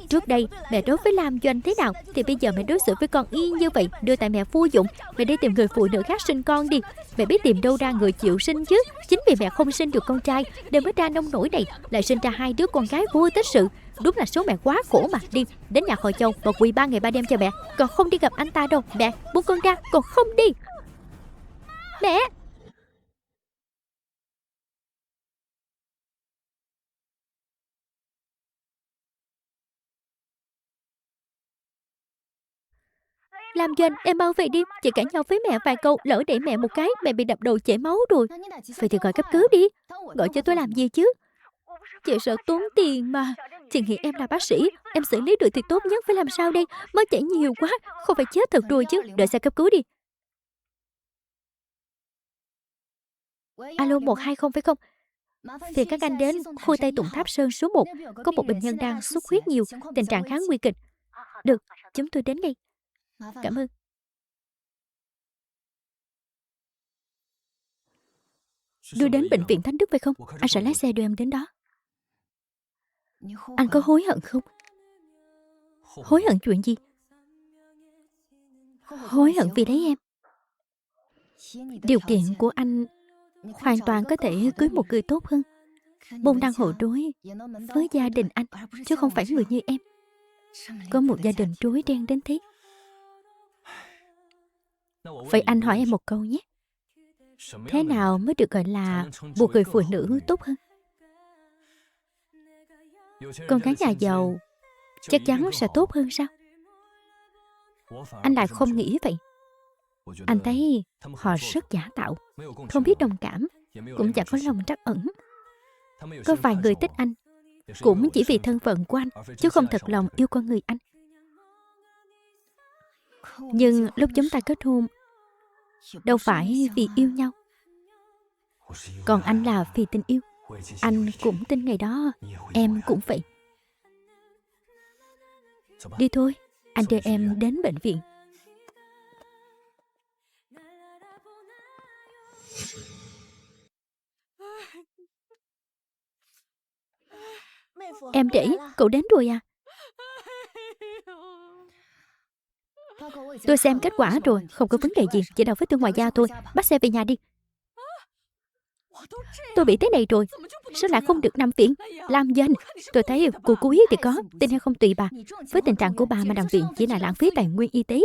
Trước đây mẹ đối với Lam Doanh thế nào thì bây giờ mẹ đối xử với con y như vậy. Đưa tại mẹ vô dụng, mẹ đi tìm người phụ nữ khác sinh con đi. Mẹ biết tìm đâu ra người chịu sinh chứ. Chính vì mẹ không sinh được con trai nên mới ra nông nổi này, lại sinh ra hai đứa con gái vô tích sự. Đúng là số mẹ quá khổ mà. Đi đến nhà họ Châu và quỳ 3 ngày 3 đêm cho mẹ. Còn không đi gặp anh ta đâu. Mẹ buông con ra, còn không đi. Mẹ. Lam Doanh, em mau về đi. Chị cãi nhau với mẹ vài câu, lỡ đẩy mẹ một cái, mẹ bị đập đầu chảy máu rồi. Vậy thì gọi cấp cứu đi. Gọi cho tôi làm gì chứ? Chị sợ tốn tiền mà. Chị nghĩ em là bác sĩ, em xử lý được thì tốt nhất, phải làm sao đây? Máu chảy nhiều quá, không phải chết thật rồi chứ. Đợi xe cấp cứu đi. Alo 120 phải không? Phiền các anh đến khu Tây Tùng Tháp Sơn số 1. Có một bệnh nhân đang xuất huyết nhiều, tình trạng khá nguy kịch. Được, chúng tôi đến ngay. Cảm ơn. Đưa đến bệnh viện Thánh Đức phải không? Anh sẽ lái xe đưa em đến đó. Anh có hối hận không? Hối hận chuyện gì? Hối hận vì lấy em. Điều kiện của anh hoàn toàn có thể cưới một người tốt hơn, môn đăng hộ đối với gia đình anh, chứ không phải người như em. Có một gia đình rối ren đến thế. Vậy anh hỏi em một câu nhé. Thế nào mới được gọi là một người phụ nữ tốt hơn? Con gái nhà giàu chắc chắn sẽ tốt hơn sao? Anh lại không nghĩ vậy. Anh thấy họ rất giả tạo, không biết đồng cảm, cũng chẳng có lòng trắc ẩn. Có vài người thích anh cũng chỉ vì thân phận của anh, chứ không thật lòng yêu con người anh. Nhưng lúc chúng ta kết hôn, đâu phải vì yêu nhau. Còn anh là vì tình yêu. Anh cũng tin ngày đó em cũng vậy. Đi thôi, anh đưa em đến bệnh viện. Em trễ, cậu đến rồi à? Tôi xem kết quả rồi, không có vấn đề gì, chỉ đau vết thương ngoài da thôi. Bắt xe về nhà đi. Tôi bị thế này rồi, sao lại không được nằm viện? Lam Doanh, tôi thấy cô cố ý thì có, tin hay không tùy bà. Với tình trạng của bà mà nằm viện chỉ là lãng phí tài nguyên y tế.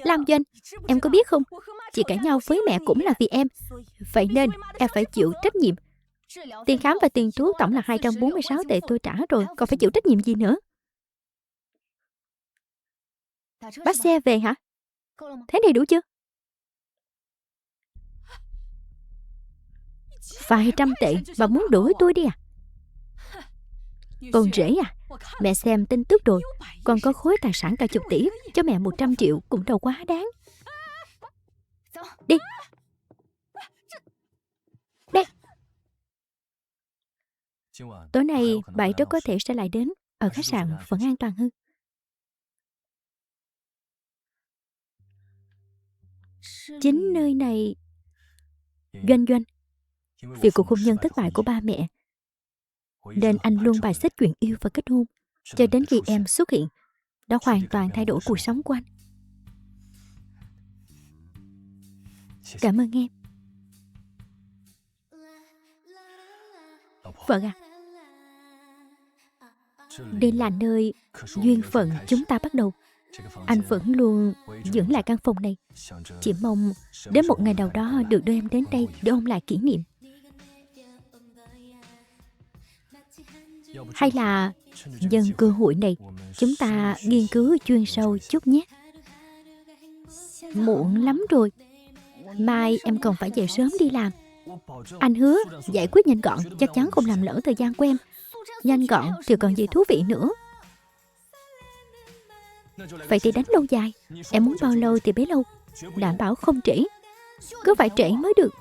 Lam Doanh, em có biết không, chị cãi nhau với mẹ cũng là vì em. Vậy nên em phải chịu trách nhiệm. Tiền khám và tiền thuốc tổng là 246 tệ tôi trả rồi, còn phải chịu trách nhiệm gì nữa? Bắt xe về hả? Thế này đủ chưa? Vài trăm tệ mà muốn đuổi tôi đi à? Con rể à? Mẹ xem tin tức rồi, con có khối tài sản cả chục tỷ, cho mẹ 100 triệu cũng đâu quá đáng. Đi. Đây. Tối nay bạn rất có thể sẽ lại đến. Ở khách sạn vẫn an toàn hơn. Chính nơi này. Doanh Doanh, vì cuộc hôn nhân thất bại của ba mẹ nên anh luôn bài xích chuyện yêu và kết hôn, cho đến khi em xuất hiện, đã hoàn toàn thay đổi cuộc sống của anh. Cảm ơn em. Vợ à, đây là nơi duyên phận chúng ta bắt đầu. Anh vẫn luôn giữ lại căn phòng này, chỉ mong đến một ngày nào đó được đưa em đến đây để ôn lại kỷ niệm. Hay là nhân cơ hội này chúng ta nghiên cứu chuyên sâu chút nhé. Muộn lắm rồi, mai em còn phải dậy sớm đi làm. Anh hứa giải quyết nhanh gọn, chắc chắn không làm lỡ thời gian của em. Nhanh gọn thì còn gì thú vị nữa. Vậy thì đánh lâu dài. Em muốn bao lâu thì bấy lâu, đảm bảo không trễ. Cứ phải trễ mới được.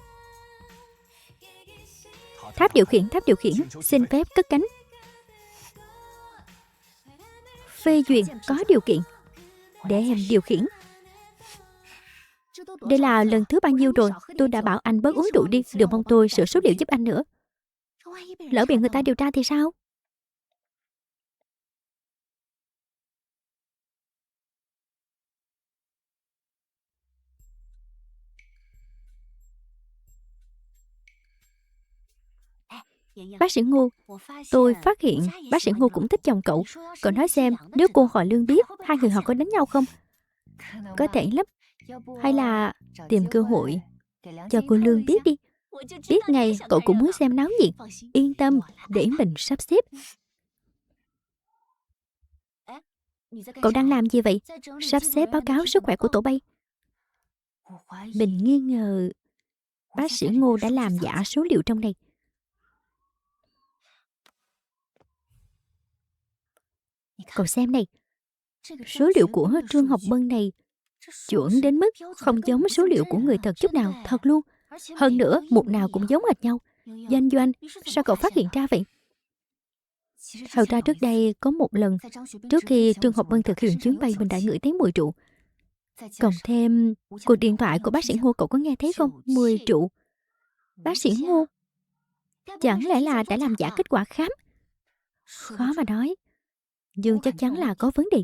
Tháp điều khiển, xin phép cất cánh. Phê duyệt có điều kiện. Để em điều khiển. Đây là lần thứ bao nhiêu rồi tôi đã bảo anh bớt uống rượu đi, đừng mong tôi sửa số liệu giúp anh nữa. Lỡ bị người ta điều tra thì sao? Bác sĩ Ngô, tôi phát hiện bác sĩ Ngô cũng thích chồng cậu. Cậu nói xem, nếu cô họ Lương biết, hai người họ có đánh nhau không? Có thể lắm. Hay là tìm cơ hội cho cô Lương biết đi. Biết ngay cậu cũng muốn xem náo nhiệt. Yên tâm, để mình sắp xếp. Cậu đang làm gì vậy? Sắp xếp báo cáo sức khỏe của tổ bay. Mình nghi ngờ bác sĩ Ngô đã làm giả số liệu trong này. Cậu xem này. Số liệu của Trương Học Bân này chuẩn đến mức không giống số liệu của người thật chút nào. Thật luôn. Hơn nữa, mục nào cũng giống hệt nhau. Doanh, sao cậu phát hiện ra vậy? Thật ra trước đây có một lần, trước khi Trương Học Bân thực hiện chuyến bay, mình đã ngửi thấy mùi rượu. Cộng thêm cuộc điện thoại của bác sĩ Ngô, cậu có nghe thấy không? Mùi rượu. Bác sĩ Ngô chẳng lẽ là đã làm giả kết quả khám? Khó mà nói, nhưng chắc chắn là có vấn đề.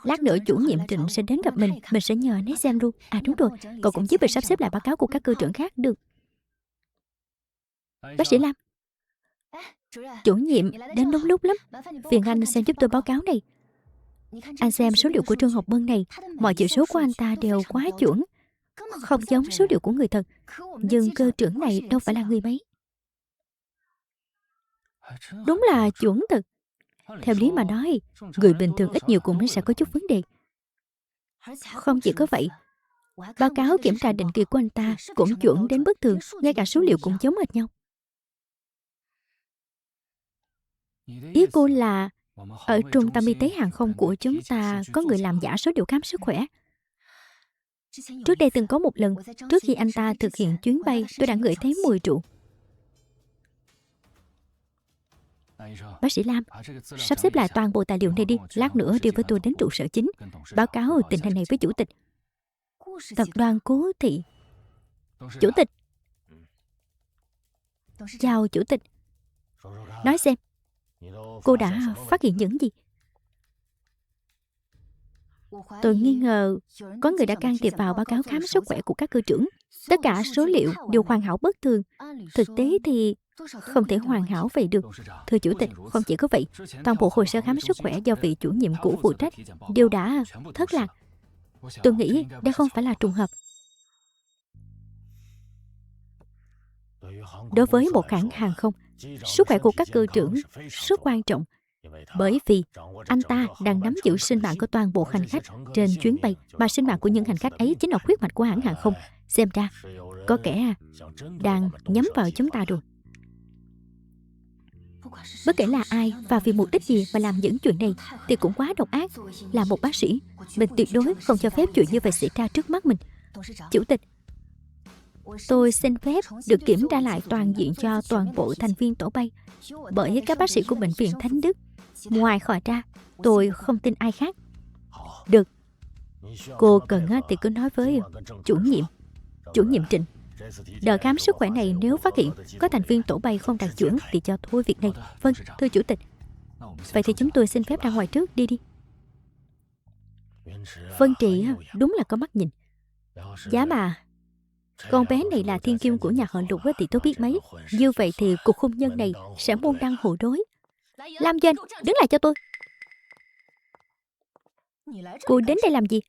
Lát nữa chủ nhiệm Trịnh sẽ đến gặp mình sẽ nhờ anh ấy xem luôn. À đúng rồi, cậu cũng giúp mình sắp xếp lại báo cáo của các cơ trưởng khác được. Bác sĩ Lam, chủ nhiệm đến đúng lúc lắm. Phiền anh xem giúp tôi báo cáo này. Anh xem số liệu của Trương Học Bân này, mọi chỉ số của anh ta đều quá chuẩn, không giống số liệu của người thật. Nhưng cơ trưởng này đâu phải là người mấy. Đúng là chuẩn thật. Theo lý mà nói, người bình thường ít nhiều cũng sẽ có chút vấn đề. Không chỉ có vậy, báo cáo kiểm tra định kỳ của anh ta cũng chuẩn đến bất thường, ngay cả số liệu cũng giống hệt nhau. Ý cô là ở trung tâm y tế hàng không của chúng ta có người làm giả số liệu khám sức khỏe. Trước đây từng có một lần, trước khi anh ta thực hiện chuyến bay, tôi đã ngửi thấy mùi rượu. Bác sĩ Lam, sắp xếp lại toàn bộ tài liệu này đi. Lát nữa đi với tôi đến trụ sở chính, báo cáo tình hình này với chủ tịch. Tập đoàn Cố Thị. Chủ tịch. Chào chủ tịch. Nói xem, cô đã phát hiện những gì? Tôi nghi ngờ có người đã can thiệp vào báo cáo khám sức khỏe của các cơ trưởng. Tất cả số liệu đều hoàn hảo bất thường. Thực tế thì không thể hoàn hảo vậy được. Thưa chủ tịch, không chỉ có vậy, toàn bộ hồ sơ khám sức khỏe do vị chủ nhiệm cũ phụ trách đều đã thất lạc. Tôi nghĩ đây không phải là trùng hợp. Đối với một hãng hàng không, sức khỏe của các cơ trưởng rất quan trọng. Bởi vì anh ta đang nắm giữ sinh mạng của toàn bộ hành khách trên chuyến bay, mà sinh mạng của những hành khách ấy chính là huyết mạch của hãng hàng không. Xem ra, có kẻ đang nhắm vào chúng ta rồi. Bất kể là ai và vì mục đích gì mà làm những chuyện này thì cũng quá độc ác. Là một bác sĩ, mình tuyệt đối không cho phép chuyện như vậy xảy ra trước mắt mình. Chủ tịch, tôi xin phép được kiểm tra lại toàn diện cho toàn bộ thành viên tổ bay, bởi các bác sĩ của bệnh viện Thánh Đức. Ngoài khỏi ra, tôi không tin ai khác. Được. Cô cần thì cứ nói với chủ nhiệm Trịnh. Đợt khám sức khỏe này nếu phát hiện có thành viên tổ bay không đạt chuẩn thì cho thôi việc này. Vâng, thưa chủ tịch. Vậy thì chúng tôi xin phép ra ngoài trước, đi. Vân Trị đúng là có mắt nhìn. Giá mà Con bé này là thiên kim của nhà họ Lục thì tôi biết mấy. Như vậy thì cuộc hôn nhân này sẽ môn đăng hộ đối. Lam Doanh, đứng lại cho tôi. Cô đến đây làm gì?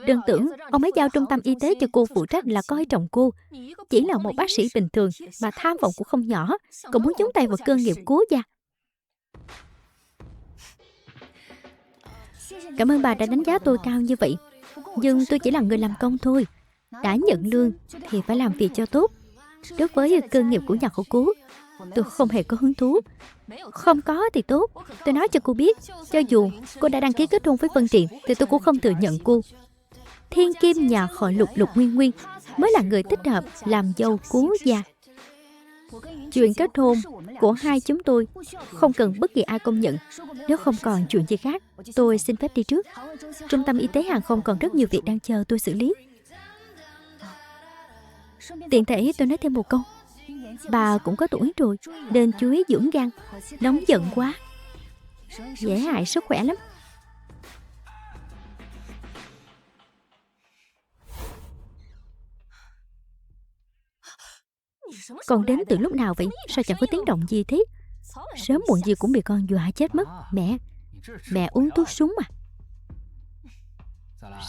Đừng tưởng ông ấy giao trung tâm y tế cho cô phụ trách là coi trọng cô. Chỉ là một bác sĩ bình thường mà tham vọng cũng không nhỏ, còn muốn nhúng tay vào cơ nghiệp cố gia. Cảm ơn bà đã đánh giá tôi cao như vậy. Nhưng tôi chỉ là người làm công thôi. Đã nhận lương thì phải làm việc cho tốt. Đối với cơ nghiệp của nhà họ Cố, tôi không hề có hứng thú. Không có thì tốt. Tôi nói cho cô biết, cho dù cô đã đăng ký kết hôn với Vân Triện thì tôi cũng không thừa nhận cô. Thiên kim nhà họ Lục, Lục Nguyên Nguyên mới là người thích hợp làm dâu Cố gia. Chuyện kết hôn của hai chúng tôi không cần bất kỳ ai công nhận. Nếu không còn chuyện gì khác, tôi xin phép đi trước. Trung tâm y tế hàng không còn rất nhiều việc đang chờ tôi xử lý. Tiện thể tôi nói thêm một câu. Bà cũng có tuổi rồi, nên chú ý dưỡng gan. Nóng giận quá dễ hại sức khỏe lắm. Con đến từ lúc nào vậy? Sao chẳng có tiếng động gì thế? Sớm muộn gì cũng bị con dọa chết mất. Mẹ uống thuốc súng à?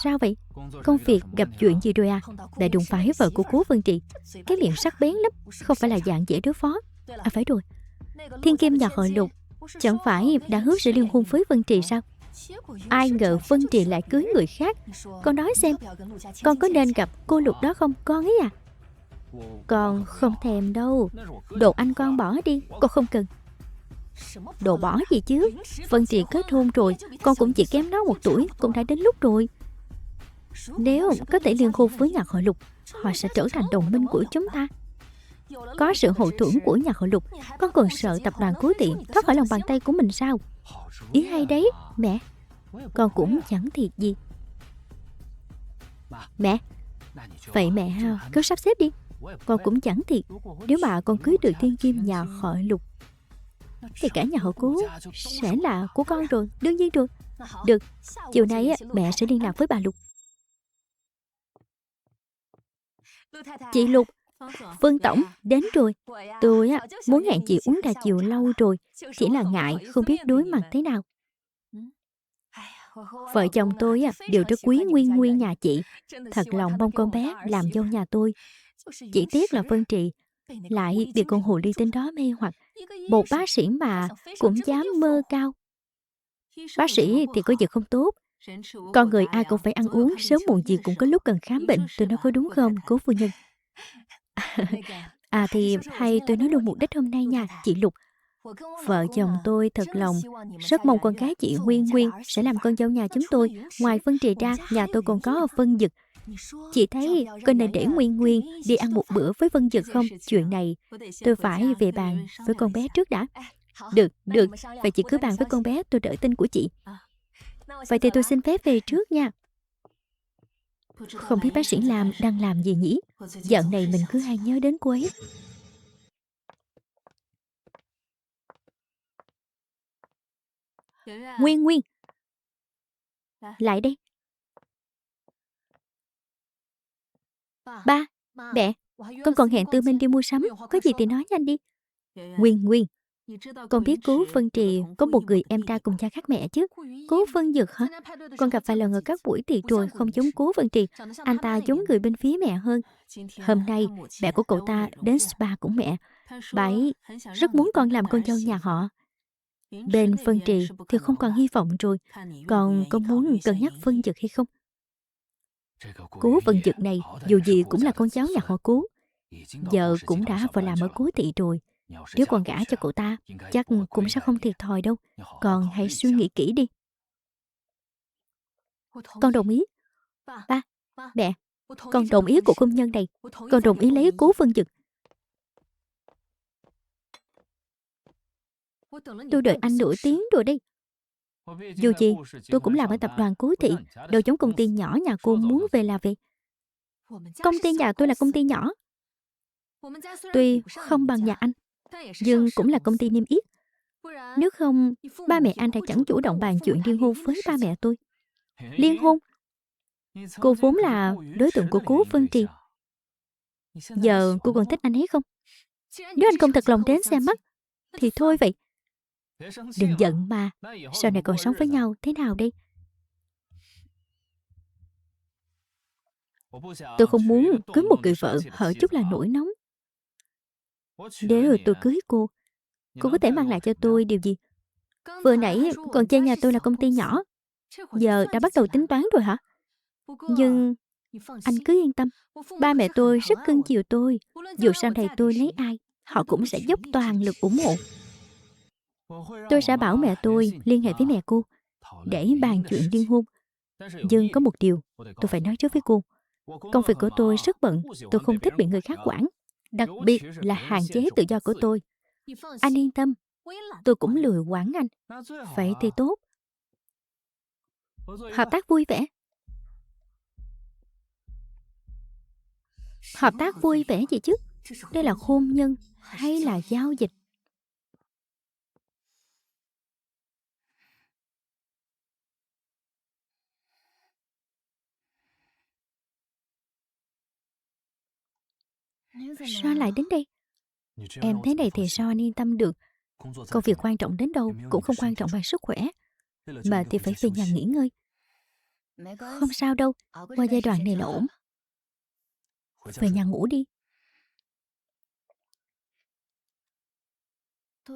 Sao vậy? Công việc gặp chuyện gì rồi à? Lại đụng phải vợ của Cố Vân Trị. Cái miệng sắc bén lắm, không phải là dạng dễ đối phó. À phải rồi, thiên kim nhà họ Lục chẳng phải đã hứa sẽ liên hôn với Vân Trì sao? Ai ngờ Vân Trì lại cưới người khác. Con nói xem, con có nên gặp cô Lục đó không con ấy à? Con không thèm đâu. Đồ anh con bỏ đi, con không cần. Đồ bỏ gì chứ? Vân Trì kết hôn rồi, con cũng chỉ kém nó 1 tuổi, cũng đã đến lúc rồi. Nếu có thể liên hôn với nhà họ Lục, họ sẽ trở thành đồng minh của chúng ta. Có sự hậu thuẫn của nhà họ Lục, con còn sợ tập đoàn Cố Tiện thoát khỏi lòng bàn tay của mình sao? Ý hay đấy, mẹ. Con cũng chẳng thiệt gì. Mẹ, vậy mẹ cứ sắp xếp đi. Con cũng chẳng thiệt. Nếu mà con cưới được thiên kim nhà họ Lục thì cả nhà họ Cố sẽ là của con rồi. Đương nhiên rồi. Được, chiều nay mẹ sẽ liên lạc với bà Lục. Chị Lục, Vân Tổng đến rồi. Tôi muốn hẹn chị uống trà chiều lâu rồi, chỉ là ngại không biết đối mặt thế nào. Vợ chồng tôi đều rất quý Nguyên Nguyên nhà chị. Thật lòng mong con bé làm dâu nhà tôi. Chỉ tiếc là Vân Trì lại bị con hồ ly tinh đó mê hoặc. Một bác sĩ mà cũng dám mơ cao. Bác sĩ thì có việc không tốt. Con người ai cũng phải ăn uống, sớm muộn gì cũng có lúc cần khám bệnh. Tôi nói có đúng không, Cố phu nhân? Thì hay tôi nói luôn mục đích hôm nay nha, chị Lục. Vợ chồng tôi thật lòng rất mong con gái chị Nguyên Nguyên sẽ làm con dâu nhà chúng tôi. Ngoài Vân Trì ra, nhà tôi còn có Vân Dực. Chị thấy có nên để Nguyên Nguyên đi ăn một bữa với Vân Dực không? Chuyện này tôi phải về bàn với con bé trước đã. Được, vậy chị cứ bàn với con bé, tôi đợi tin của chị. Vậy thì tôi xin phép về trước nha. Không biết bác sĩ Lam đang làm gì nhỉ? Dạo này mình cứ hay nhớ đến cô ấy. Nguyên Nguyên, lại đây. Ba, mẹ, con còn hẹn Tư Minh đi mua sắm. Có gì thì nói nhanh đi. Nguyên Nguyên, con biết Cố Vân Trì có một người em trai cùng cha khác mẹ chứ? Cố Vân Dực hả? Con gặp vài lần ở các buổi tiệc rồi, không giống Cố Vân Trì. Anh ta giống người bên phía mẹ hơn. Hôm nay mẹ của cậu ta đến spa của mẹ. Bà ấy rất muốn con làm con dâu nhà họ. Bên Vân Trì thì không còn hy vọng rồi. Còn con muốn cân nhắc Vân Dực hay không? Cố Vân Dực này dù gì cũng là con cháu nhà họ Cố. Giờ cũng đã vào làm ở Cố thị rồi. Nếu con gả cho cậu ta, chắc cũng sẽ không thiệt thòi đâu. Con hãy suy nghĩ kỹ đi. Con đồng ý. Ba, mẹ, con đồng ý cuộc hôn nhân này. Con đồng ý lấy Cố Vân Dực. Tôi đợi anh nửa tiếng rồi đây. Dù gì, tôi cũng làm ở tập đoàn Cố thị, đâu giống công ty nhỏ nhà cô muốn về là về. Công ty nhà tôi là công ty nhỏ. Tuy không bằng nhà anh, nhưng cũng là công ty niêm yết. Nếu không, ba mẹ anh đã chẳng chủ động bàn chuyện liên hôn với ba mẹ tôi. Liên hôn? Cô vốn là đối tượng của Cố Vân Trì. Giờ cô còn thích anh ấy không? Nếu anh không thật lòng đến xem mắt thì thôi vậy. Đừng giận mà. Sau này còn sống với nhau thế nào đây? Tôi không muốn cưới một người vợ hở chút là nổi nóng. Nếu tôi cưới cô có thể mang lại cho tôi điều gì? Vừa nãy còn chê nhà tôi là công ty nhỏ, giờ đã bắt đầu tính toán rồi hả? Nhưng anh cứ yên tâm, ba mẹ tôi rất cưng chiều tôi. Dù sau này tôi lấy ai, họ cũng sẽ dốc toàn lực ủng hộ. Tôi sẽ bảo mẹ tôi liên hệ với mẹ cô để bàn chuyện liên hôn. Nhưng có một điều tôi phải nói trước với cô. Công việc của tôi rất bận, tôi không thích bị người khác quản. Đặc biệt là hạn chế tự do của tôi. Anh yên tâm, tôi cũng lười quản anh. Vậy thì tốt. Hợp tác vui vẻ. Hợp tác vui vẻ gì chứ? Đây là hôn nhân hay là giao dịch? Sao lại đến đây? Em thế này thì sao anh yên tâm được? Công việc quan trọng đến đâu cũng không quan trọng bằng sức khỏe. Mà thì phải về nhà nghỉ ngơi. Không sao đâu, qua giai đoạn này là ổn. Về nhà ngủ đi.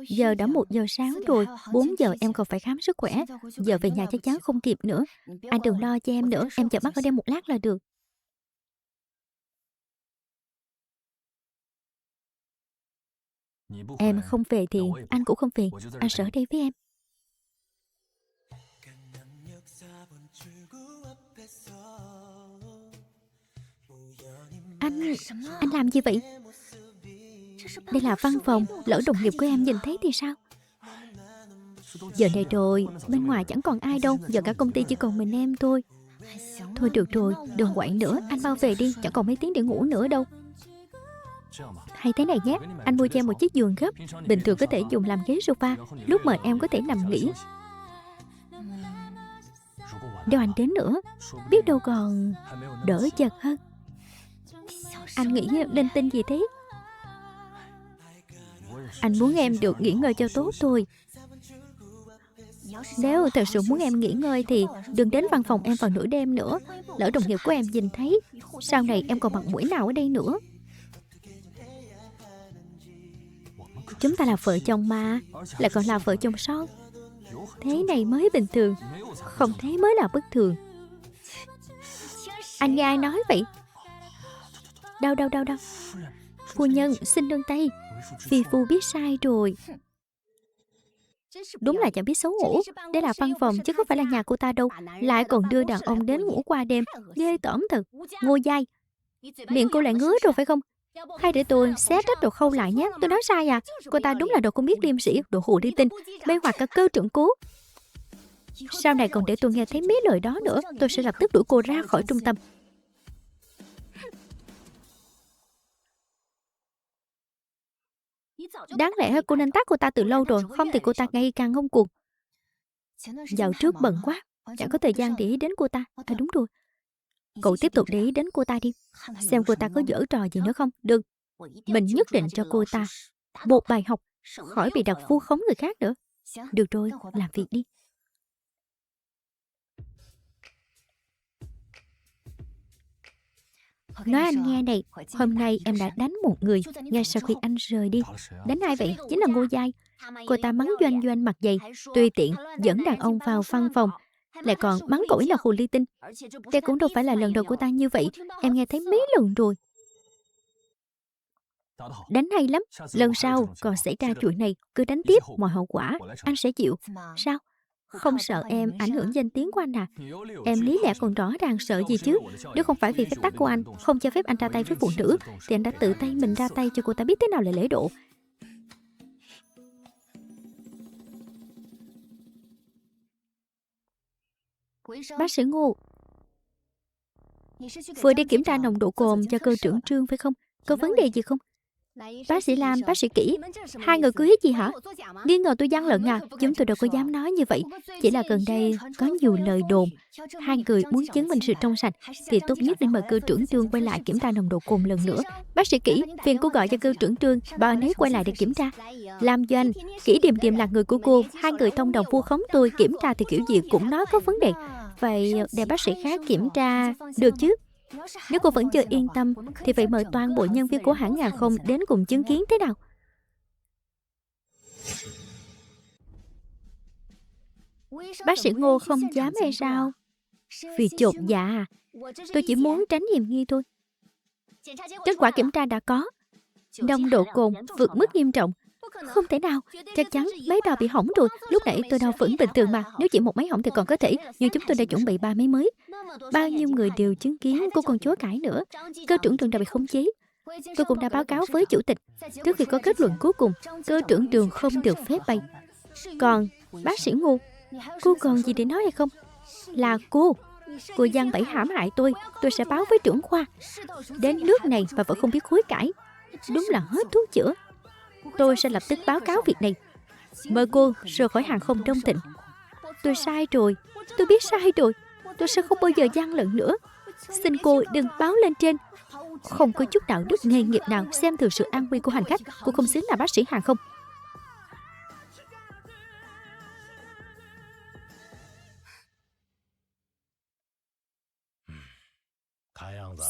Giờ đã 1 giờ sáng rồi, 4 giờ em còn phải khám sức khỏe. Giờ về nhà chắc chắn không kịp nữa. Anh đừng lo cho em nữa, em chợp mắt ở đây 1 lát là được. Em không về thì anh cũng không về. Anh sẽ ở đây với em. Anh làm gì vậy? Đây là văn phòng, lỡ đồng nghiệp của em nhìn thấy thì sao? Giờ này rồi, bên ngoài chẳng còn ai đâu. Giờ cả công ty chỉ còn mình em thôi. Thôi được rồi, đừng quậy nữa. Anh mau về đi, chẳng còn mấy tiếng để ngủ nữa đâu. Hay thế này nhé, anh mua cho em một chiếc giường gấp. Bình thường có thể dùng làm ghế sofa. Lúc mệt em có thể nằm nghỉ. Nếu anh đến nữa, biết đâu còn đỡ chật hơn. Anh nghĩ linh tinh gì thế? Anh muốn em được nghỉ ngơi cho tốt thôi. Nếu thật sự muốn em nghỉ ngơi thì đừng đến văn phòng em vào nửa đêm nữa. Lỡ đồng nghiệp của em nhìn thấy, sau này em còn mặt mũi nào ở đây nữa. Chúng ta là vợ chồng mà, lại còn là vợ chồng son. Thế này mới bình thường, không thế mới là bất thường. Anh nghe ai nói vậy? Đau. Phu nhân xin nương tay. Phi phu biết sai rồi. Đúng là chẳng biết xấu hổ. Đây là văn phòng chứ không phải là nhà cô ta đâu. Lại còn đưa đàn ông đến ngủ qua đêm. Ghê tởm thật. Ngô Giai, miệng cô lại ngứa rồi phải không? Hay để tôi xé rách rồi khâu lại nhé. Tôi nói sai à? Cô ta đúng là đồ không biết liêm sĩ, đồ hồ ly tinh, mê hoặc cả cơ trưởng cố. Sau này còn để tôi nghe thấy mấy lời đó nữa, tôi sẽ lập tức đuổi cô ra khỏi trung tâm. Đáng lẽ cô nên tát cô ta từ lâu rồi, không thì cô ta ngày càng ngông cuồng. Dạo trước bận quá, chẳng có thời gian để ý đến cô ta. À đúng rồi, cậu tiếp tục để ý đến cô ta đi. Xem cô ta có giở trò gì nữa không. Được, mình nhất định cho cô ta một bài học, khỏi bị đặt vu khống người khác nữa. Được rồi, làm việc đi. Nói anh nghe này, hôm nay em đã đánh một người ngay sau khi anh rời đi. Đánh ai vậy? Chính là Ngô Giai. Cô ta mắng Doanh mặt dày, tùy tiện dẫn đàn ông vào văn phòng, lại còn mắng cậu ấy là hồ ly tinh. Đây cũng đâu phải là lần đầu cô ta như vậy, em nghe thấy mấy lần rồi. Đánh hay lắm, lần sau còn xảy ra chuyện này, cứ đánh tiếp, mọi hậu quả anh sẽ chịu. Sao? Không sợ em ảnh hưởng danh tiếng của anh à? Em lý lẽ còn rõ ràng sợ gì chứ? Nếu không phải vì phép tắc của anh không cho phép anh ra tay với phụ nữ, thì anh đã tự tay mình ra tay cho cô ta biết thế nào là lễ độ. Bác sĩ Ngô, vừa đi kiểm tra nồng độ cồn cho cơ trưởng Trương phải không? Có vấn đề gì không? Bác sĩ Lam, bác sĩ Kỷ, hai người cưới gì hả? Nghi ngờ tôi gian lận à? Chúng tôi đâu có dám nói như vậy. Chỉ là gần đây có nhiều lời đồn. Hai người muốn chứng minh sự trong sạch thì tốt nhất nên mời cư trưởng Trương quay lại kiểm tra nồng độ cồn lần nữa. Bác sĩ Kỷ, phiền cô gọi cho cư trưởng Trương, bảo anh ấy quay lại để kiểm tra. Lam Doanh, Kỷ Điềm Điềm là người của cô. Hai người thông đồng vu khống tôi, kiểm tra thì kiểu gì cũng nói có vấn đề. Vậy để bác sĩ khác kiểm tra được chứ? Nếu cô vẫn chưa yên tâm thì phải mời toàn bộ nhân viên của hãng hàng không đến cùng chứng kiến thế nào. Bác sĩ Ngô không dám hay sao? Vì chột dạ à? Tôi chỉ muốn tránh hiểm nghi thôi. Kết quả kiểm tra đã có. Nồng độ cồn vượt mức nghiêm trọng. Không thể nào, chắc chắn máy đo bị hỏng rồi. Lúc nãy tôi đo vẫn bình thường mà. Nếu chỉ một máy hỏng thì còn có thể, nhưng chúng tôi đã chuẩn bị 3 máy mới. Bao nhiêu người đều chứng kiến, cô còn chối cãi nữa. Cơ trưởng trường đã bị khống chế. Tôi cũng đã báo cáo với chủ tịch. Trước khi có kết luận cuối cùng, cơ trưởng trường không được phép bay. Còn bác sĩ Ngô, cô còn gì để nói hay không? Là cô giăng bẫy hãm hại tôi sẽ báo với trưởng khoa. Đến nước này mà vẫn không biết hối cải. Đúng là hết thuốc chữa. Tôi sẽ lập tức báo cáo việc này. Mời cô rời khỏi hàng không Đông Thịnh. Tôi sai rồi, tôi biết sai rồi. Tôi sẽ không bao giờ gian lận nữa. Xin cô đừng báo lên trên. Không có chút đạo đức nghề nghiệp nào xem thường sự an nguy của hành khách. Cô không xứng là bác sĩ hàng không.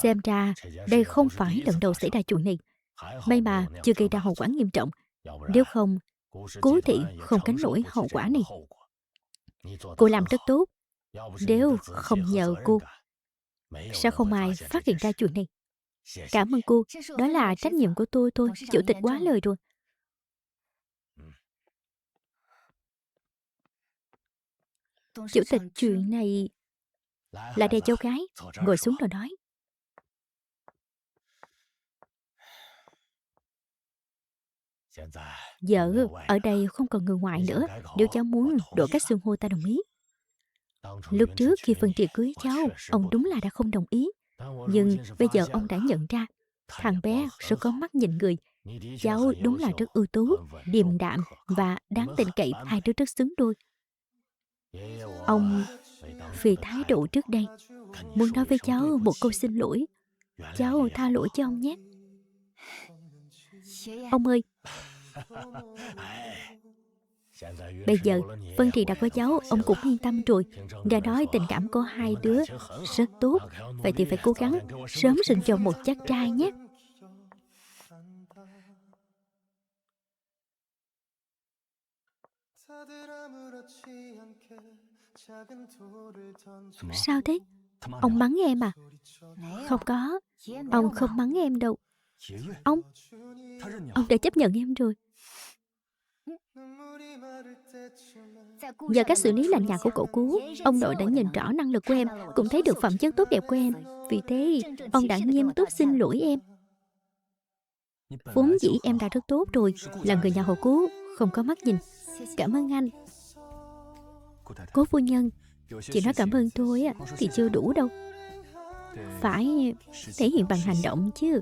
Xem ra đây không phải lần đầu xảy ra chuyện này. May mà chưa gây ra hậu quả nghiêm trọng. Nếu không, Cố thị không gánh nổi hậu quả này. Cô làm rất tốt. Nếu không nhờ cô, sao không ai phát hiện ra chuyện này? Cảm ơn cô. Đó là trách nhiệm của tôi thôi. Chủ tịch quá lời rồi. Chủ tịch, chuyện này... Lại đây cháu gái. Ngồi xuống rồi nói. Giờ ở đây không còn người ngoài nữa. Nếu cháu muốn đổi cách xưng hô ta đồng ý. Lúc trước khi phân trì cưới cháu, ông đúng là đã không đồng ý. Nhưng bây giờ ông đã nhận ra thằng bé rất có mắt nhìn người. Cháu đúng là rất ưu tú, điềm đạm và đáng tin cậy. Hai đứa rất xứng đôi. Ông vì thái độ trước đây muốn nói với cháu một câu xin lỗi. Cháu tha lỗi cho ông nhé. Ông ơi, bây giờ Vân Trì đã có cháu, ông cũng yên tâm rồi. Nghe nói tình cảm của hai đứa rất tốt. Vậy thì phải cố gắng sớm sinh cho một chắc trai nhé. Sao thế? Ông mắng em à? Không có. Ông không mắng em đâu. Ông đã chấp nhận em rồi. Nhờ cách xử lý lạnh nhạt của cậu Cú, ông nội đã nhìn rõ năng lực của em, cũng thấy được phẩm chất tốt đẹp của em. Vì thế, ông đã nghiêm túc xin lỗi em. Vốn dĩ em đã rất tốt rồi, là người nhà họ Cú, không có mắt nhìn. Cảm ơn anh. Cố phu nhân, chị nói cảm ơn tôi thì chưa đủ đâu. Phải thể hiện bằng hành động chứ.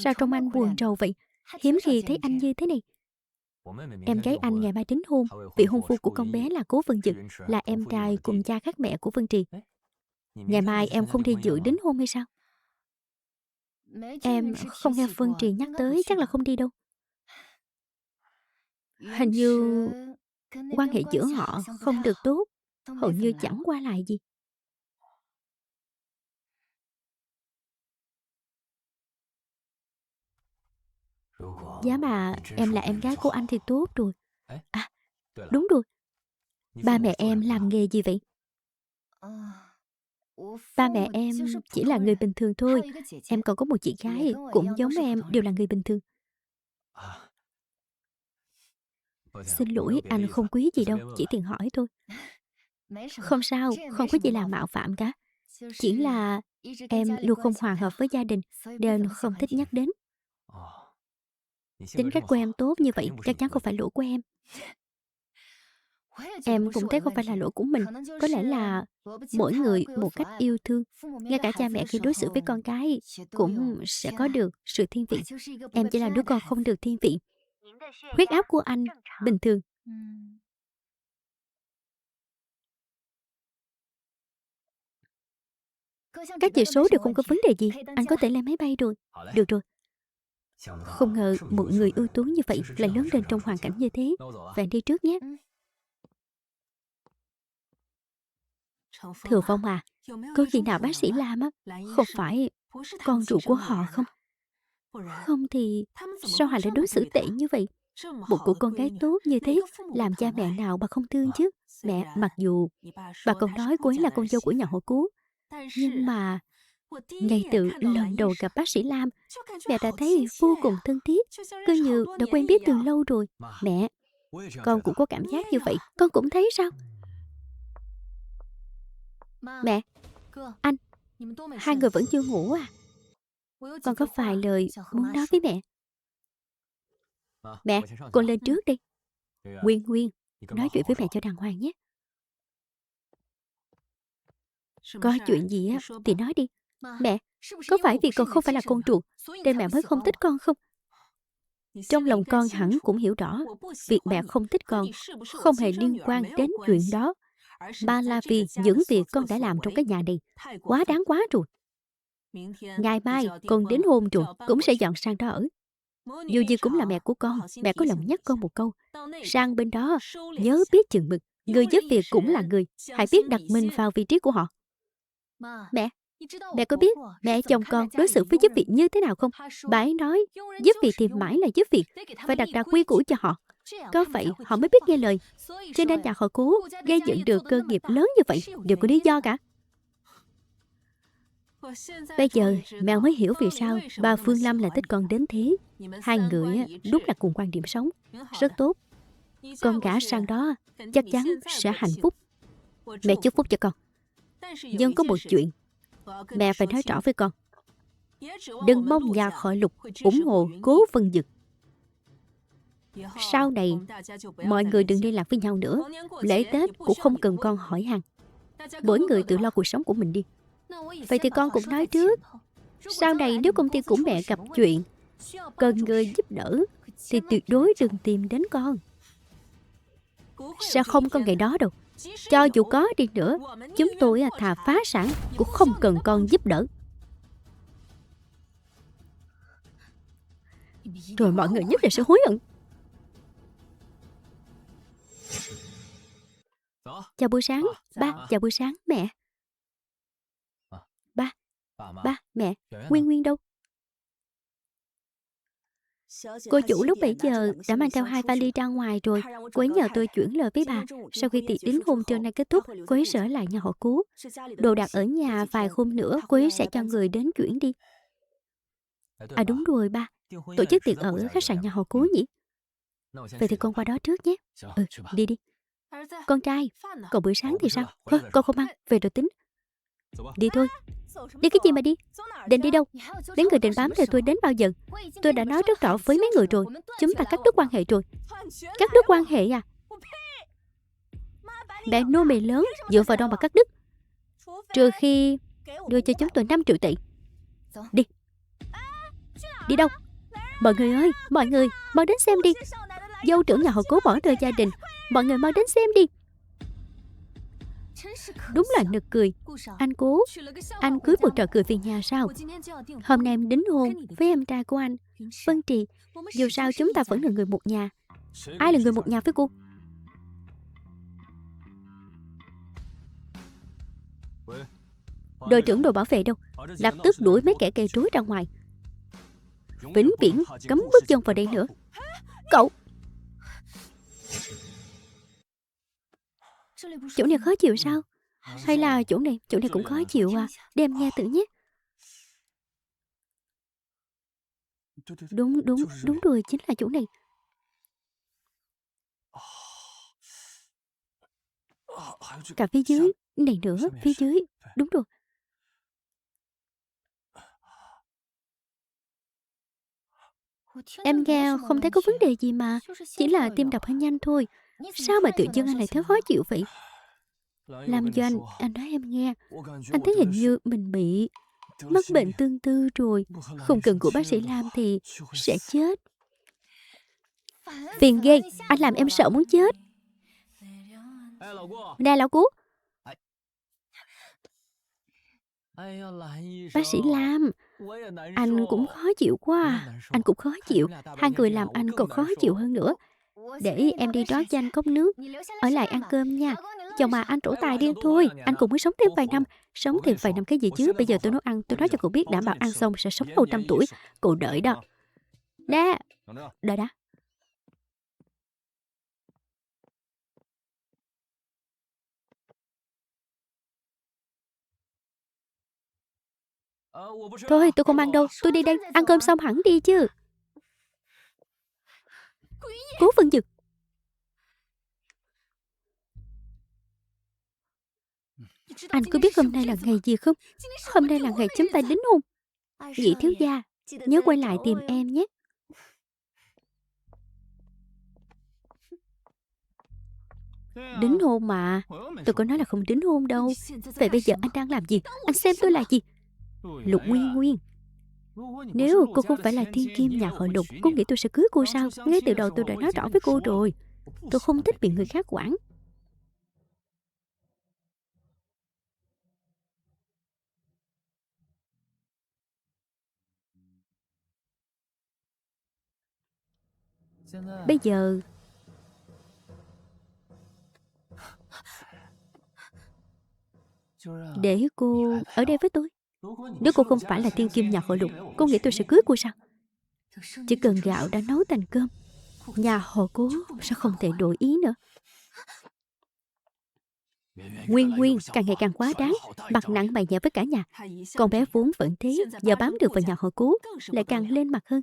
Sao trông anh buồn rầu vậy? Hiếm khi thấy anh như thế này. Em gái anh ngày mai đính hôn. Vị hôn phu của con bé là Cố Vân Dực, là em trai cùng cha khác mẹ của Vân Trì. Ngày mai em không đi dự đính hôn hay sao? Em không nghe Vân Trì nhắc tới, chắc là không đi đâu. Hình như quan hệ giữa họ không được tốt, hầu như chẳng qua lại gì. Giá mà em là em gái của anh thì tốt rồi. À, đúng rồi. Ba mẹ em làm nghề gì vậy? Ba mẹ em chỉ là người bình thường thôi. Em còn có một chị gái cũng giống em, đều là người bình thường. Xin lỗi, anh không quý gì đâu, chỉ tiện hỏi thôi. Không sao, không có gì là mạo phạm cả. Chỉ là Em luôn không hòa hợp với gia đình, nên không thích nhắc đến. Tính cách của em tốt như vậy, chắc chắn không phải lỗi của em. Em cũng thấy không phải là lỗi của mình. Có lẽ là mỗi người một cách yêu thương. Ngay cả cha mẹ khi đối xử với con cái cũng sẽ có được sự thiên vị. Em chỉ là đứa con không được thiên vị. Huyết áp của anh bình thường. Các chỉ số đều không có vấn đề gì. Anh có thể lên máy bay rồi. Được rồi. Không ngờ một người ưu tú như vậy lại lớn lên trong hoàn cảnh như thế. Vậy đi trước nhé. Thừa Phong à, có khi nào bác sĩ Lam á không phải con ruột của họ không? Không thì sao họ lại đối xử tệ như vậy? Một của con gái tốt như thế, làm cha mẹ nào mà không thương chứ? Mẹ, mặc dù bà còn nói cô ấy là con dâu của nhà họ Cố, nhưng mà ngay từ lần đầu gặp bác sĩ Lam, mẹ đã thấy vô cùng thân thiết, cứ như đã quen biết từ lâu rồi. Mẹ, con cũng có cảm giác như vậy, con cũng thấy sao? Mẹ, anh, hai người vẫn chưa ngủ à? Con có vài lời muốn nói với mẹ. Mẹ, con lên trước đi. Nguyên Nguyên, nói chuyện với mẹ cho đàng hoàng nhé. Có chuyện gì á thì nói đi. Mẹ, có phải vì con không phải là con ruột nên mẹ mới không thích con không? Trong lòng con hẳn cũng hiểu rõ, việc mẹ không thích con không hề liên quan đến chuyện đó, mà là vì những việc con đã làm trong cái nhà này quá đáng quá rồi. Ngày mai con đến hôn rồi cũng sẽ dọn sang đó ở. Dù gì cũng là mẹ của con, mẹ có lòng nhắc con một câu. Sang bên đó, nhớ biết chừng mực, người giúp việc cũng là người, hãy biết đặt mình vào vị trí của họ. Mẹ, mẹ có biết mẹ chồng con đối xử với giúp việc như thế nào không? Bà ấy nói, giúp việc thì mãi là giúp việc, phải đặt ra quy củ cho họ. Có vậy họ mới biết nghe lời. Cho nên nhà họ Cố gây dựng được cơ nghiệp lớn như vậy đều có lý do cả. Bây giờ mẹ mới hiểu vì sao bà Phương Lâm lại thích con đến thế. Hai người đúng là cùng quan điểm sống. Rất tốt. Con gả sang đó chắc chắn sẽ hạnh phúc. Mẹ chúc phúc cho con. Nhưng có một chuyện mẹ phải nói rõ với con. Đừng mong nhà họ Lục ủng hộ Cố Vân Dực. Sau này mọi người đừng liên lạc với nhau nữa. Lễ Tết cũng không cần con hỏi han. Mỗi người tự lo cuộc sống của mình đi. Vậy thì con cũng nói trước, sau này nếu công ty của mẹ gặp chuyện cần người giúp đỡ thì tuyệt đối đừng tìm đến con. Sẽ không có ngày đó đâu. Cho dù có đi nữa, chúng tôi thà phá sản cũng không cần con giúp đỡ. Rồi mọi người nhất định sẽ hối hận. Chào buổi sáng, ba. Chào buổi sáng, mẹ. Ba, mẹ, Nguyên Nguyên đâu? Cô chủ lúc 7 giờ đã mang theo 2 vali ra ngoài rồi. Cô ấy nhờ tôi chuyển lời với bà. Sau khi tiệc đính hôn trưa nay kết thúc, cô ấy sẽ ở lại nhà họ Cố. Đồ đạc ở nhà vài hôm nữa cô ấy sẽ cho người đến chuyển đi. À đúng rồi ba, tổ chức tiệc ở khách sạn nhà họ Cố nhỉ? Vậy thì con qua đó trước nhé. Đi đi. Con trai, còn bữa sáng thì sao? Thôi, con không ăn, về rồi tính. Đi thôi. Đi cái gì mà đi? Định đi đâu? Mấy người định bám theo tôi đến bao giờ? Tôi đã nói rất rõ với mấy người rồi. Chúng ta cắt đứt quan hệ rồi. Cắt đứt quan hệ à? Mẹ nuôi mày lớn, dựa vào đâu mà cắt đứt? Trừ khi đưa cho chúng tôi 5 triệu tỷ. Đi. Đi đâu? Mọi người ơi, mọi người, mau đến xem đi. Dâu trưởng nhà họ Cố bỏ rơi gia đình. Mọi người mau đến xem đi. Đúng là nực cười. Anh Cố, anh cưới một trò cười về nhà sao? Hôm nay em đính hôn với em trai của anh, Vân Trì. Dù sao chúng ta vẫn là người một nhà. Ai là người một nhà với cô? Đội trưởng đội bảo vệ đâu? Lập tức đuổi mấy kẻ gây rối ra ngoài. Vĩnh viễn cấm bước chân vào đây nữa. Cậu! Chỗ này khó chịu sao? Hay là chỗ này cũng khó chịu à? Để em nghe thử nhé. Đúng rồi, chính là chỗ này. Cả phía dưới, này nữa, phía dưới. Đúng rồi. Em nghe không thấy có vấn đề gì mà. Chỉ là tim đập hơi nhanh thôi. Sao mà tự dưng anh lại thấy khó chịu vậy? Lam Doanh, anh nói em nghe. Anh thấy hình như mình bị mắc bệnh tương tư rồi. Không cần của bác sĩ Lam thì sẽ chết. Phiền ghê, anh làm em sợ muốn chết. Nè lão Cú, bác sĩ Lam, anh cũng khó chịu quá à. Anh cũng khó chịu. Hai người làm anh còn khó chịu hơn nữa. Để em đi rót cho anh cốc nước. Ở lại ăn cơm nha. Chồng mà anh trổ tài đi thôi. Anh cũng mới sống thêm vài năm. Sống thêm vài năm cái gì chứ. Bây giờ tôi nấu ăn, tôi nói cho cậu biết, đảm bảo ăn xong sẽ sống lâu trăm tuổi. Cậu đợi đó. Nè, đợi đã. Thôi tôi không ăn đâu. Tôi đi đây. Ăn cơm xong hẳn đi chứ. Cố Vân Dực. Anh có biết hôm nay là ngày gì không? Hôm nay là ngày chấm tay đính hôn. Nhị thiếu gia, nhớ quay lại tìm em nhé. Đính hôn mà. Tôi có nói là không đính hôn đâu. Vậy bây giờ anh đang làm gì? Anh xem tôi là gì? Lục Nguyên Nguyên. Nếu cô không phải là thiên kim nhà họ Lục, cô nghĩ tôi sẽ cưới cô sao? Ngay từ đầu tôi đã nói rõ với cô rồi. Tôi không thích bị người khác quản. Bây giờ để cô ở đây với tôi. Nếu cô không phải là thiên kim nhà họ Lục, cô nghĩ tôi sẽ cưới cô sao? Chỉ cần gạo đã nấu thành cơm, nhà họ Cố sẽ không thể đổi ý nữa. Nguyên Nguyên càng ngày càng quá đáng, mặt nặng mày nhẹ với cả nhà. Con bé vốn vẫn thế, giờ bám được vào nhà họ Cố, lại càng lên mặt hơn.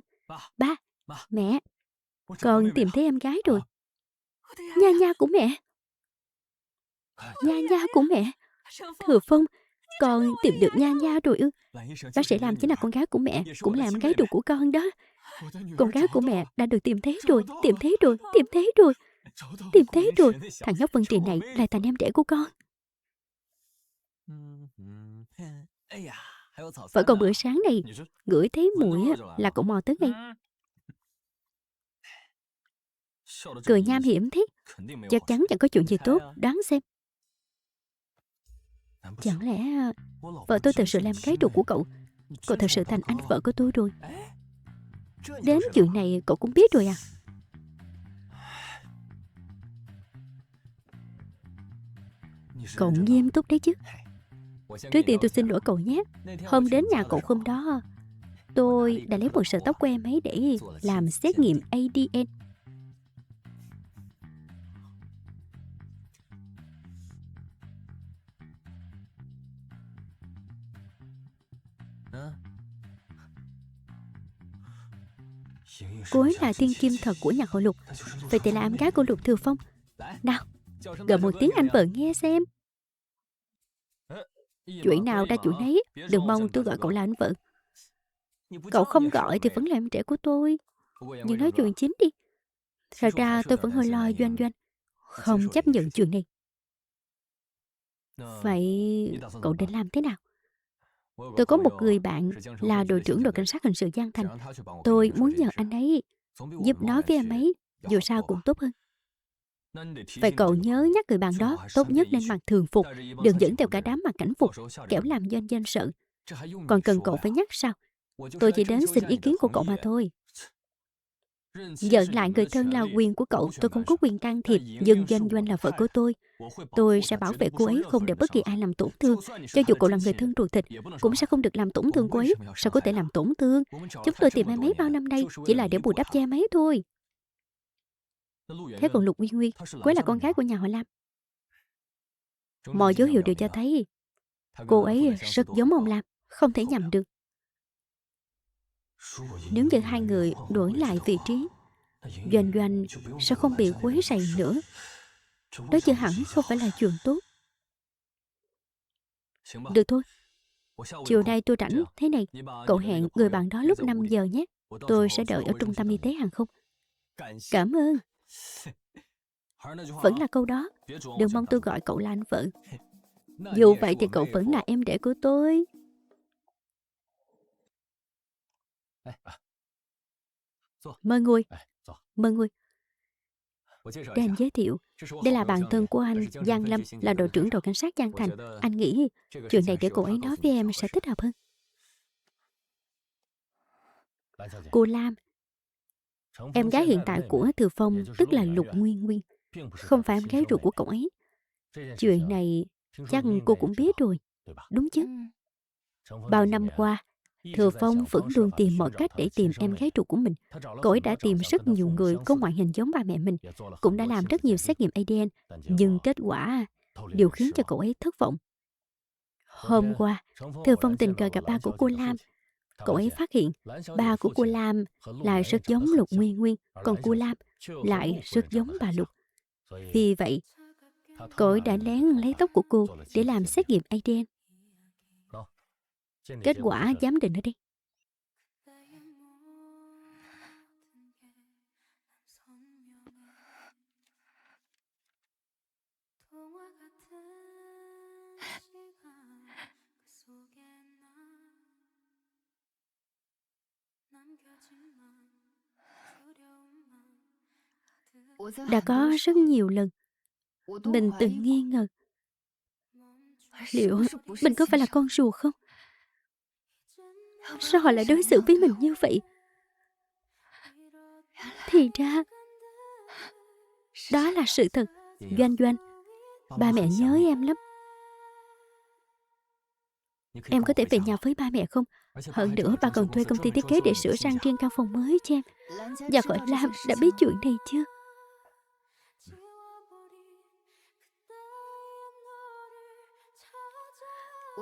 Ba, mẹ, con tìm thấy em gái rồi. Nha nha của mẹ. Nha nha của mẹ. Thừa Phong, con tìm được Nha nha rồi ư? Bác sĩ Lam chính là con gái của mẹ, cũng là em gái ruột của con đó. Con gái của mẹ đã được tìm thấy rồi, tìm thấy rồi, tìm thấy rồi, tìm thấy rồi. Thằng nhóc Vân Trì này là thành em đẻ của con. Vẫn còn bữa sáng này, ngửi thấy mùi là cậu mò tới ngay. Cười nham hiểm thế. Chắc chắn chẳng có chuyện gì tốt, đoán xem. Chẳng lẽ vợ tôi thật sự làm cái ruột của cậu? Cậu thật sự thành anh vợ của tôi rồi. Đến chuyện này cậu cũng biết rồi à? Cậu nghiêm túc đấy chứ. Trước tiên tôi xin lỗi cậu nhé. Hôm đến nhà cậu hôm đó, tôi đã lấy một sợi tóc của em ấy để làm xét nghiệm ADN. Cô ấy là thiên kim thật của nhà họ Lục. Vậy thì là em gái của Lục Thừa Phong. Nào, gọi một tiếng anh vợ nghe xem. Chuyện nào ra chuyện nấy. Đừng mong tôi gọi cậu là anh vợ. Cậu không gọi thì vẫn là em trẻ của tôi. Nhưng nói chuyện chính đi. Thật ra tôi vẫn hơi lo Doanh Doanh. Không chấp nhận chuyện này. Vậy cậu định làm thế nào? Tôi có một người bạn là đội trưởng đội cảnh sát hình sự Giang Thành. Tôi muốn nhờ anh ấy giúp nói với em ấy, dù sao cũng tốt hơn. Vậy cậu nhớ nhắc người bạn đó, tốt nhất nên mặc thường phục, đừng dẫn theo cả đám mặc cảnh phục, kẻo làm Doanh Doanh sợ. Còn cần cậu phải nhắc sao? Tôi chỉ đến xin ý kiến của cậu mà thôi. Giận lại người thân là quyền của cậu, tôi không có quyền can thiệp, nhưng Doanh Doanh là vợ của tôi. Tôi sẽ bảo vệ cô ấy không để bất kỳ ai làm tổn thương. Cho dù cậu là người thân ruột thịt, cũng sẽ không được làm tổn thương cô ấy. Sao có thể làm tổn thương? Chúng tôi tìm em ấy bao năm nay chỉ là để bù đắp cho em ấy thôi. Thế còn Lục Nguyên Nguyên, cô ấy là con gái của nhà họ Lam. Mọi dấu hiệu đều cho thấy cô ấy rất giống ông Lam, không thể nhầm được. Nếu như hai người đổi lại vị trí, Doanh Doanh sẽ không bị quấy rầy nữa. Đó chưa hẳn không phải là chuyện tốt. Được thôi. Chiều nay tôi rảnh thế này, cậu hẹn người bạn đó lúc 5 giờ nhé. Tôi sẽ đợi ở trung tâm y tế hàng không. Cảm ơn. Vẫn là câu đó. Đừng mong tôi gọi cậu là anh vợ. Dù vậy thì cậu vẫn là em đẻ của tôi. Mời ngồi. Mời ngồi. Để anh giới thiệu. Đây là bạn thân của anh, Giang Lâm, là đội trưởng đội cảnh sát Giang Thành. Anh nghĩ chuyện này để cô ấy nói với em sẽ thích hợp hơn. Cô Lam, em gái hiện tại của Thừa Phong, tức là Lục Nguyên Nguyên, không phải em gái ruột của cậu ấy. Chuyện này chắc cô cũng biết rồi, đúng chứ? Bao năm qua, Thừa Phong vẫn luôn tìm mọi cách để tìm em gái ruột của mình. Cậu ấy đã tìm rất nhiều người có ngoại hình giống ba mẹ mình, cũng đã làm rất nhiều xét nghiệm ADN, nhưng kết quả đều khiến cho cậu ấy thất vọng. Hôm qua, Thừa Phong tình cờ gặp ba của cô Lam. Cậu ấy phát hiện ba của cô Lam lại rất giống Lục Nguyên Nguyên, còn cô Lam lại rất giống bà Lục. Vì vậy, cậu ấy đã lén lấy tóc của cô để làm xét nghiệm ADN. Kết quả giám định ở đây. Đã có rất nhiều lần mình từng nghi ngờ liệu mình có phải là con rùa không? Sao họ lại đối xử với mình như vậy? Thì ra đó là sự thật. Doanh Doanh, ba mẹ nhớ em lắm. Em có thể về nhà với ba mẹ không? Hơn nữa ba còn thuê công ty thiết kế để sửa sang riêng căn phòng mới cho em. Và gọi Lam đã biết chuyện này chưa?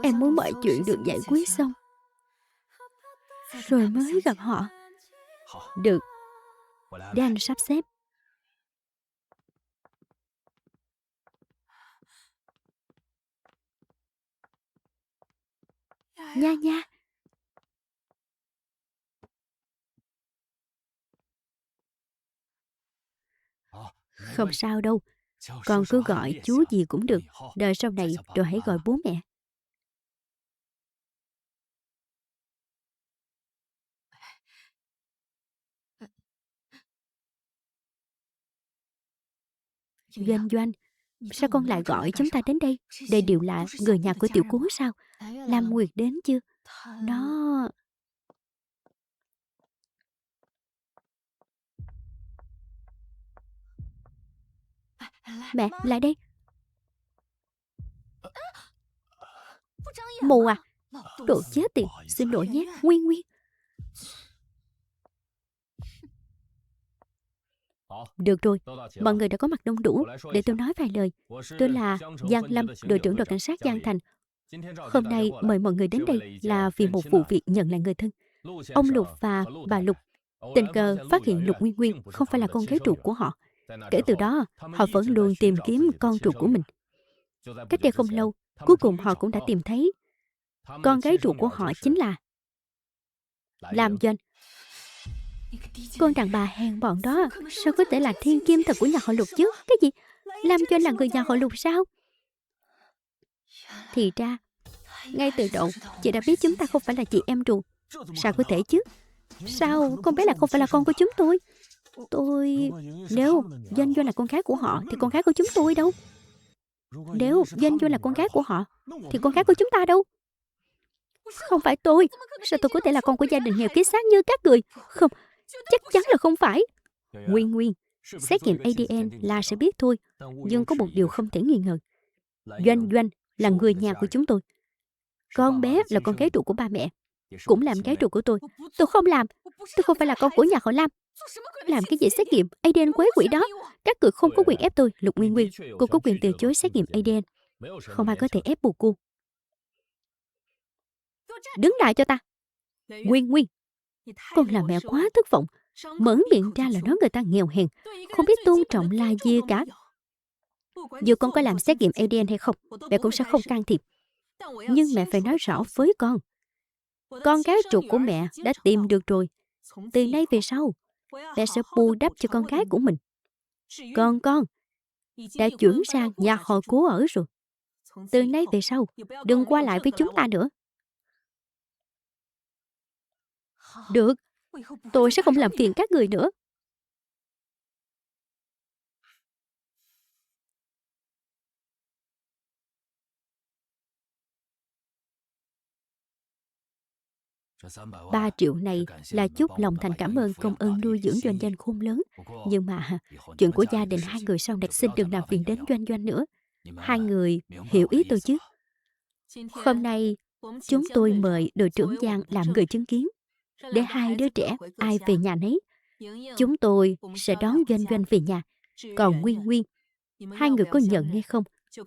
Em muốn mọi chuyện được giải quyết xong rồi mới gặp họ. Được, để anh sắp xếp. Nha nha. Không sao đâu. Con cứ gọi chú gì cũng được. Đời sau này rồi hãy gọi bố mẹ. Doanh Doanh, sao con lại gọi chúng ta đến đây? Đây đều là người nhà của tiểu cố sao? Lam Nguyệt đến chưa? Nó... Mẹ, lại đây. Mù à? Đồ chết tiệt. Xin lỗi nhé, Nguyên Nguyên. Được rồi, mọi người đã có mặt đông đủ. Để tôi nói vài lời. Tôi là Giang Lâm, đội trưởng đội cảnh sát Giang Thành. Hôm nay mời mọi người đến đây là vì một vụ việc nhận lại người thân. Ông Lục và bà Lục tình cờ phát hiện Lục Nguyên Nguyên không phải là con gái ruột của họ. Kể từ đó, họ vẫn luôn tìm kiếm con ruột của mình. Cách đây không lâu, cuối cùng họ cũng đã tìm thấy. Con gái ruột của họ chính là Lam Doanh. Con đàn bà hèn bọn đó sao có thể là thiên kim thật của nhà họ Lục chứ? Cái gì? Lam Doanh là người nhà họ Lục sao? Thì ra, ngay từ đầu, chị đã biết chúng ta không phải là chị em ruột. Sao có thể chứ? Sao con bé là không phải là con của chúng tôi? Nếu Doanh Doanh là con gái của họ thì con gái của chúng tôi đâu? Nếu Doanh Doanh là con gái của họ thì con gái của chúng ta đâu? Không phải tôi. Sao tôi có thể là con của gia đình nghèo kiết xác như các người? Không, chắc chắn là không phải. Nguyên Nguyên, xét nghiệm ADN là sẽ biết thôi. Nhưng có một điều không thể nghi ngờ. Doanh Doanh là người nhà của chúng tôi. Con bé là con gái ruột của ba mẹ, cũng là em gái ruột của tôi. Tôi không làm. Tôi không phải là con của nhà họ Lam. Làm cái gì xét nghiệm ADN quấy quỷ đó? Các người không có quyền ép tôi. Lục Nguyên Nguyên, cô có quyền từ chối xét nghiệm ADN. Không ai có thể ép buộc cô. Đứng lại cho ta. Nguyên Nguyên, con là mẹ quá thất vọng. Mở miệng ra là nói người ta nghèo hèn, không biết tôn trọng là gì cả. Dù con có làm xét nghiệm ADN hay không, mẹ cũng sẽ không can thiệp. Nhưng mẹ phải nói rõ với con. Con gái ruột của mẹ đã tìm được rồi. Từ nay về sau, mẹ sẽ bù đắp cho con gái của mình. Còn con đã chuyển sang nhà họ Cố ở rồi. Từ nay về sau, đừng qua lại với chúng ta nữa. Được, tôi sẽ không làm phiền các người nữa. Ba triệu này là chút lòng thành cảm ơn công ơn nuôi dưỡng Doanh Doanh khôn lớn. Nhưng mà chuyện của gia đình hai người sau này xin đừng làm phiền đến Doanh Doanh nữa. Hai người hiểu ý tôi chứ? Hôm nay chúng tôi mời đội trưởng Giang làm người chứng kiến, để hai đứa trẻ ai về nhà nấy. Chúng tôi sẽ đón Doanh Doanh về nhà. Còn Nguyên Nguyên, hai người có nhận hay không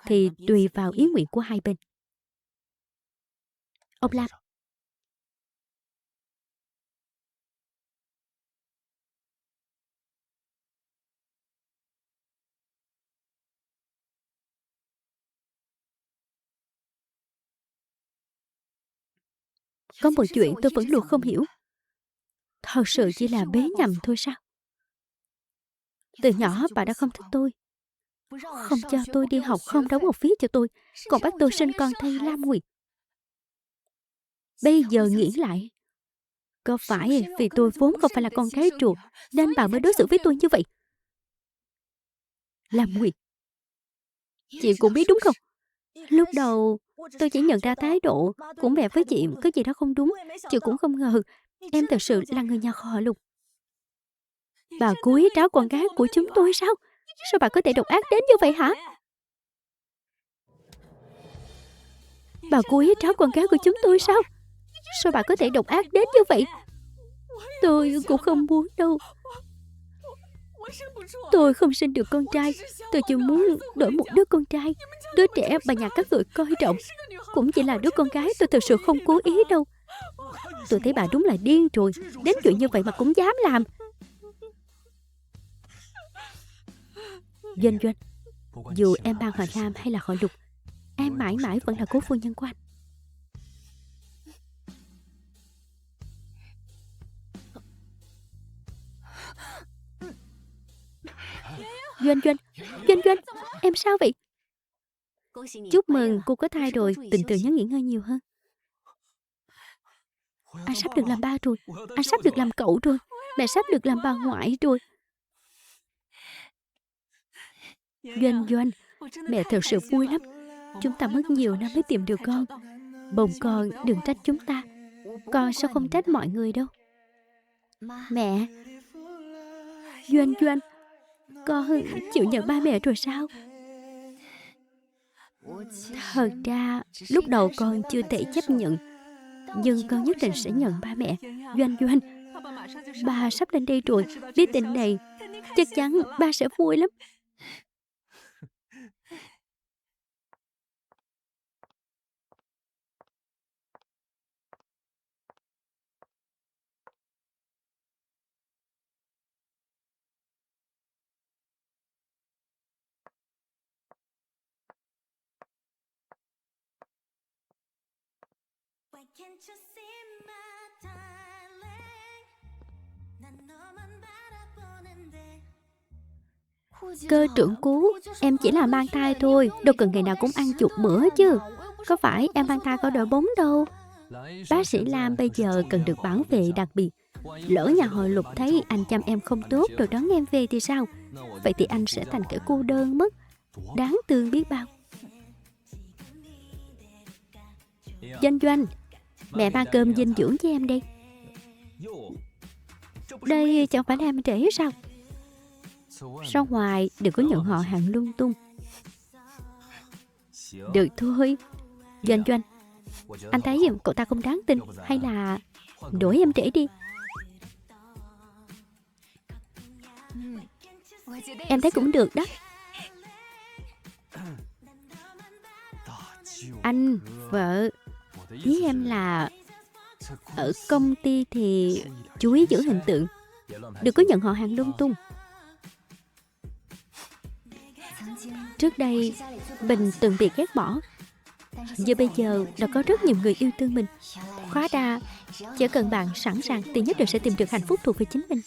thì tùy vào ý nguyện của hai bên. Ông Lam, có một chuyện tôi vẫn luôn không hiểu. Thật sự chỉ là bế nhầm thôi sao? Từ nhỏ bà đã không thích tôi, không cho tôi đi học, không đóng học phí cho tôi, còn bắt tôi sinh con thay Lam Nguyệt. Bây giờ nghĩ lại, có phải vì tôi vốn không phải là con gái ruột nên bà mới đối xử với tôi như vậy? Lam Nguyệt, chị cũng biết đúng không? Lúc đầu tôi chỉ nhận ra thái độ của mẹ với chị có gì đó không đúng. Chị cũng không ngờ em thật sự là người nhà họ Lục. Bà cố ý tráo con gái của chúng tôi sao? Sao bà có thể độc ác đến như vậy hả? Bà cố ý tráo con gái của chúng tôi sao? Sao bà có thể độc ác đến như vậy? Tôi cũng không muốn đâu. Tôi không sinh được con trai. Tôi chỉ muốn đổi một đứa con trai. Đứa trẻ bà nhà các người coi trọng cũng chỉ là đứa con gái. Tôi thật sự không cố ý đâu. Tôi thấy bà đúng là điên rồi. Đến chuyện như vậy mà cũng dám làm. Doanh Doanh, dù em mang họ Lam hay là họ Lục, em mãi mãi vẫn là cố phu nhân của anh. Doanh Doanh, Doanh Doanh, em sao vậy? Chúc mừng cô có thai rồi, tình tự nhớ nghỉ ngơi nhiều hơn. Anh sắp được làm ba rồi, anh sắp được làm cậu rồi, mẹ sắp được làm bà ngoại rồi. Doanh Doanh, mẹ thật sự vui lắm. Chúng ta mất nhiều năm mới tìm được con. Bồng con đừng trách chúng ta. Con sẽ không trách mọi người đâu. Mẹ, Doanh Doanh, con chịu nhận ba mẹ rồi sao? Thật ra lúc đầu con chưa thể chấp nhận, nhưng con nhất định sẽ nhận ba mẹ. Doanh Doanh, ba sắp lên đây rồi. Biết tin này chắc chắn ba sẽ vui lắm. Cơ trưởng Cú, em chỉ là mang thai thôi, đâu cần ngày nào cũng ăn chuột bữa chứ. Có phải em mang thai có đội bóng đâu. Bác sĩ Lam bây giờ cần được bảo vệ đặc biệt. Lỡ nhà họ Lục thấy anh chăm em không tốt rồi đón em về thì sao? Vậy thì anh sẽ thành kẻ cô đơn mất. Đáng thương biết bao. Doanh Doanh, mẹ mang cơm dinh dưỡng cho em đây. Đây chẳng phải là em trễ sao? Sau ngoài đừng có nhận họ hàng lung tung. Được thôi. Doanh Doanh, anh thấy cậu ta không đáng tin, hay là đổi em trễ đi. Em thấy cũng được đó. Anh, vợ, ý em là ở công ty thì chú ý giữ hình tượng, đừng có nhận họ hàng lung tung. Trước đây Bình từng bị ghét bỏ, Như bây giờ đã có rất nhiều người yêu thương mình. Khóa đa, chỉ cần bạn sẵn sàng thì nhất định sẽ tìm được hạnh phúc thuộc về chính mình.